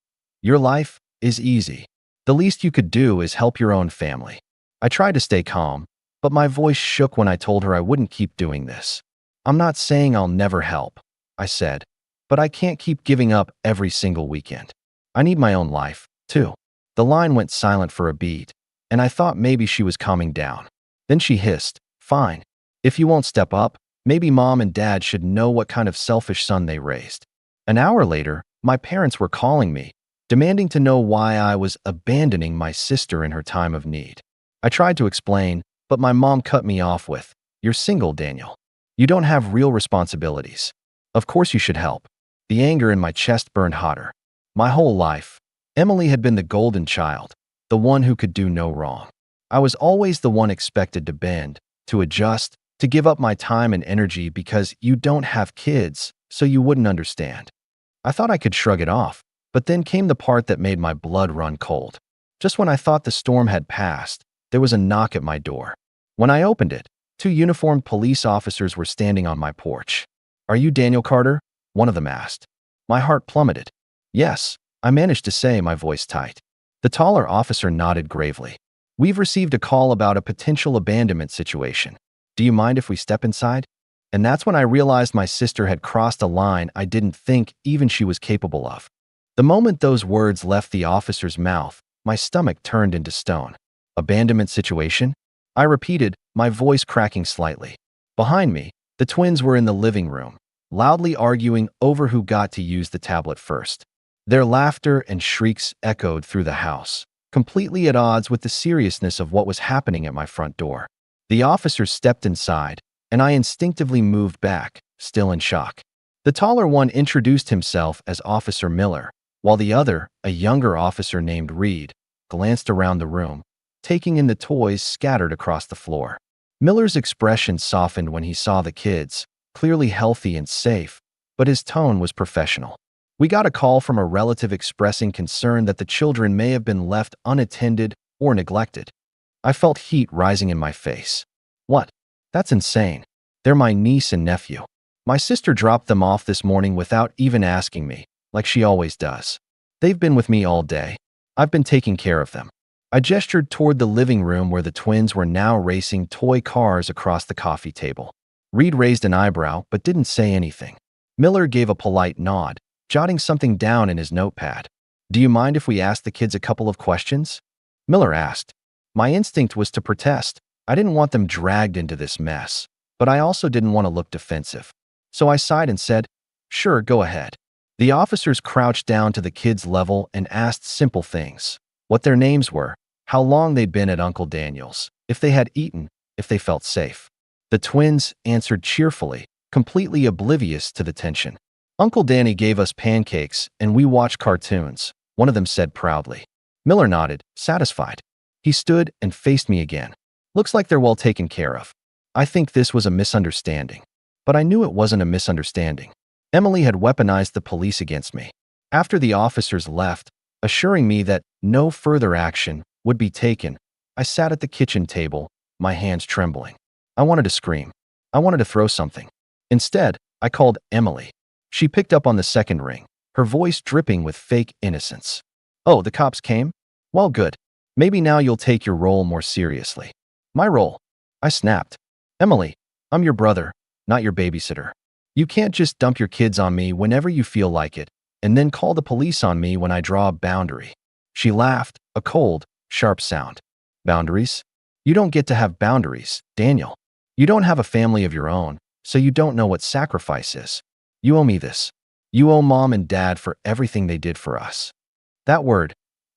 Your life is easy. The least you could do is help your own family." I tried to stay calm, but my voice shook when I told her I wouldn't keep doing this. "I'm not saying I'll never help," I said, "but I can't keep giving up every single weekend. I need my own life, too." The line went silent for a beat, and I thought maybe she was calming down. Then she hissed, "Fine. If you won't step up, maybe mom and dad should know what kind of selfish son they raised." An hour later, my parents were calling me, demanding to know why I was abandoning my sister in her time of need. I tried to explain, but my mom cut me off with, "You're single, Daniel. You don't have real responsibilities. Of course you should help." The anger in my chest burned hotter. My whole life, Emily had been the golden child, the one who could do no wrong. I was always the one expected to bend, to adjust, to give up my time and energy because you don't have kids, so you wouldn't understand. I thought I could shrug it off, but then came the part that made my blood run cold. Just when I thought the storm had passed, there was a knock at my door. When I opened it, two uniformed police officers were standing on my porch. "Are you Daniel Carter?" one of them asked. My heart plummeted. "Yes," I managed to say, my voice tight. The taller officer nodded gravely. "We've received a call about a potential abandonment situation. Do you mind if we step inside?" And that's when I realized my sister had crossed a line I didn't think even she was capable of. The moment those words left the officer's mouth, my stomach turned into stone. "Abandonment situation?" I repeated, my voice cracking slightly. Behind me, the twins were in the living room, loudly arguing over who got to use the tablet first. Their laughter and shrieks echoed through the house, completely at odds with the seriousness of what was happening at my front door. The officers stepped inside, and I instinctively moved back, still in shock. The taller one introduced himself as Officer Miller, while the other, a younger officer named Reed, glanced around the room, taking in the toys scattered across the floor. Miller's expression softened when he saw the kids, clearly healthy and safe, but his tone was professional. "We got a call from a relative expressing concern that the children may have been left unattended or neglected." I felt heat rising in my face. "What? That's insane. They're my niece and nephew. My sister dropped them off this morning without even asking me, like she always does. They've been with me all day. I've been taking care of them." I gestured toward the living room where the twins were now racing toy cars across the coffee table. Reed raised an eyebrow but didn't say anything. Miller gave a polite nod, jotting something down in his notepad. "Do you mind if we ask the kids a couple of questions?" Miller asked. My instinct was to protest. I didn't want them dragged into this mess, but I also didn't want to look defensive. So I sighed and said, "Sure, go ahead." The officers crouched down to the kids' level and asked simple things: what their names were, how long they'd been at Uncle Daniel's, if they had eaten, if they felt safe. The twins answered cheerfully, completely oblivious to the tension. "Uncle Danny gave us pancakes, and we watched cartoons," one of them said proudly. Miller nodded, satisfied. He stood and faced me again. "Looks like they're well taken care of." I think this was a misunderstanding. But I knew it wasn't a misunderstanding. Emily had weaponized the police against me. After the officers left, assuring me that no further action would be taken, I sat at the kitchen table, my hands trembling. I wanted to scream. I wanted to throw something. Instead, I called Emily. She picked up on the second ring, her voice dripping with fake innocence. "Oh, the cops came? Well, good. Maybe now you'll take your role more seriously." "My role?" I snapped. "Emily, I'm your brother, not your babysitter. You can't just dump your kids on me whenever you feel like it, and then call the police on me when I draw a boundary." She laughed, a cold, sharp sound. "Boundaries? You don't get to have boundaries, Daniel. You don't have a family of your own, so you don't know what sacrifice is. You owe me this. You owe Mom and Dad for everything they did for us." That word,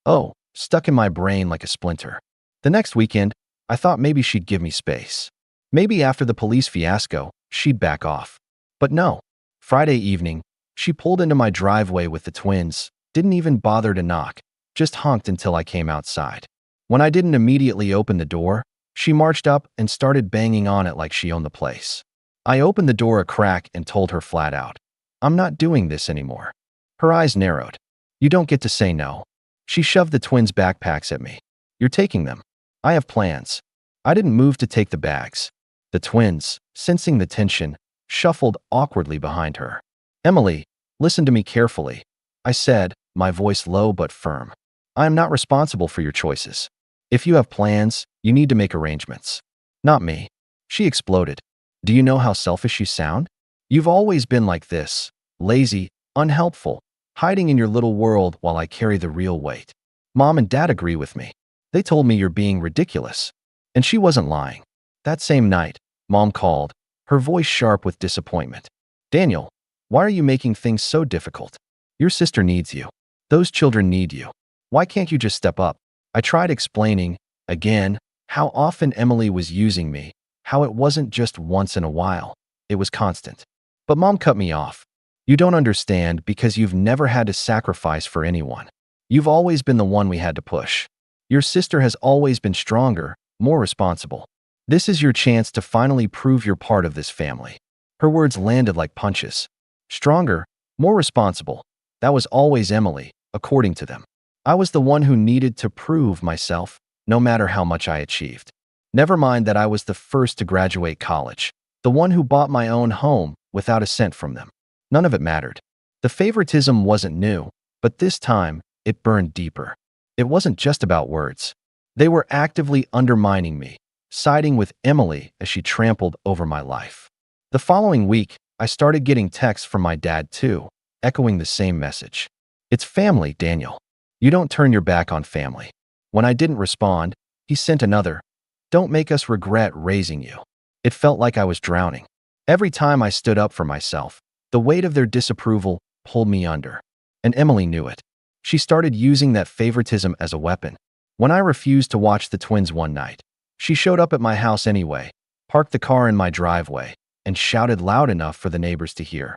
"oh," stuck in my brain like a splinter. The next weekend, I thought maybe she'd give me space. Maybe after the police fiasco, she'd back off. But no. Friday evening, she pulled into my driveway with the twins, didn't even bother to knock, just honked until I came outside. When I didn't immediately open the door, she marched up and started banging on it like she owned the place. I opened the door a crack and told her flat out, "I'm not doing this anymore." Her eyes narrowed. "You don't get to say no." She shoved the twins' backpacks at me. "You're taking them. I have plans." I didn't move to take the bags. The twins, sensing the tension, shuffled awkwardly behind her. "Emily, listen to me carefully," I said, my voice low but firm. "I am not responsible for your choices. If you have plans, you need to make arrangements. Not me." She exploded. "Do you know how selfish you sound? You've always been like this, lazy, unhelpful, hiding in your little world while I carry the real weight. Mom and Dad agree with me. They told me you're being ridiculous." And she wasn't lying. That same night, Mom called, her voice sharp with disappointment. "Daniel, why are you making things so difficult? Your sister needs you. Those children need you. Why can't you just step up?" I tried explaining, again, how often Emily was using me, how it wasn't just once in a while, it was constant. But Mom cut me off. "You don't understand because you've never had to sacrifice for anyone. You've always been the one we had to push. Your sister has always been stronger, more responsible. This is your chance to finally prove you're part of this family." Her words landed like punches. Stronger, more responsible. That was always Emily, according to them. I was the one who needed to prove myself, no matter how much I achieved. Never mind that I was the first to graduate college, the one who bought my own home without a cent from them. None of it mattered. The favoritism wasn't new, but this time, it burned deeper. It wasn't just about words. They were actively undermining me, siding with Emily as she trampled over my life. The following week, I started getting texts from my dad too, echoing the same message. "It's family, Daniel. You don't turn your back on family." When I didn't respond, he sent another, "Don't make us regret raising you." It felt like I was drowning. Every time I stood up for myself, the weight of their disapproval pulled me under. And Emily knew it. She started using that favoritism as a weapon. When I refused to watch the twins one night, she showed up at my house anyway, parked the car in my driveway, and shouted loud enough for the neighbors to hear.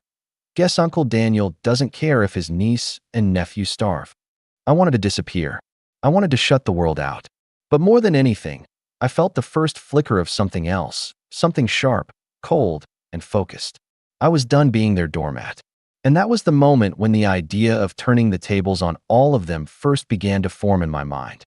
"Guess Uncle Daniel doesn't care if his niece and nephew starve." I wanted to disappear. I wanted to shut the world out. But more than anything, I felt the first flicker of something else, something sharp, cold, and focused. I was done being their doormat. And that was the moment when the idea of turning the tables on all of them first began to form in my mind.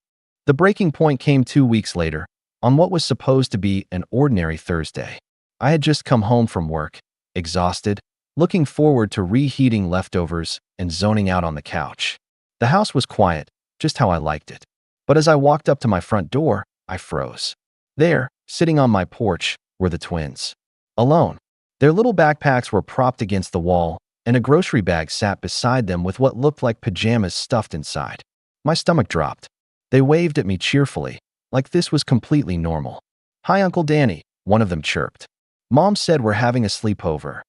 The breaking point came 2 weeks later, on what was supposed to be an ordinary Thursday. I had just come home from work, exhausted, looking forward to reheating leftovers and zoning out on the couch. The house was quiet, just how I liked it. But as I walked up to my front door, I froze. There, sitting on my porch, were the twins. Alone. Their little backpacks were propped against the wall, and a grocery bag sat beside them with what looked like pajamas stuffed inside. My stomach dropped. They waved at me cheerfully, like this was completely normal. "Hi, Uncle Danny," one of them chirped. "Mom said we're having a sleepover."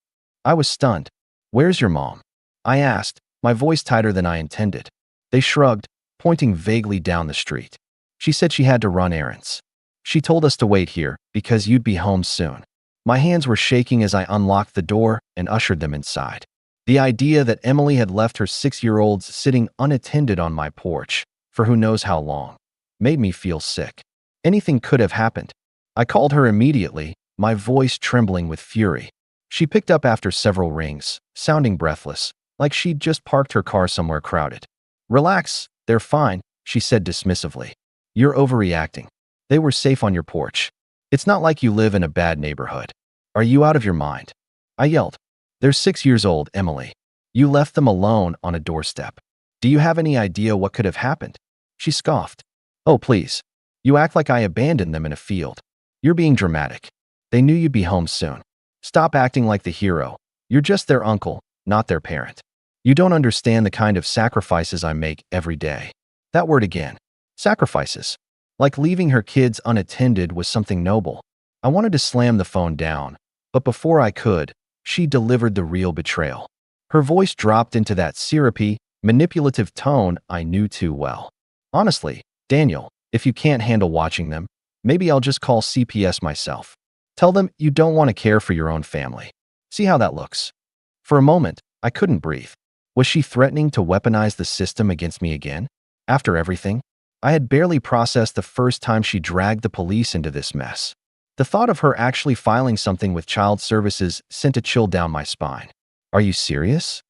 I was stunned. "Where's your mom?" I asked, my voice tighter than I intended. They shrugged, pointing vaguely down the street. "She said she had to run errands. She told us to wait here because you'd be home soon." My hands were shaking as I unlocked the door and ushered them inside. The idea that Emily had left her 6-year-olds sitting unattended on my porch for who knows how long made me feel sick. Anything could have happened. I called her immediately, my voice trembling with fury. She picked up after several rings, sounding breathless, like she'd just parked her car somewhere crowded. "Relax, they're fine," she said dismissively. "You're overreacting. They were safe on your porch. It's not like you live in a bad neighborhood. Are you out of your mind?" I yelled. "They're 6 years old, Emily. You left them alone on a doorstep. Do you have any idea what could have happened?" She scoffed. "Oh, please. You act like I abandoned them in a field. You're being dramatic. They knew you'd be home soon. Stop acting like the hero. You're just their uncle, not their parent. You don't understand the kind of sacrifices I make every day." That word again. Sacrifices. Like leaving her kids unattended was something noble. I wanted to slam the phone down, but before I could, she delivered the real betrayal. Her voice dropped into that syrupy, manipulative tone I knew too well. "Honestly, Daniel, if you can't handle watching them, maybe I'll just call CPS myself. Tell them you don't want to care for your own family. See how that looks." For a moment, I couldn't breathe. Was she threatening to weaponize the system against me again? After everything? I had barely processed the first time she dragged the police into this mess. The thought of her actually filing something with child services sent a chill down my spine. "Are you serious?"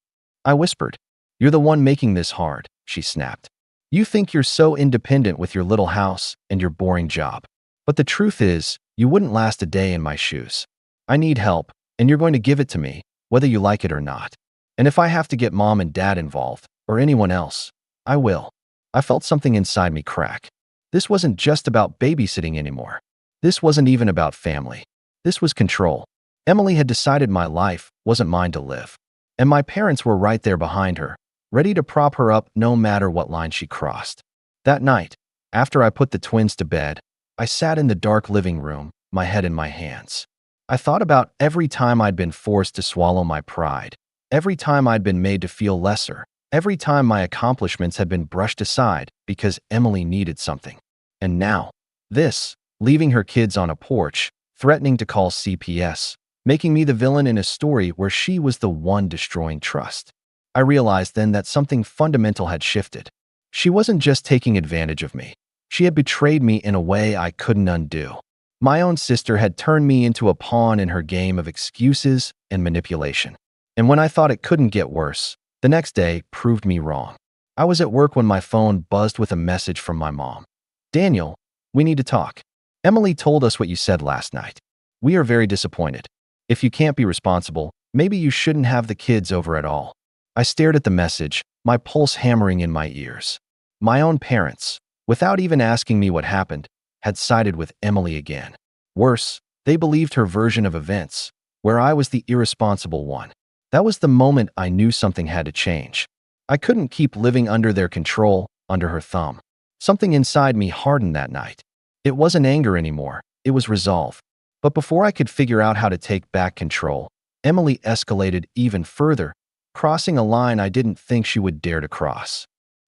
I whispered. "You're the one making this hard," she snapped. "You think you're so independent with your little house and your boring job. But the truth is, you wouldn't last a day in my shoes. I need help, and you're going to give it to me, whether you like it or not. And if I have to get mom and dad involved, or anyone else, I will." I felt something inside me crack. This wasn't just about babysitting anymore. This wasn't even about family. This was control. Emily had decided my life wasn't mine to live. And my parents were right there behind her, ready to prop her up no matter what line she crossed. That night, after I put the twins to bed, I sat in the dark living room, my head in my hands. I thought about every time I'd been forced to swallow my pride, every time I'd been made to feel lesser, every time my accomplishments had been brushed aside because Emily needed something. And now, this, leaving her kids on a porch, threatening to call CPS, making me the villain in a story where she was the one destroying trust. I realized then that something fundamental had shifted. She wasn't just taking advantage of me. She had betrayed me in a way I couldn't undo. My own sister had turned me into a pawn in her game of excuses and manipulation. And when I thought it couldn't get worse, the next day proved me wrong. I was at work when my phone buzzed with a message from my mom. "Daniel, we need to talk. Emily told us what you said last night. We are very disappointed. If you can't be responsible, maybe you shouldn't have the kids over at all." I stared at the message, my pulse hammering in my ears. My own parents, without even asking me what happened, had sided with Emily again. Worse, they believed her version of events, where I was the irresponsible one. That was the moment I knew something had to change. I couldn't keep living under their control, under her thumb. Something inside me hardened that night. It wasn't anger anymore, it was resolve. But before I could figure out how to take back control, Emily escalated even further, crossing a line I didn't think she would dare to cross.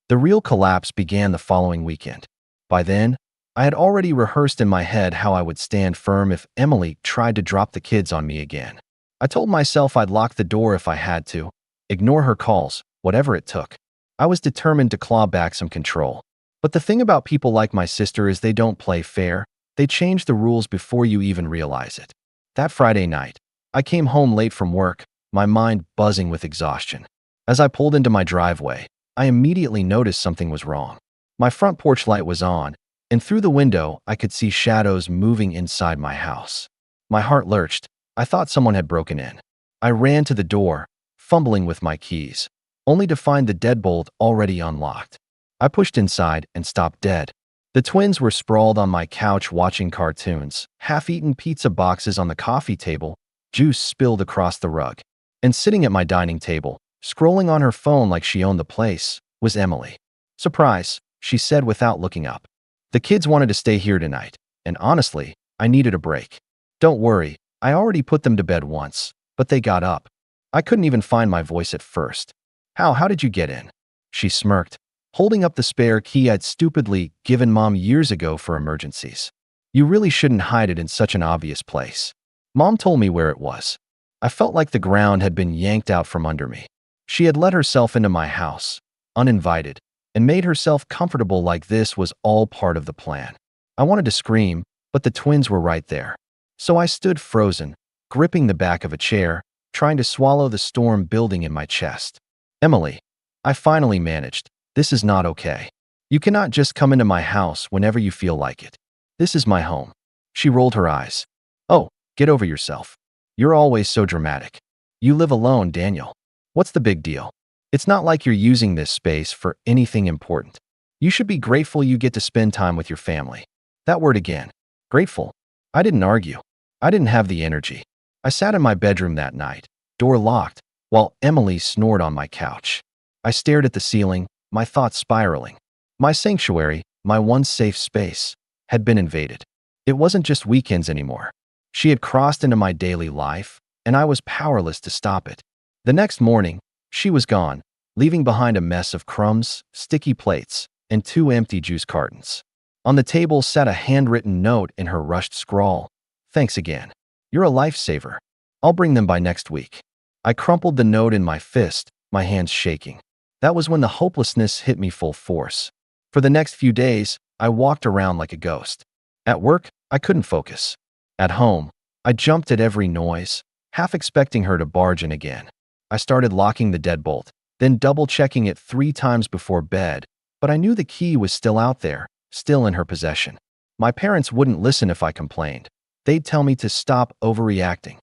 The real collapse began the following weekend. By then, I had already rehearsed in my head how I would stand firm if Emily tried to drop the kids on me again. I told myself I'd lock the door if I had to, ignore her calls, whatever it took. I was determined to claw back some control. But the thing about people like my sister is they don't play fair. They change the rules before you even realize it. That Friday night, I came home late from work, my mind buzzing with exhaustion. As I pulled into my driveway, I immediately noticed something was wrong. My front porch light was on, and through the window, I could see shadows moving inside my house. My heart lurched. I thought someone had broken in. I ran to the door, fumbling with my keys, only to find the deadbolt already unlocked. I pushed inside and stopped dead. The twins were sprawled on my couch watching cartoons, half-eaten pizza boxes on the coffee table, juice spilled across the rug. And sitting at my dining table, scrolling on her phone like she owned the place, was Emily. "Surprise," she said without looking up. "The kids wanted to stay here tonight, and honestly, I needed a break." "Don't worry, I already put them to bed once, but they got up." I couldn't even find my voice at first. How did you get in?" She smirked, holding up the spare key I'd stupidly given Mom years ago for emergencies. "You really shouldn't hide it in such an obvious place." Mom told me where it was. I felt like the ground had been yanked out from under me. She had let herself into my house, uninvited, and made herself comfortable like this was all part of the plan. I wanted to scream, but the twins were right there. So I stood frozen, gripping the back of a chair, trying to swallow the storm building in my chest. "Emily," I finally managed, "this is not okay. You cannot just come into my house whenever you feel like it. This is my home." She rolled her eyes. "Oh, get over yourself. You're always so dramatic. You live alone, Daniel. What's the big deal? It's not like you're using this space for anything important. You should be grateful you get to spend time with your family." That word again. Grateful. I didn't argue. I didn't have the energy. I sat in my bedroom that night, door locked, while Emily snored on my couch. I stared at the ceiling, my thoughts spiraling. My sanctuary, my one safe space, had been invaded. It wasn't just weekends anymore. She had crossed into my daily life, and I was powerless to stop it. The next morning, she was gone, leaving behind a mess of crumbs, sticky plates, and 2 empty juice cartons. On the table sat a handwritten note in her rushed scrawl. "Thanks again. You're a lifesaver. I'll bring them by next week." I crumpled the note in my fist, my hands shaking. That was when the hopelessness hit me full force. For the next few days, I walked around like a ghost. At work, I couldn't focus. At home, I jumped at every noise, half expecting her to barge in again. I started locking the deadbolt, then double-checking it 3 times before bed, but I knew the key was still out there, still in her possession. My parents wouldn't listen if I complained. They'd tell me to stop overreacting.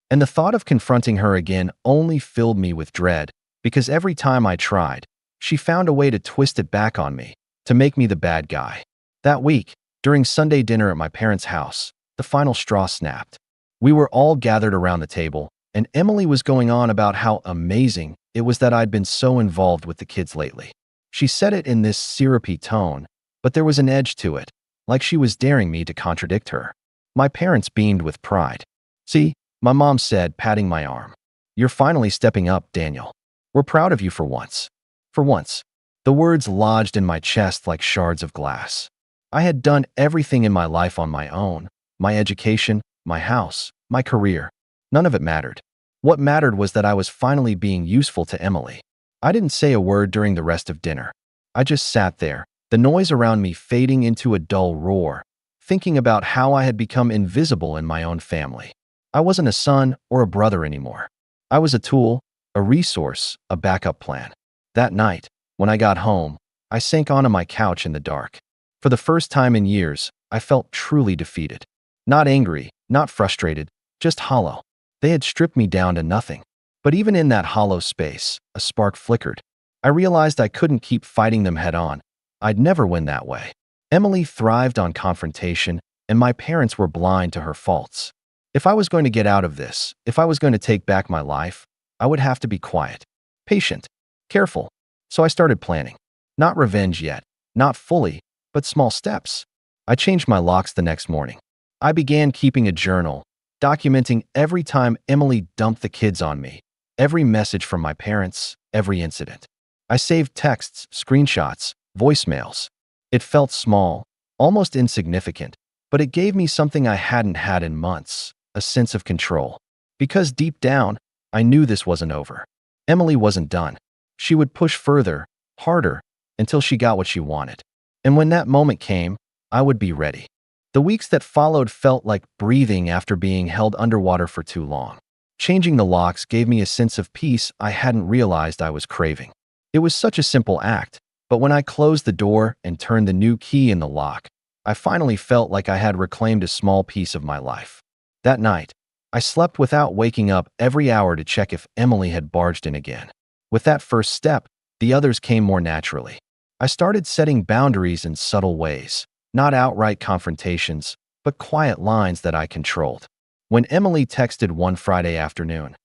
And the thought of confronting her again only filled me with dread, because every time I tried, she found a way to twist it back on me, to make me the bad guy. That week, during Sunday dinner at my parents' house, the final straw snapped. We were all gathered around the table, and Emily was going on about how amazing it was that I'd been so involved with the kids lately. She said it in this syrupy tone, but there was an edge to it, like she was daring me to contradict her. My parents beamed with pride. "See," my mom said, patting my arm. "You're finally stepping up, Daniel. We're proud of you for once." For once. The words lodged in my chest like shards of glass. I had done everything in my life on my own. My education, my house, my career. None of it mattered. What mattered was that I was finally being useful to Emily. I didn't say a word during the rest of dinner. I just sat there, the noise around me fading into a dull roar, thinking about how I had become invisible in my own family. I wasn't a son or a brother anymore. I was a tool, a resource, a backup plan. That night, when I got home, I sank onto my couch in the dark. For the first time in years, I felt truly defeated. Not angry, not frustrated, just hollow. They had stripped me down to nothing. But even in that hollow space, a spark flickered. I realized I couldn't keep fighting them head on. I'd never win that way. Emily thrived on confrontation, and my parents were blind to her faults. If I was going to get out of this, if I was going to take back my life, I would have to be quiet, patient, careful. So I started planning. Not revenge yet, not fully, but small steps. I changed my locks the next morning. I began keeping a journal, documenting every time Emily dumped the kids on me, every message from my parents, every incident. I saved texts, screenshots, voicemails. It felt small, almost insignificant, but it gave me something I hadn't had in months. A sense of control. Because deep down, I knew this wasn't over. Emily wasn't done. She would push further, harder, until she got what she wanted. And when that moment came, I would be ready. The weeks that followed felt like breathing after being held underwater for too long. Changing the locks gave me a sense of peace I hadn't realized I was craving. It was such a simple act, but when I closed the door and turned the new key in the lock, I finally felt like I had reclaimed a small piece of my life. That night, I slept without waking up every hour to check if Emily had barged in again. With that first step, the others came more naturally. I started setting boundaries in subtle ways, not outright confrontations, but quiet lines that I controlled. When Emily texted one Friday afternoon,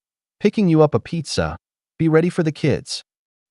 Picking you up a pizza. Be ready for the kids."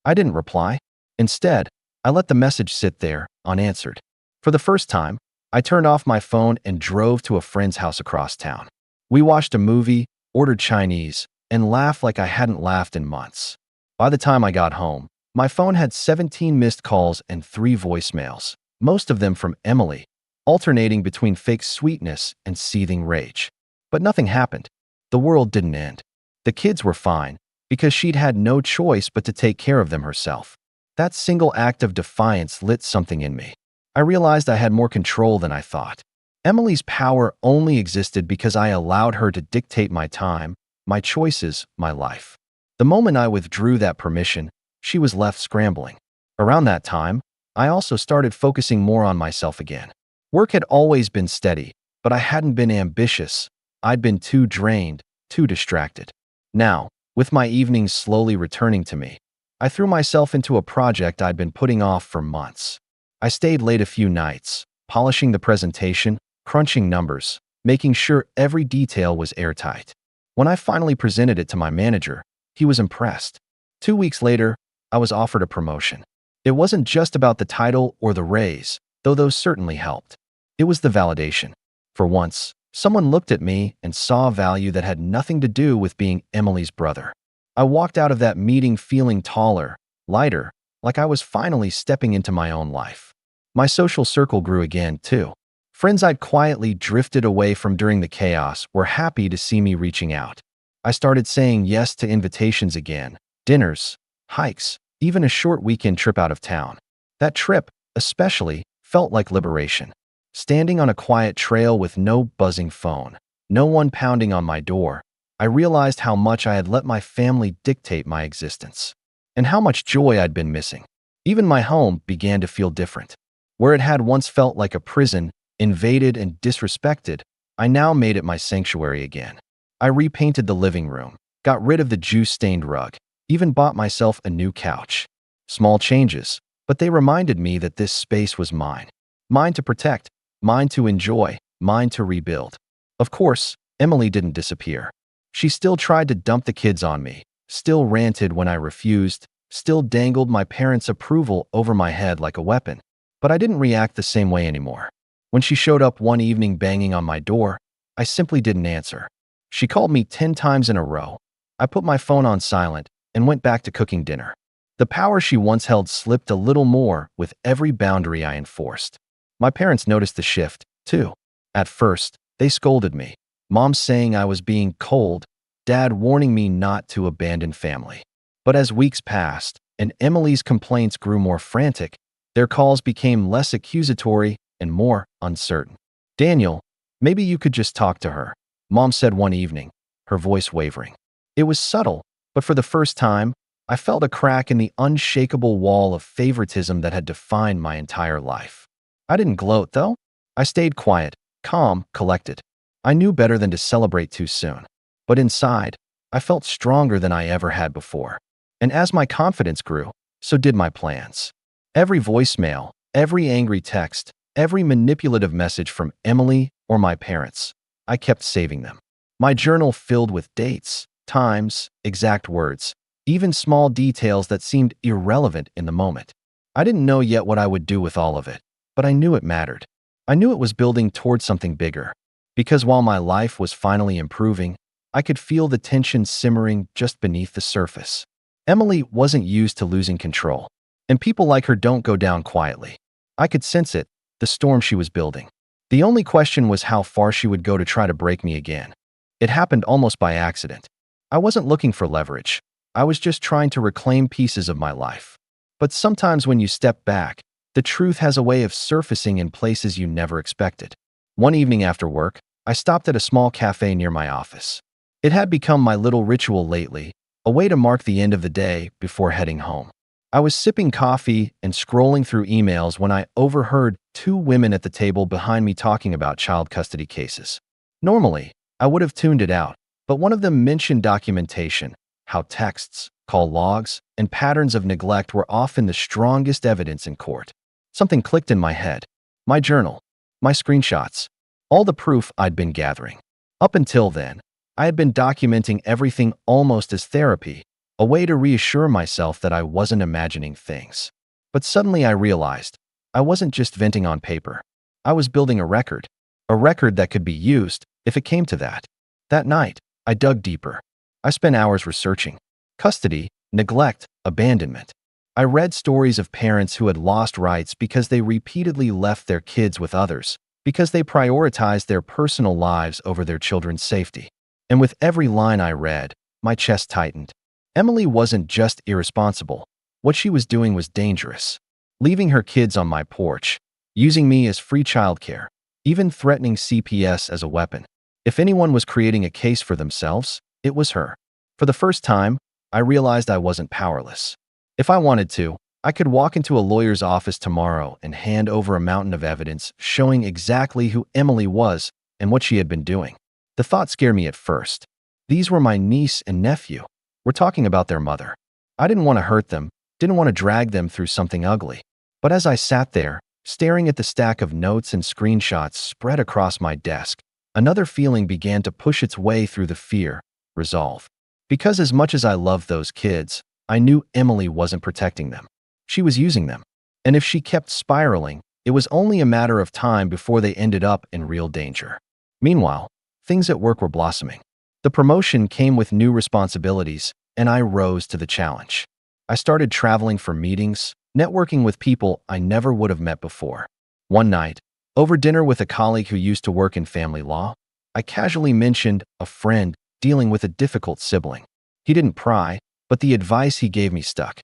I didn't reply. Instead, I let the message sit there, unanswered. For the first time, I turned off my phone and drove to a friend's house across town. We watched a movie, ordered Chinese, and laughed like I hadn't laughed in months. By the time I got home, my phone had 17 missed calls and 3 voicemails, most of them from Emily, alternating between fake sweetness and seething rage. But nothing happened. The world didn't end. The kids were fine, because she'd had no choice but to take care of them herself. That single act of defiance lit something in me. I realized I had more control than I thought. Emily's power only existed because I allowed her to dictate my time, my choices, my life. The moment I withdrew that permission, she was left scrambling. Around that time, I also started focusing more on myself again. Work had always been steady, but I hadn't been ambitious. I'd been too drained, too distracted. Now, with my evenings slowly returning to me, I threw myself into a project I'd been putting off for months. I stayed late a few nights, polishing the presentation, crunching numbers, making sure every detail was airtight. When I finally presented it to my manager, he was impressed. 2 weeks later, I was offered a promotion. It wasn't just about the title or the raise, though those certainly helped. It was the validation. For once, someone looked at me and saw value that had nothing to do with being Emily's brother. I walked out of that meeting feeling taller, lighter, like I was finally stepping into my own life. My social circle grew again, too. Friends I'd quietly drifted away from during the chaos were happy to see me reaching out. I started saying yes to invitations again, dinners, hikes, even a short weekend trip out of town. That trip, especially, felt like liberation. Standing on a quiet trail with no buzzing phone, no one pounding on my door, I realized how much I had let my family dictate my existence, and how much joy I'd been missing. Even my home began to feel different. Where it had once felt like a prison, invaded and disrespected, I now made it my sanctuary again. I repainted the living room, got rid of the juice-stained rug, even bought myself a new couch. Small changes, but they reminded me that this space was mine. Mine to protect, mine to enjoy, mine to rebuild. Of course, Emily didn't disappear. She still tried to dump the kids on me, still ranted when I refused, still dangled my parents' approval over my head like a weapon. But I didn't react the same way anymore. When she showed up one evening banging on my door, I simply didn't answer. She called me 10 times in a row. I put my phone on silent and went back to cooking dinner. The power she once held slipped a little more with every boundary I enforced. My parents noticed the shift, too. At first, they scolded me. Mom saying I was being cold, Dad warning me not to abandon family. But as weeks passed, and Emily's complaints grew more frantic, their calls became less accusatory and more uncertain. "Daniel, maybe you could just talk to her," Mom said one evening, her voice wavering. It was subtle, but for the first time, I felt a crack in the unshakable wall of favoritism that had defined my entire life. I didn't gloat, though. I stayed quiet, calm, collected. I knew better than to celebrate too soon. But inside, I felt stronger than I ever had before. And as my confidence grew, so did my plans. Every voicemail, every angry text, every manipulative message from Emily or my parents, I kept saving them. My journal filled with dates, times, exact words, even small details that seemed irrelevant in the moment. I didn't know yet what I would do with all of it, but I knew it mattered. I knew it was building towards something bigger. Because while my life was finally improving, I could feel the tension simmering just beneath the surface. Emily wasn't used to losing control, and people like her don't go down quietly. I could sense it, the storm she was building. The only question was how far she would go to try to break me again. It happened almost by accident. I wasn't looking for leverage. I was just trying to reclaim pieces of my life. But sometimes when you step back, the truth has a way of surfacing in places you never expected. One evening after work, I stopped at a small cafe near my office. It had become my little ritual lately, a way to mark the end of the day before heading home. I was sipping coffee and scrolling through emails when I overheard 2 women at the table behind me talking about child custody cases. Normally, I would have tuned it out, but one of them mentioned documentation, how texts, call logs, and patterns of neglect were often the strongest evidence in court. Something clicked in my head. My journal, my screenshots, all the proof I'd been gathering. Up until then, I had been documenting everything almost as therapy, a way to reassure myself that I wasn't imagining things. But suddenly I realized I wasn't just venting on paper. I was building a record that could be used if it came to that. That night, I dug deeper. I spent hours researching custody, neglect, abandonment. I read stories of parents who had lost rights because they repeatedly left their kids with others, because they prioritized their personal lives over their children's safety. And with every line I read, my chest tightened. Emily wasn't just irresponsible. What she was doing was dangerous. Leaving her kids on my porch, using me as free childcare, even threatening CPS as a weapon. If anyone was creating a case for themselves, it was her. For the first time, I realized I wasn't powerless. If I wanted to, I could walk into a lawyer's office tomorrow and hand over a mountain of evidence showing exactly who Emily was and what she had been doing. The thought scared me at first. These were my niece and nephew. We're talking about their mother. I didn't want to hurt them, didn't want to drag them through something ugly. But as I sat there, staring at the stack of notes and screenshots spread across my desk, another feeling began to push its way through the fear, resolve. Because as much as I loved those kids, I knew Emily wasn't protecting them. She was using them. And if she kept spiraling, it was only a matter of time before they ended up in real danger. Meanwhile, things at work were blossoming. The promotion came with new responsibilities, and I rose to the challenge. I started traveling for meetings, networking with people I never would have met before. One night, over dinner with a colleague who used to work in family law, I casually mentioned a friend dealing with a difficult sibling. He didn't pry, but the advice he gave me stuck.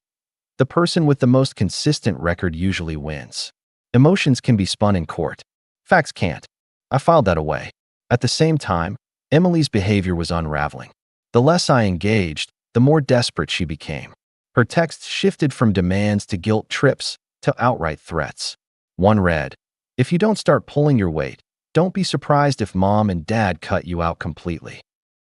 The person with the most consistent record usually wins. Emotions can be spun in court. Facts can't. I filed that away. At the same time, Emily's behavior was unraveling. The less I engaged, the more desperate she became. Her texts shifted from demands to guilt trips to outright threats. One read, "If you don't start pulling your weight, don't be surprised if mom and dad cut you out completely."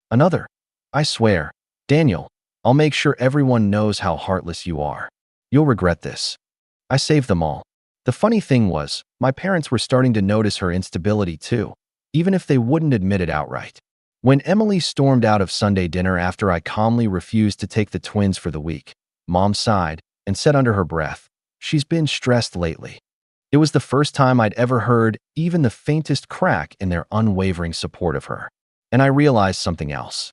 Another, "I swear, Daniel, I'll make sure everyone knows how heartless you are. You'll regret this." I saved them all. The funny thing was, my parents were starting to notice her instability too, even if they wouldn't admit it outright. When Emily stormed out of Sunday dinner after I calmly refused to take the twins for the week, Mom sighed and said under her breath, "She's been stressed lately." It was the first time I'd ever heard even the faintest crack in their unwavering support of her. And I realized something else.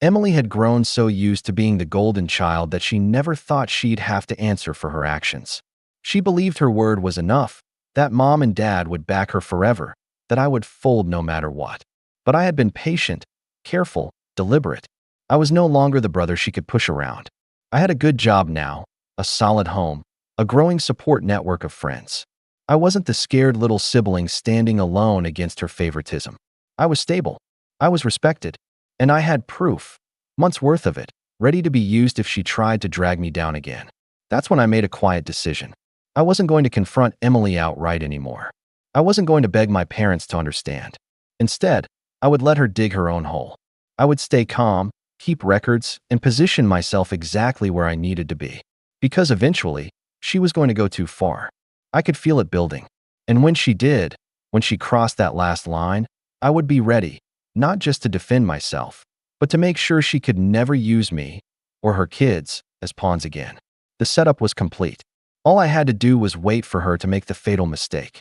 Emily had grown so used to being the golden child that she never thought she'd have to answer for her actions. She believed her word was enough, that mom and dad would back her forever, that I would fold no matter what. But I had been patient, careful, deliberate. I was no longer the brother she could push around. I had a good job now, a solid home, a growing support network of friends. I wasn't the scared little sibling standing alone against her favoritism. I was stable. I was respected. And I had proof, months worth of it, ready to be used if she tried to drag me down again. That's when I made a quiet decision. I wasn't going to confront Emily outright anymore. I wasn't going to beg my parents to understand. Instead, I would let her dig her own hole. I would stay calm, keep records, and position myself exactly where I needed to be. Because eventually, she was going to go too far. I could feel it building. And when she did, when she crossed that last line, I would be ready, not just to defend myself, but to make sure she could never use me, or her kids, as pawns again. The setup was complete. All I had to do was wait for her to make the fatal mistake.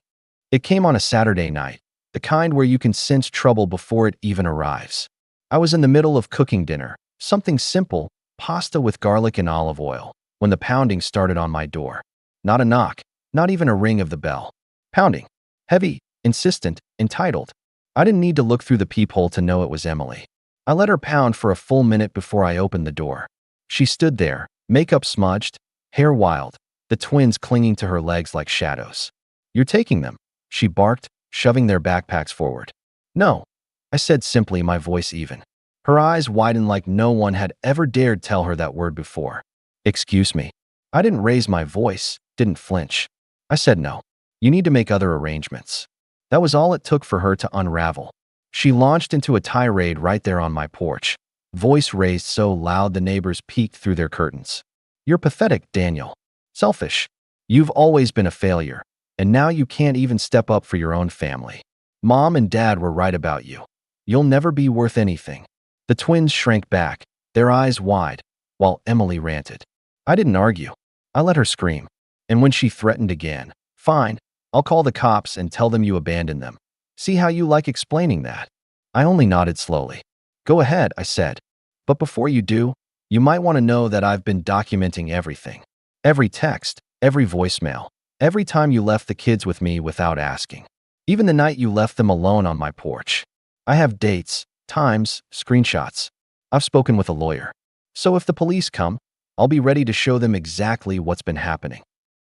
It came on a Saturday night, the kind where you can sense trouble before it even arrives. I was in the middle of cooking dinner, something simple, pasta with garlic and olive oil, when the pounding started on my door. Not a knock, not even a ring of the bell. Pounding. Heavy, insistent, entitled. I didn't need to look through the peephole to know it was Emily. I let her pound for a full minute before I opened the door. She stood there, makeup smudged, hair wild, the twins clinging to her legs like shadows. "You're taking them," she barked, shoving their backpacks forward. "No," I said simply, my voice even. Her eyes widened like no one had ever dared tell her that word before. "Excuse me." I didn't raise my voice, didn't flinch. I said no. "You need to make other arrangements." That was all it took for her to unravel. She launched into a tirade right there on my porch, voice raised so loud the neighbors peeked through their curtains. "You're pathetic, Daniel. Selfish. You've always been a failure, and now you can't even step up for your own family. Mom and dad were right about you. You'll never be worth anything." The twins shrank back, their eyes wide, while Emily ranted. I didn't argue. I let her scream. And when she threatened again, "Fine, I'll call the cops and tell them you abandoned them. See how you like explaining that?" I only nodded slowly. "Go ahead," I said. "But before you do, you might want to know that I've been documenting everything. Every text, every voicemail, every time you left the kids with me without asking. Even the night you left them alone on my porch. I have dates, times, screenshots. I've spoken with a lawyer. So if the police come, I'll be ready to show them exactly what's been happening."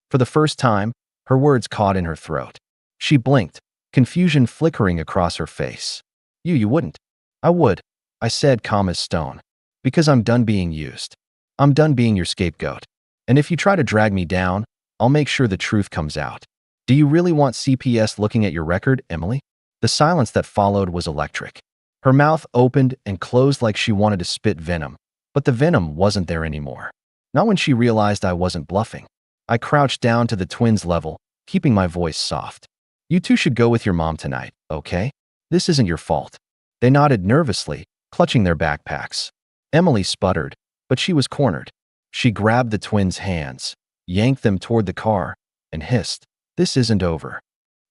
For the first time, her words caught in her throat. She blinked, confusion flickering across her face. You wouldn't." "I would," I said, calm as stone. "Because I'm done being used. I'm done being your scapegoat. And if you try to drag me down, I'll make sure the truth comes out. Do you really want CPS looking at your record, Emily?" The silence that followed was electric. Her mouth opened and closed like she wanted to spit venom, but the venom wasn't there anymore. Not when she realized I wasn't bluffing. I crouched down to the twins' level, keeping my voice soft. "You two should go with your mom tonight, okay? This isn't your fault." They nodded nervously, clutching their backpacks. Emily sputtered, but she was cornered. She grabbed the twins' hands, yanked them toward the car, and hissed, "This isn't over."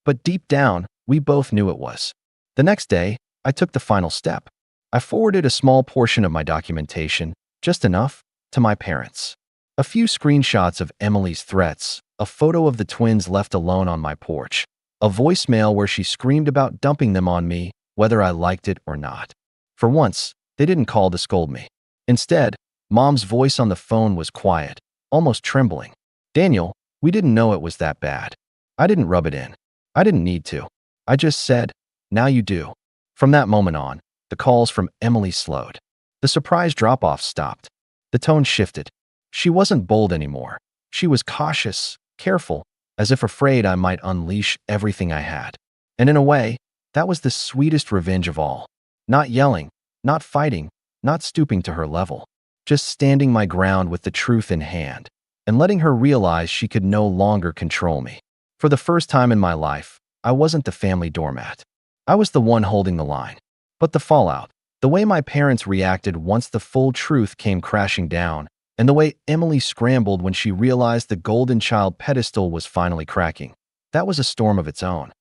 But deep down, we both knew it was. The next day, I took the final step. I forwarded a small portion of my documentation, just enough, to my parents. A few screenshots of Emily's threats, a photo of the twins left alone on my porch, a voicemail where she screamed about dumping them on me, whether I liked it or not. For once, they didn't call to scold me. Instead, Mom's voice on the phone was quiet, almost trembling. "Daniel, we didn't know it was that bad." I didn't rub it in. I didn't need to. I just said, "Now you do." From that moment on, the calls from Emily slowed. The surprise drop-offs stopped. The tone shifted. She wasn't bold anymore. She was cautious, careful, as if afraid I might unleash everything I had. And in a way, that was the sweetest revenge of all. Not yelling, not fighting, not stooping to her level. Just standing my ground with the truth in hand, and letting her realize she could no longer control me. For the first time in my life, I wasn't the family doormat. I was the one holding the line. But the fallout, the way my parents reacted once the full truth came crashing down, and the way Emily scrambled when she realized the golden child pedestal was finally cracking, that was a storm of its own.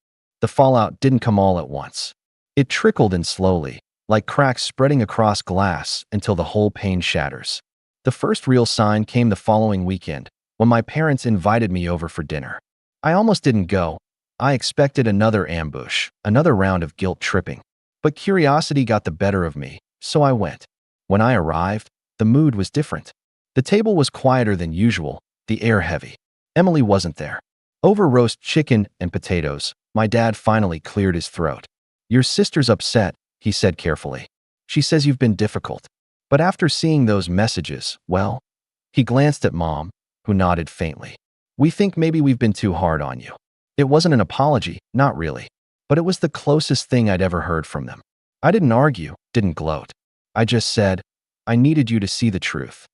The fallout didn't come all at once. It trickled in slowly, like cracks spreading across glass until the whole pane shatters. The first real sign came the following weekend, when my parents invited me over for dinner. I almost didn't go. I expected another ambush, another round of guilt tripping. But curiosity got the better of me, so I went. When I arrived, the mood was different. The table was quieter than usual, the air heavy. Emily wasn't there. Over roast chicken and potatoes, my dad finally cleared his throat. "Your sister's upset," he said carefully. "She says you've been difficult. But after seeing those messages, well," he glanced at Mom, who nodded faintly. "We think maybe we've been too hard on you." It wasn't an apology, not really. But it was the closest thing I'd ever heard from them. I didn't argue, didn't gloat. I just said, "I needed you to see the truth."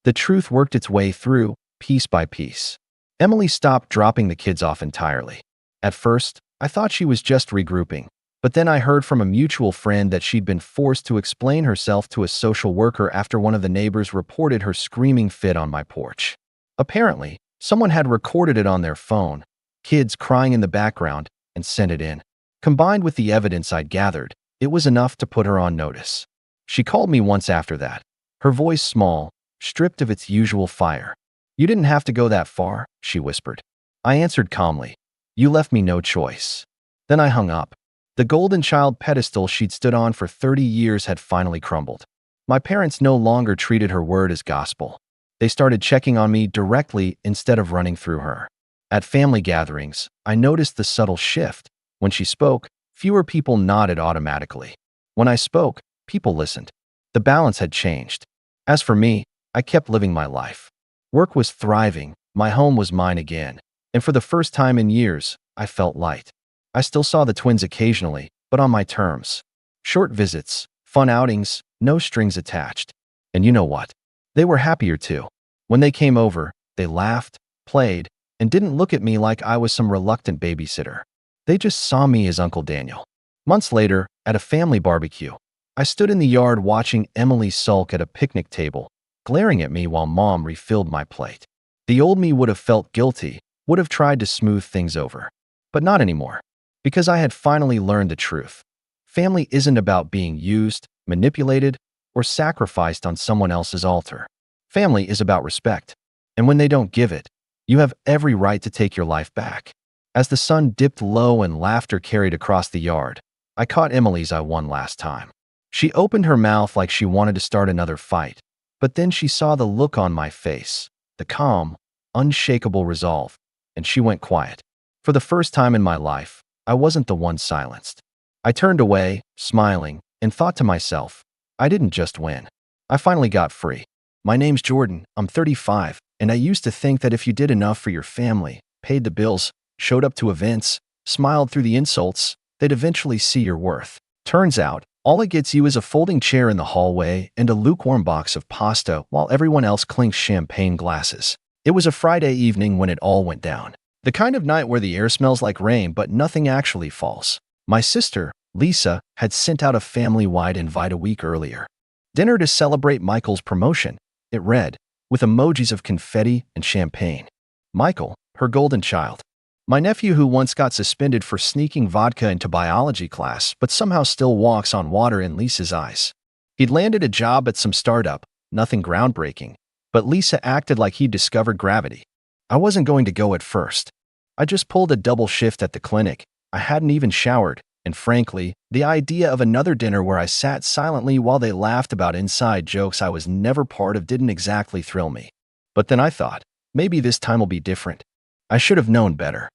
The truth worked its way through, piece by piece. Emily stopped dropping the kids off entirely. At first, I thought she was just regrouping. But then I heard from a mutual friend that she'd been forced to explain herself to a social worker after one of the neighbors reported her screaming fit on my porch. Apparently, someone had recorded it on their phone, kids crying in the background, and sent it in. Combined with the evidence I'd gathered, it was enough to put her on notice. She called me once after that, her voice small, stripped of its usual fire. "You didn't have to go that far," she whispered. I answered calmly, "You left me no choice." Then I hung up. The golden child pedestal she'd stood on for 30 years had finally crumbled. My parents no longer treated her word as gospel. They started checking on me directly instead of running through her. At family gatherings, I noticed the subtle shift. When she spoke, fewer people nodded automatically. When I spoke, people listened. The balance had changed. As for me, I kept living my life. Work was thriving, my home was mine again, and for the first time in years, I felt light. I still saw the twins occasionally, but on my terms. Short visits, fun outings, no strings attached. And you know what? They were happier too. When they came over, they laughed, played, and didn't look at me like I was some reluctant babysitter. They just saw me as Uncle Daniel. Months later, at a family barbecue, I stood in the yard watching Emily sulk at a picnic table, glaring at me while Mom refilled my plate. The old me would have felt guilty, would have tried to smooth things over. But not anymore, because I had finally learned the truth. Family isn't about being used, manipulated, or sacrificed on someone else's altar. Family is about respect, and when they don't give it, you have every right to take your life back. As the sun dipped low and laughter carried across the yard, I caught Emily's eye one last time. She opened her mouth like she wanted to start another fight, but then she saw the look on my face, the calm, unshakable resolve, and she went quiet. For the first time in my life, I wasn't the one silenced. I turned away, smiling, and thought to myself, I didn't just win. I finally got free. My name's Jordan, I'm 35, and I used to think that if you did enough for your family, paid the bills, showed up to events, smiled through the insults, they'd eventually see your worth. Turns out, all it gets you is a folding chair in the hallway and a lukewarm box of pasta while everyone else clinks champagne glasses. It was a Friday evening when it all went down. The kind of night where the air smells like rain but nothing actually falls. My sister, Lisa, had sent out a family-wide invite a week earlier. Dinner to celebrate Michael's promotion, it read, with emojis of confetti and champagne. Michael, her golden child. My nephew who once got suspended for sneaking vodka into biology class but somehow still walks on water in Lisa's eyes. He'd landed a job at some startup, nothing groundbreaking, but Lisa acted like he'd discovered gravity. I wasn't going to go at first. I just pulled a double shift at the clinic. I hadn't even showered, and frankly, the idea of another dinner where I sat silently while they laughed about inside jokes I was never part of didn't exactly thrill me. But then I thought, maybe this time will be different. I should have known better.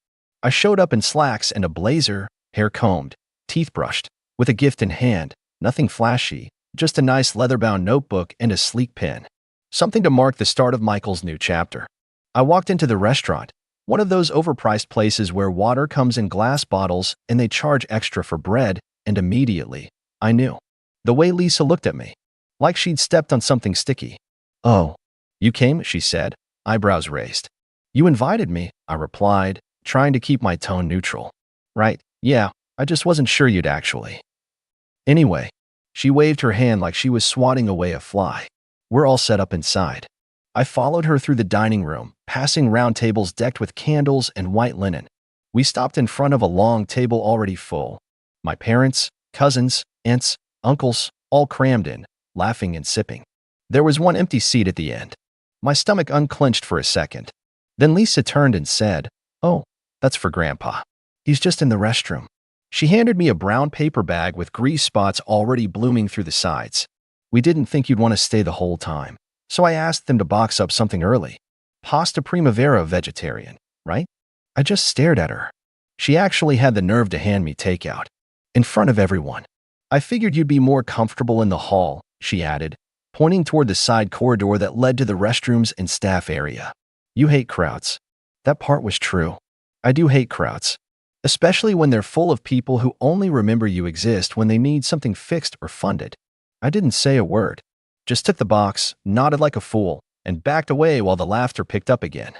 I showed up in slacks and a blazer, hair combed, teeth brushed, with a gift in hand, nothing flashy, just a nice leather-bound notebook and a sleek pen. Something to mark the start of Michael's new chapter. I walked into the restaurant, one of those overpriced places where water comes in glass bottles and they charge extra for bread, and immediately, I knew. The way Lisa looked at me, like she'd stepped on something sticky. "Oh, you came?" she said, eyebrows raised. "You invited me," I replied, trying to keep my tone neutral. "Right, yeah, I just wasn't sure you'd actually." Anyway, she waved her hand like she was swatting away a fly. We're all set up inside. I followed her through the dining room, passing round tables decked with candles and white linen. We stopped in front of a long table already full. My parents, cousins, aunts, uncles, all crammed in, laughing and sipping. There was one empty seat at the end. My stomach unclenched for a second. Then Lisa turned and said, "Oh, that's for Grandpa. He's just in the restroom." She handed me a brown paper bag with grease spots already blooming through the sides. "We didn't think you'd want to stay the whole time, so I asked them to box up something early. Pasta primavera vegetarian, right?" I just stared at her. She actually had the nerve to hand me takeout. In front of everyone. "I figured you'd be more comfortable in the hall," she added, pointing toward the side corridor that led to the restrooms and staff area. "You hate crowds." That part was true. I do hate crowds, especially when they're full of people who only remember you exist when they need something fixed or funded. I didn't say a word, just took the box, nodded like a fool, and backed away while the laughter picked up again.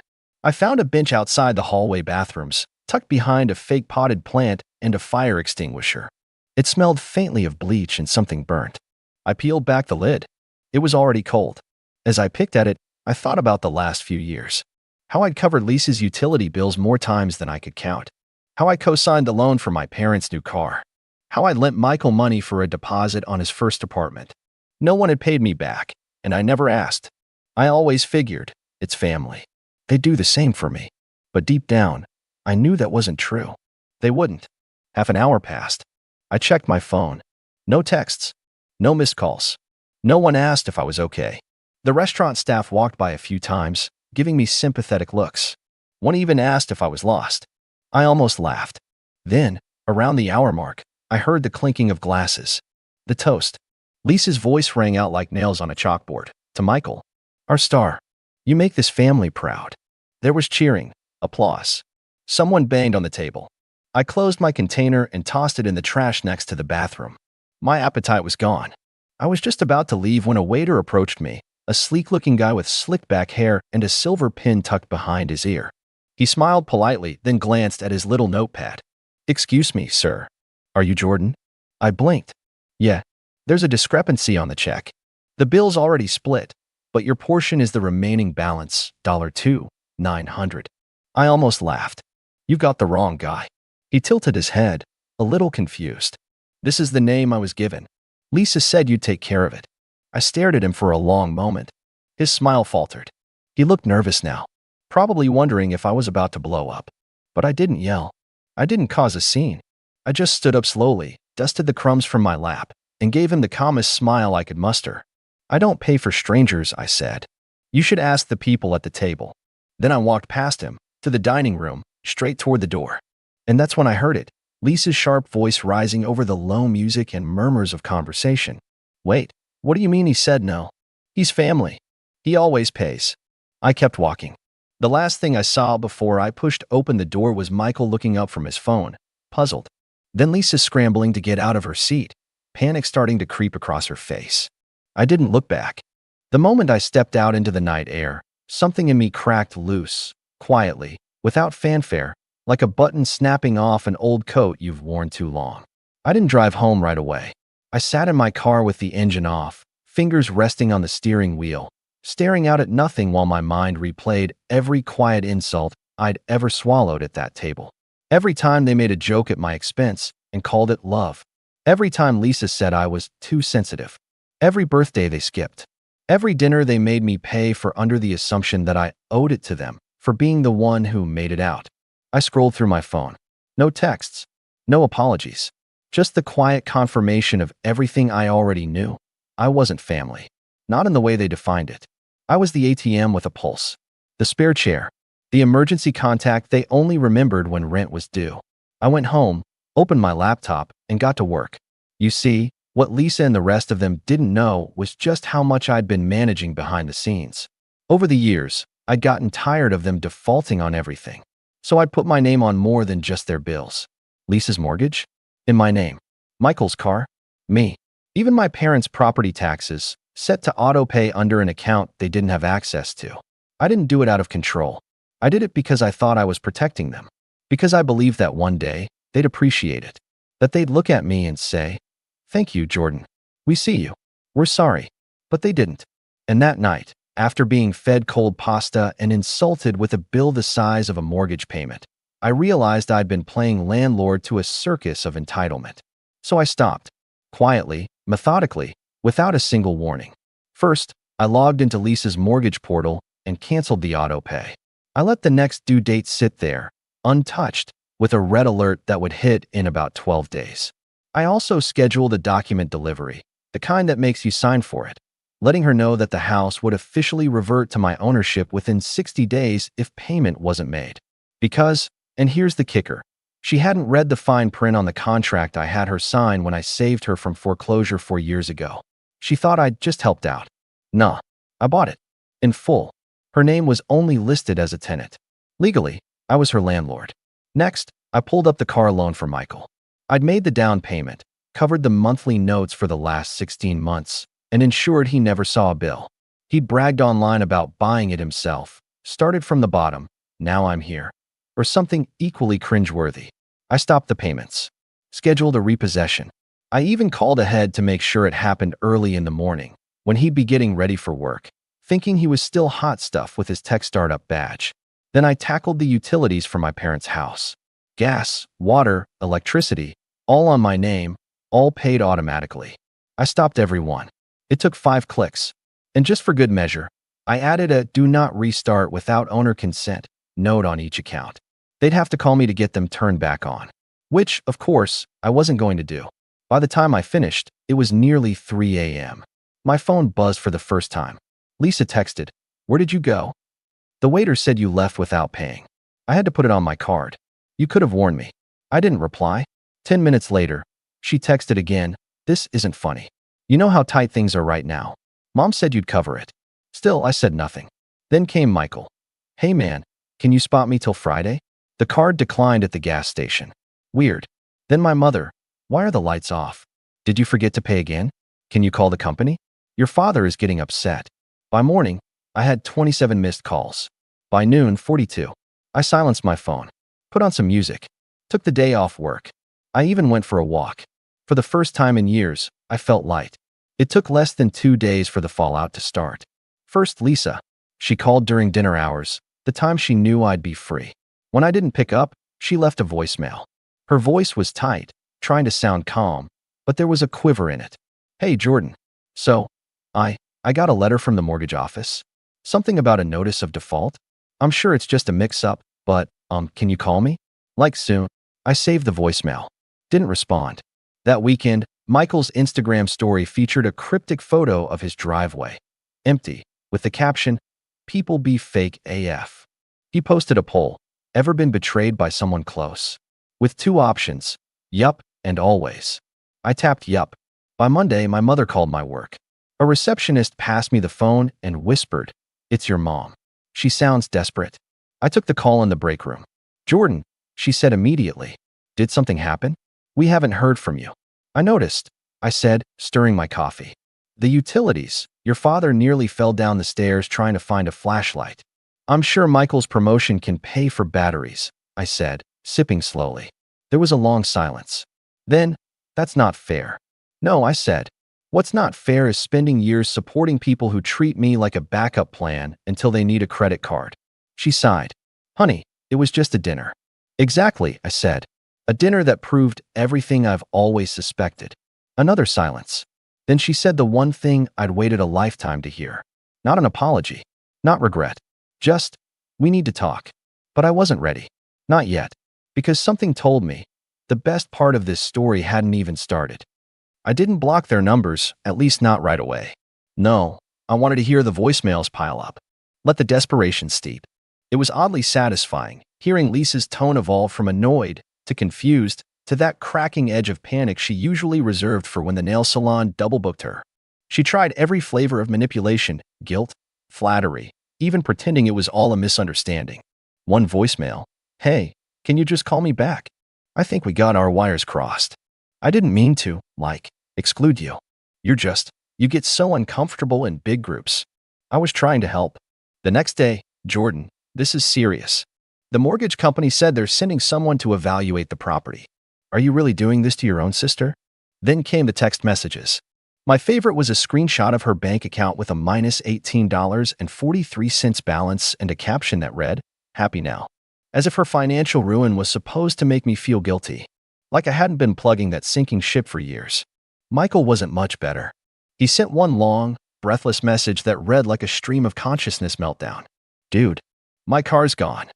I found a bench outside the hallway bathrooms, tucked behind a fake potted plant and a fire extinguisher. It smelled faintly of bleach and something burnt. I peeled back the lid. It was already cold. As I picked at it, I thought about the last few years. How I'd covered Lisa's utility bills more times than I could count. How I co-signed the loan for my parents' new car. How I lent Michael money for a deposit on his first apartment. No one had paid me back, and I never asked. I always figured, it's family. They'd do the same for me. But deep down, I knew that wasn't true. They wouldn't. Half an hour passed. I checked my phone. No texts. No missed calls. No one asked if I was okay. The restaurant staff walked by a few times, giving me sympathetic looks. One even asked if I was lost. I almost laughed. Then, around the hour mark, I heard the clinking of glasses. The toast. Lisa's voice rang out like nails on a chalkboard. "To Michael, our star. You make this family proud." There was cheering, applause. Someone banged on the table. I closed my container and tossed it in the trash next to the bathroom. My appetite was gone. I was just about to leave when a waiter approached me, a sleek-looking guy with slicked-back hair and a silver pin tucked behind his ear. He smiled politely, then glanced at his little notepad. "Excuse me, sir. Are you Jordan?" I blinked. "Yeah. There's a discrepancy on the check. The bill's already split, but your portion is the remaining balance, $2,900. I almost laughed. You got the wrong guy. He tilted his head, a little confused. This is the name I was given. Lisa said you'd take care of it. I stared at him for a long moment. His smile faltered. He looked nervous now, probably wondering if I was about to blow up. But I didn't yell. I didn't cause a scene. I just stood up slowly, dusted the crumbs from my lap, and gave him the calmest smile I could muster. I don't pay for strangers, I said. You should ask the people at the table. Then I walked past him, to the dining room, straight toward the door. And that's when I heard it, Lisa's sharp voice rising over the low music and murmurs of conversation. Wait, what do you mean he said no? He's family. He always pays. I kept walking. The last thing I saw before I pushed open the door was Michael looking up from his phone, puzzled. Then Lisa scrambling to get out of her seat, panic starting to creep across her face. I didn't look back. The moment I stepped out into the night air, something in me cracked loose, quietly, without fanfare, like a button snapping off an old coat you've worn too long. I didn't drive home right away. I sat in my car with the engine off, fingers resting on the steering wheel, staring out at nothing while my mind replayed every quiet insult I'd ever swallowed at that table. Every time they made a joke at my expense and called it love. Every time Lisa said I was too sensitive. Every birthday they skipped. Every dinner they made me pay for under the assumption that I owed it to them for being the one who made it out. I scrolled through my phone. No texts. No apologies. Just the quiet confirmation of everything I already knew. I wasn't family. Not in the way they defined it. I was the ATM with a pulse. The spare chair. The emergency contact they only remembered when rent was due. I went home, opened my laptop, and got to work. You see, what Lisa and the rest of them didn't know was just how much I'd been managing behind the scenes. Over the years, I'd gotten tired of them defaulting on everything. So I'd put my name on more than just their bills. Lisa's mortgage? In my name. Michael's car? Me. Even my parents' property taxes, set to auto-pay under an account they didn't have access to. I didn't do it out of control. I did it because I thought I was protecting them. Because I believed that one day, they'd appreciate it. That they'd look at me and say, "Thank you, Jordan. We see you. We're sorry." But they didn't. And that night, after being fed cold pasta and insulted with a bill the size of a mortgage payment, I realized I'd been playing landlord to a circus of entitlement. So I stopped. Quietly, methodically, without a single warning. First, I logged into Lisa's mortgage portal and canceled the auto-pay. I let the next due date sit there, untouched, with a red alert that would hit in about 12 days. I also scheduled a document delivery, the kind that makes you sign for it, letting her know that the house would officially revert to my ownership within 60 days if payment wasn't made. Because, and here's the kicker, she hadn't read the fine print on the contract I had her sign when I saved her from foreclosure 4 years ago. She thought I'd just helped out. Nah, I bought it. In full. Her name was only listed as a tenant. Legally, I was her landlord. Next, I pulled up the car loan for Michael. I'd made the down payment, covered the monthly notes for the last 16 months, and ensured he never saw a bill. He'd bragged online about buying it himself, started from the bottom, now I'm here. Or something equally cringeworthy. I stopped the payments. Scheduled a repossession. I even called ahead to make sure it happened early in the morning, when he'd be getting ready for work, thinking he was still hot stuff with his tech startup badge. Then I tackled the utilities for my parents' house. Gas, water, electricity, all on my name, all paid automatically. I stopped every one. It took 5 clicks. And just for good measure, I added a "do not restart without owner consent" note on each account. They'd have to call me to get them turned back on. Which, of course, I wasn't going to do. By the time I finished, it was nearly 3 a.m. My phone buzzed for the first time. Lisa texted, "Where did you go?" "The waiter said you left without paying. I had to put it on my card. You could have warned me." I didn't reply. 10 minutes later, she texted again, "This isn't funny. You know how tight things are right now. Mom said you'd cover it." Still, I said nothing. Then came Michael. "Hey man, can you spot me till Friday?" The card declined at the gas station. Weird. Then my mother, "Why are the lights off? Did you forget to pay again? Can you call the company? Your father is getting upset." By morning, I had 27 missed calls. By noon, 42. I silenced my phone, put on some music, took the day off work. I even went for a walk. For For the first time in years, I felt light. It took less than 2 days for the fallout to start. First, Lisa. She called during dinner hours, the time she knew I'd be free. When I didn't pick up, she left a voicemail. Her voice was tight, trying to sound calm, but there was a quiver in it. "Hey, Jordan. So, I got a letter from the mortgage office. Something about a notice of default. I'm sure it's just a mix-up, but, can you call me? Like soon." I saved the voicemail. Didn't respond. That weekend, Michael's Instagram story featured a cryptic photo of his driveway. Empty, with the caption, "People be fake AF." He posted a poll, "Ever been betrayed by someone close?" With 2 options, yup and always. I tapped yup. By Monday, my mother called my work. A receptionist passed me the phone and whispered, "It's your mom. She sounds desperate." I took the call in the break room. "Jordan," she said immediately. "Did something happen? We haven't heard from you." "I noticed," I said, stirring my coffee. "The utilities. Your father nearly fell down the stairs trying to find a flashlight." "I'm sure Michael's promotion can pay for batteries," I said, sipping slowly. There was a long silence. Then, "That's not fair." "No," I said. "What's not fair is spending years supporting people who treat me like a backup plan until they need a credit card." She sighed. "Honey, it was just a dinner." "Exactly," I said. "A dinner that proved everything I've always suspected." Another silence. Then she said the one thing I'd waited a lifetime to hear. Not an apology. Not regret. Just, "We need to talk." But I wasn't ready. Not yet. Because something told me the best part of this story hadn't even started. I didn't block their numbers, at least not right away. No, I wanted to hear the voicemails pile up. Let the desperation steep. It was oddly satisfying, hearing Lisa's tone evolve from annoyed to confused to that cracking edge of panic she usually reserved for when the nail salon double-booked her. She tried every flavor of manipulation, guilt, flattery, even pretending it was all a misunderstanding. One voicemail, "Hey, can you just call me back? I think we got our wires crossed. I didn't mean to, exclude you. You get so uncomfortable in big groups." I was trying to help. The next day, "Jordan, this is serious. The mortgage company said they're sending someone to evaluate the property. Are you really doing this to your own sister?" Then came the text messages. My favorite was a screenshot of her bank account with a minus $18.43 balance and a caption that read, "Happy now." As if her financial ruin was supposed to make me feel guilty. Like I hadn't been plugging that sinking ship for years. Michael wasn't much better. He sent one long, breathless message that read like a stream of consciousness meltdown. "Dude, my car's gone.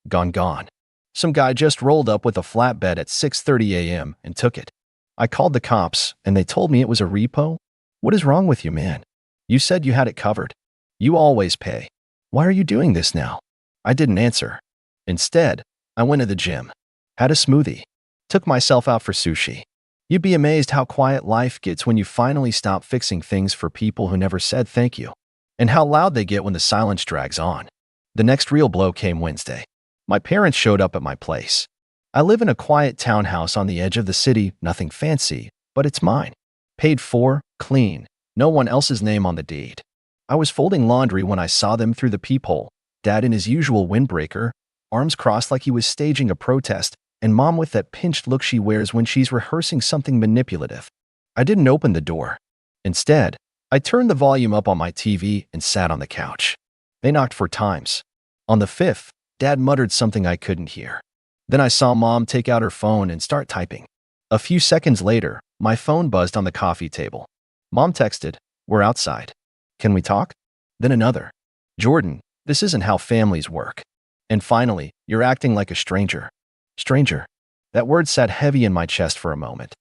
Gone. Some guy just rolled up with a flatbed at 6:30 a.m. and took it. I called the cops, and they told me it was a repo. What is wrong with you, man? You said you had it covered. You always pay. Why are you doing this now?" I didn't answer. Instead, I went to the gym. Had a smoothie. Took myself out for sushi. You'd be amazed how quiet life gets when you finally stop fixing things for people who never said thank you. And how loud they get when the silence drags on. The next real blow came Wednesday. My parents showed up at my place. I live in a quiet townhouse on the edge of the city, nothing fancy, but it's mine. Paid for, clean, no one else's name on the deed. I was folding laundry when I saw them through the peephole, Dad in his usual windbreaker, arms crossed like he was staging a protest, and Mom with that pinched look she wears when she's rehearsing something manipulative. I didn't open the door. Instead, I turned the volume up on my TV and sat on the couch. They knocked 4 times. On the 5th, Dad muttered something I couldn't hear. Then I saw Mom take out her phone and start typing. A few seconds later, my phone buzzed on the coffee table. Mom texted, "We're outside. Can we talk?" Then another. "Jordan, this isn't how families work." And finally, "You're acting like a stranger." Stranger. That word sat heavy in my chest for a moment.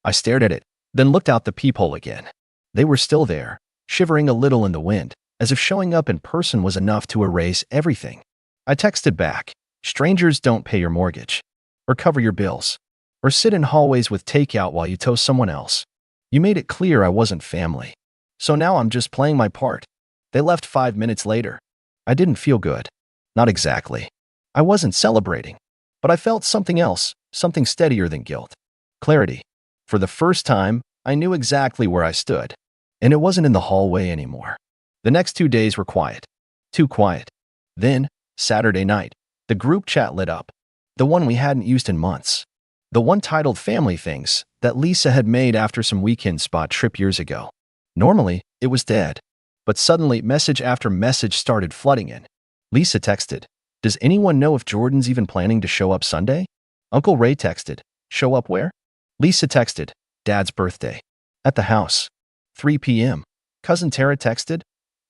I stared at it, then looked out the peephole again. They were still there, shivering a little in the wind, as if showing up in person was enough to erase everything. I texted back, "Strangers don't pay your mortgage, or cover your bills, or sit in hallways with takeout while you toast someone else. You made it clear I wasn't family. So now I'm just playing my part." They left 5 minutes later. I didn't feel good. Not exactly. I wasn't celebrating. But I felt something else, something steadier than guilt. Clarity. For the first time, I knew exactly where I stood. And it wasn't in the hallway anymore. The next 2 days were quiet. Too quiet. Then, Saturday night, the group chat lit up. The one we hadn't used in months. The one titled Family Things, that Lisa had made after some weekend spot trip years ago. Normally, it was dead. But suddenly, message after message started flooding in. Lisa texted, "Does anyone know if Jordan's even planning to show up Sunday?" Uncle Ray texted, "Show up where?" Lisa texted, "Dad's birthday. At the house. 3 p.m. Cousin Tara texted,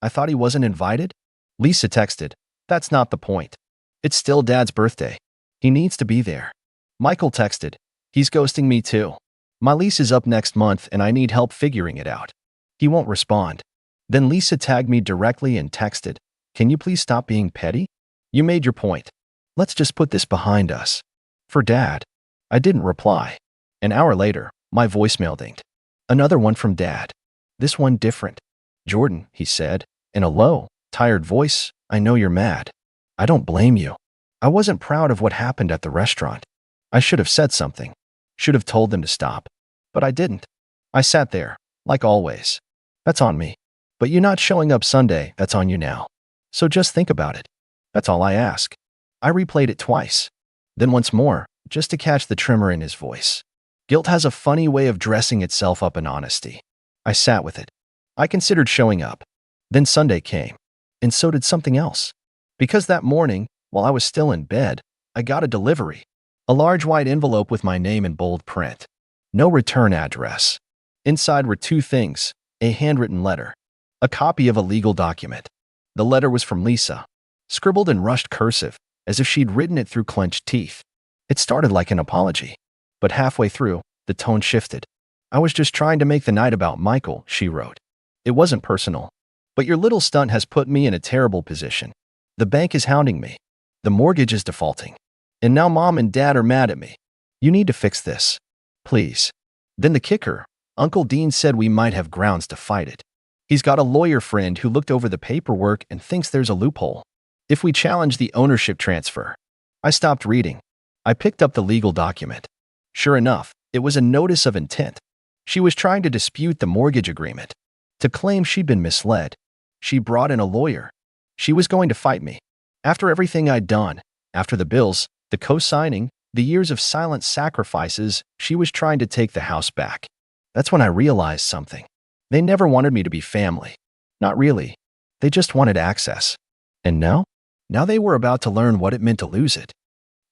"I thought he wasn't invited?" Lisa texted, "That's not the point. It's still Dad's birthday. He needs to be there." Michael texted, "He's ghosting me too. My lease is up next month and I need help figuring it out." He won't respond. Then Lisa tagged me directly and texted, "Can you please stop being petty? You made your point. Let's just put this behind us." For Dad. I didn't reply. An hour later, my voicemail dinged. Another one from Dad. This one different. "Jordan," he said, in a low, tired voice, "I know you're mad. I don't blame you. I wasn't proud of what happened at the restaurant. I should have said something. Should have told them to stop. But I didn't. I sat there, like always. That's on me. But you not showing up Sunday, that's on you now. So just think about it. That's all I ask." I replayed it twice. Then once more, just to catch the tremor in his voice. Guilt has a funny way of dressing itself up in honesty. I sat with it. I considered showing up. Then Sunday came. And so did something else. Because that morning, while I was still in bed, I got a delivery. A large white envelope with my name in bold print. No return address. Inside were two things: a handwritten letter, a copy of a legal document. The letter was from Lisa, scribbled in rushed cursive, as if she'd written it through clenched teeth. It started like an apology. But halfway through, the tone shifted. "I was just trying to make the night about Michael," she wrote. "It wasn't personal. But your little stunt has put me in a terrible position. The bank is hounding me. The mortgage is defaulting. And now Mom and Dad are mad at me. You need to fix this. Please." Then the kicker, Uncle Dean said we might have grounds to fight it. He's got a lawyer friend who looked over the paperwork and thinks there's a loophole. If we challenge the ownership transfer. I stopped reading. I picked up the legal document. Sure enough, it was a notice of intent. She was trying to dispute the mortgage agreement. To claim she'd been misled. She brought in a lawyer. She was going to fight me. After everything I'd done, after the bills, the co-signing, the years of silent sacrifices, she was trying to take the house back. That's when I realized something. They never wanted me to be family. Not really. They just wanted access. And now? Now they were about to learn what it meant to lose it.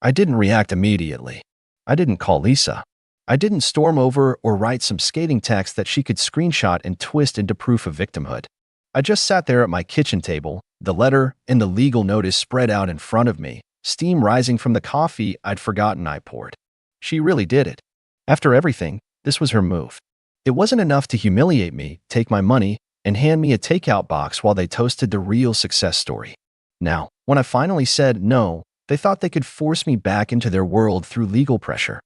I didn't react immediately. I didn't call Lisa. I didn't storm over or write some scathing text that she could screenshot and twist into proof of victimhood. I just sat there at my kitchen table, the letter and the legal notice spread out in front of me, steam rising from the coffee I'd forgotten I poured. She really did it. After everything, this was her move. It wasn't enough to humiliate me, take my money, and hand me a takeout box while they toasted the real success story. Now, when I finally said no, they thought they could force me back into their world through legal pressure.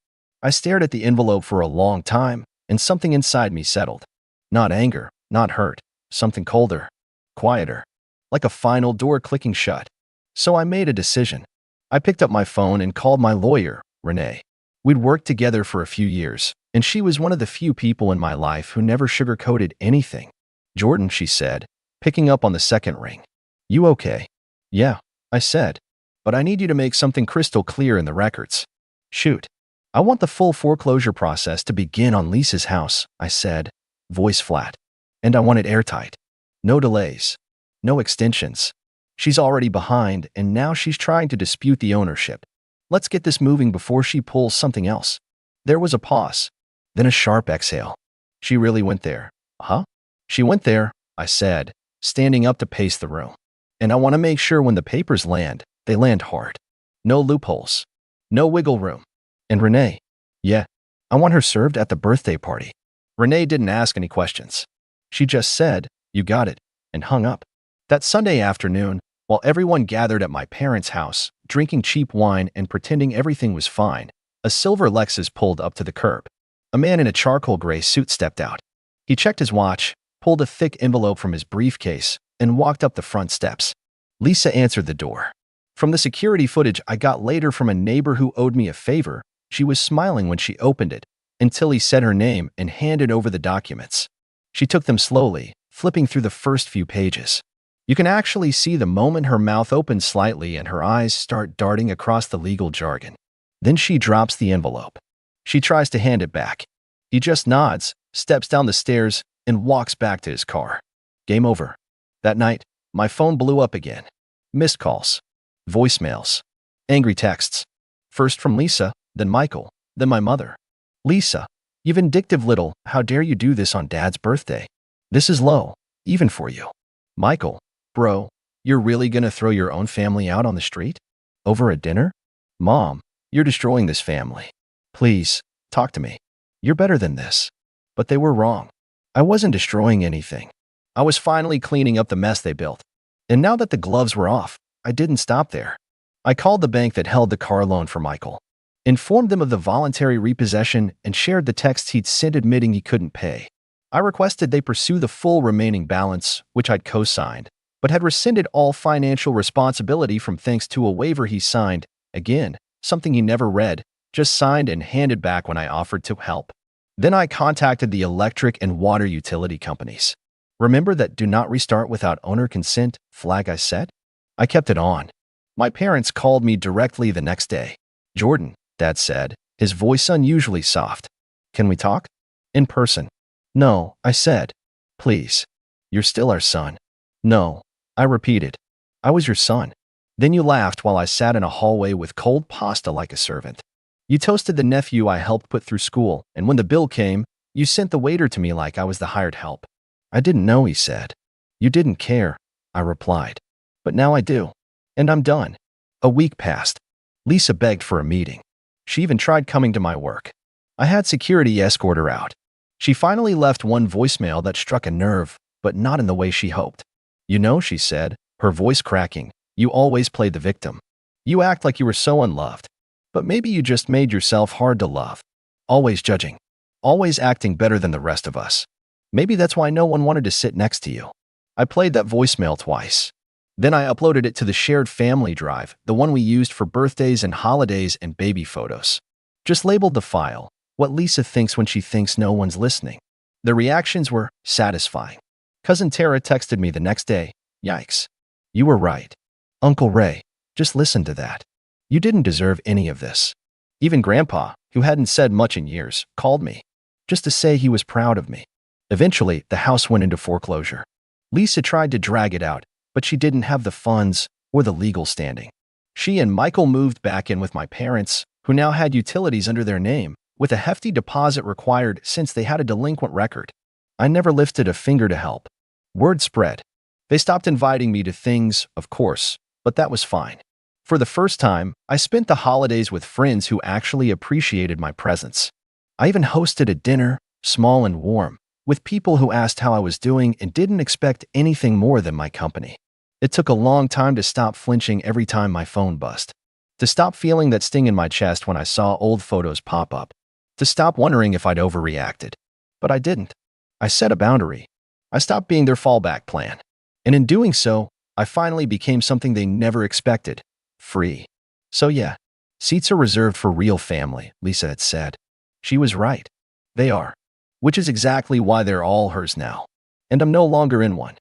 I stared at the envelope for a long time, and something inside me settled. Not anger, not hurt, something colder, quieter, like a final door clicking shut. So I made a decision. I picked up my phone and called my lawyer, Renee. We'd worked together for a few years, and she was one of the few people in my life who never sugarcoated anything. "Jordan," she said, picking up on the second ring. "You okay?" "Yeah," I said. "But I need you to make something crystal clear in the records." "Shoot." "I want the full foreclosure process to begin on Lisa's house," I said, voice flat. "And I want it airtight. No delays. No extensions. She's already behind, and now she's trying to dispute the ownership. Let's get this moving before she pulls something else." There was a pause, then a sharp exhale. "She really went there, huh?" "She went there," I said, standing up to pace the room. "And I want to make sure when the papers land, they land hard. No loopholes. No wiggle room. And Renee." "Yeah, I want her served at the birthday party." Renee didn't ask any questions. She just said, "You got it," and hung up. That Sunday afternoon, while everyone gathered at my parents' house, drinking cheap wine and pretending everything was fine, a silver Lexus pulled up to the curb. A man in a charcoal gray suit stepped out. He checked his watch, pulled a thick envelope from his briefcase, and walked up the front steps. Lisa answered the door. From the security footage I got later from a neighbor who owed me a favor, she was smiling when she opened it, until he said her name and handed over the documents. She took them slowly, flipping through the first few pages. You can actually see the moment her mouth opens slightly and her eyes start darting across the legal jargon. Then she drops the envelope. She tries to hand it back. He just nods, steps down the stairs, and walks back to his car. Game over. That night, my phone blew up again. Missed calls, voicemails, angry texts. First from Lisa, then Michael, then my mother. Lisa, you vindictive little, how dare you do this on Dad's birthday? This is low, even for you. Michael, bro, you're really gonna throw your own family out on the street? Over a dinner? Mom, you're destroying this family. Please, talk to me. You're better than this. But they were wrong. I wasn't destroying anything. I was finally cleaning up the mess they built. And now that the gloves were off, I didn't stop there. I called the bank that held the car loan for Michael, informed them of the voluntary repossession, and shared the texts he'd sent admitting he couldn't pay. I requested they pursue the full remaining balance, which I'd co-signed, but had rescinded all financial responsibility from thanks to a waiver he signed, again, something he never read, just signed and handed back when I offered to help. Then I contacted the electric and water utility companies. Remember that do not restart without owner consent flag I set? I kept it on. My parents called me directly the next day. Jordan, Dad said, his voice unusually soft. Can we talk? In person. No, I said. Please. You're still our son. No, I repeated. I was your son. Then you laughed while I sat in a hallway with cold pasta like a servant. You toasted the nephew I helped put through school, and when the bill came, you sent the waiter to me like I was the hired help. I didn't know, he said. You didn't care, I replied. But now I do. And I'm done. A week passed. Lisa begged for a meeting. She even tried coming to my work. I had security escort her out. She finally left one voicemail that struck a nerve, but not in the way she hoped. You know, she said, her voice cracking, you always played the victim. You act like you were so unloved. But maybe you just made yourself hard to love. Always judging. Always acting better than the rest of us. Maybe that's why no one wanted to sit next to you. I played that voicemail twice. Then I uploaded it to the shared family drive, the one we used for birthdays and holidays and baby photos. Just labeled the file, what Lisa thinks when she thinks no one's listening. The reactions were satisfying. Cousin Tara texted me the next day, yikes. You were right. Uncle Ray, just listen to that. You didn't deserve any of this. Even Grandpa, who hadn't said much in years, called me, just to say he was proud of me. Eventually, the house went into foreclosure. Lisa tried to drag it out, but she didn't have the funds or the legal standing. She and Michael moved back in with my parents, who now had utilities under their name, with a hefty deposit required since they had a delinquent record. I never lifted a finger to help. Word spread. They stopped inviting me to things, of course, but that was fine. For the first time, I spent the holidays with friends who actually appreciated my presence. I even hosted a dinner, small and warm, with people who asked how I was doing and didn't expect anything more than my company. It took a long time to stop flinching every time my phone buzzed, to stop feeling that sting in my chest when I saw old photos pop up, to stop wondering if I'd overreacted. But I didn't. I set a boundary. I stopped being their fallback plan. And in doing so, I finally became something they never expected, free. So yeah, seats are reserved for real family, Lisa had said. She was right. They are. Which is exactly why they're all hers now. And I'm no longer in one.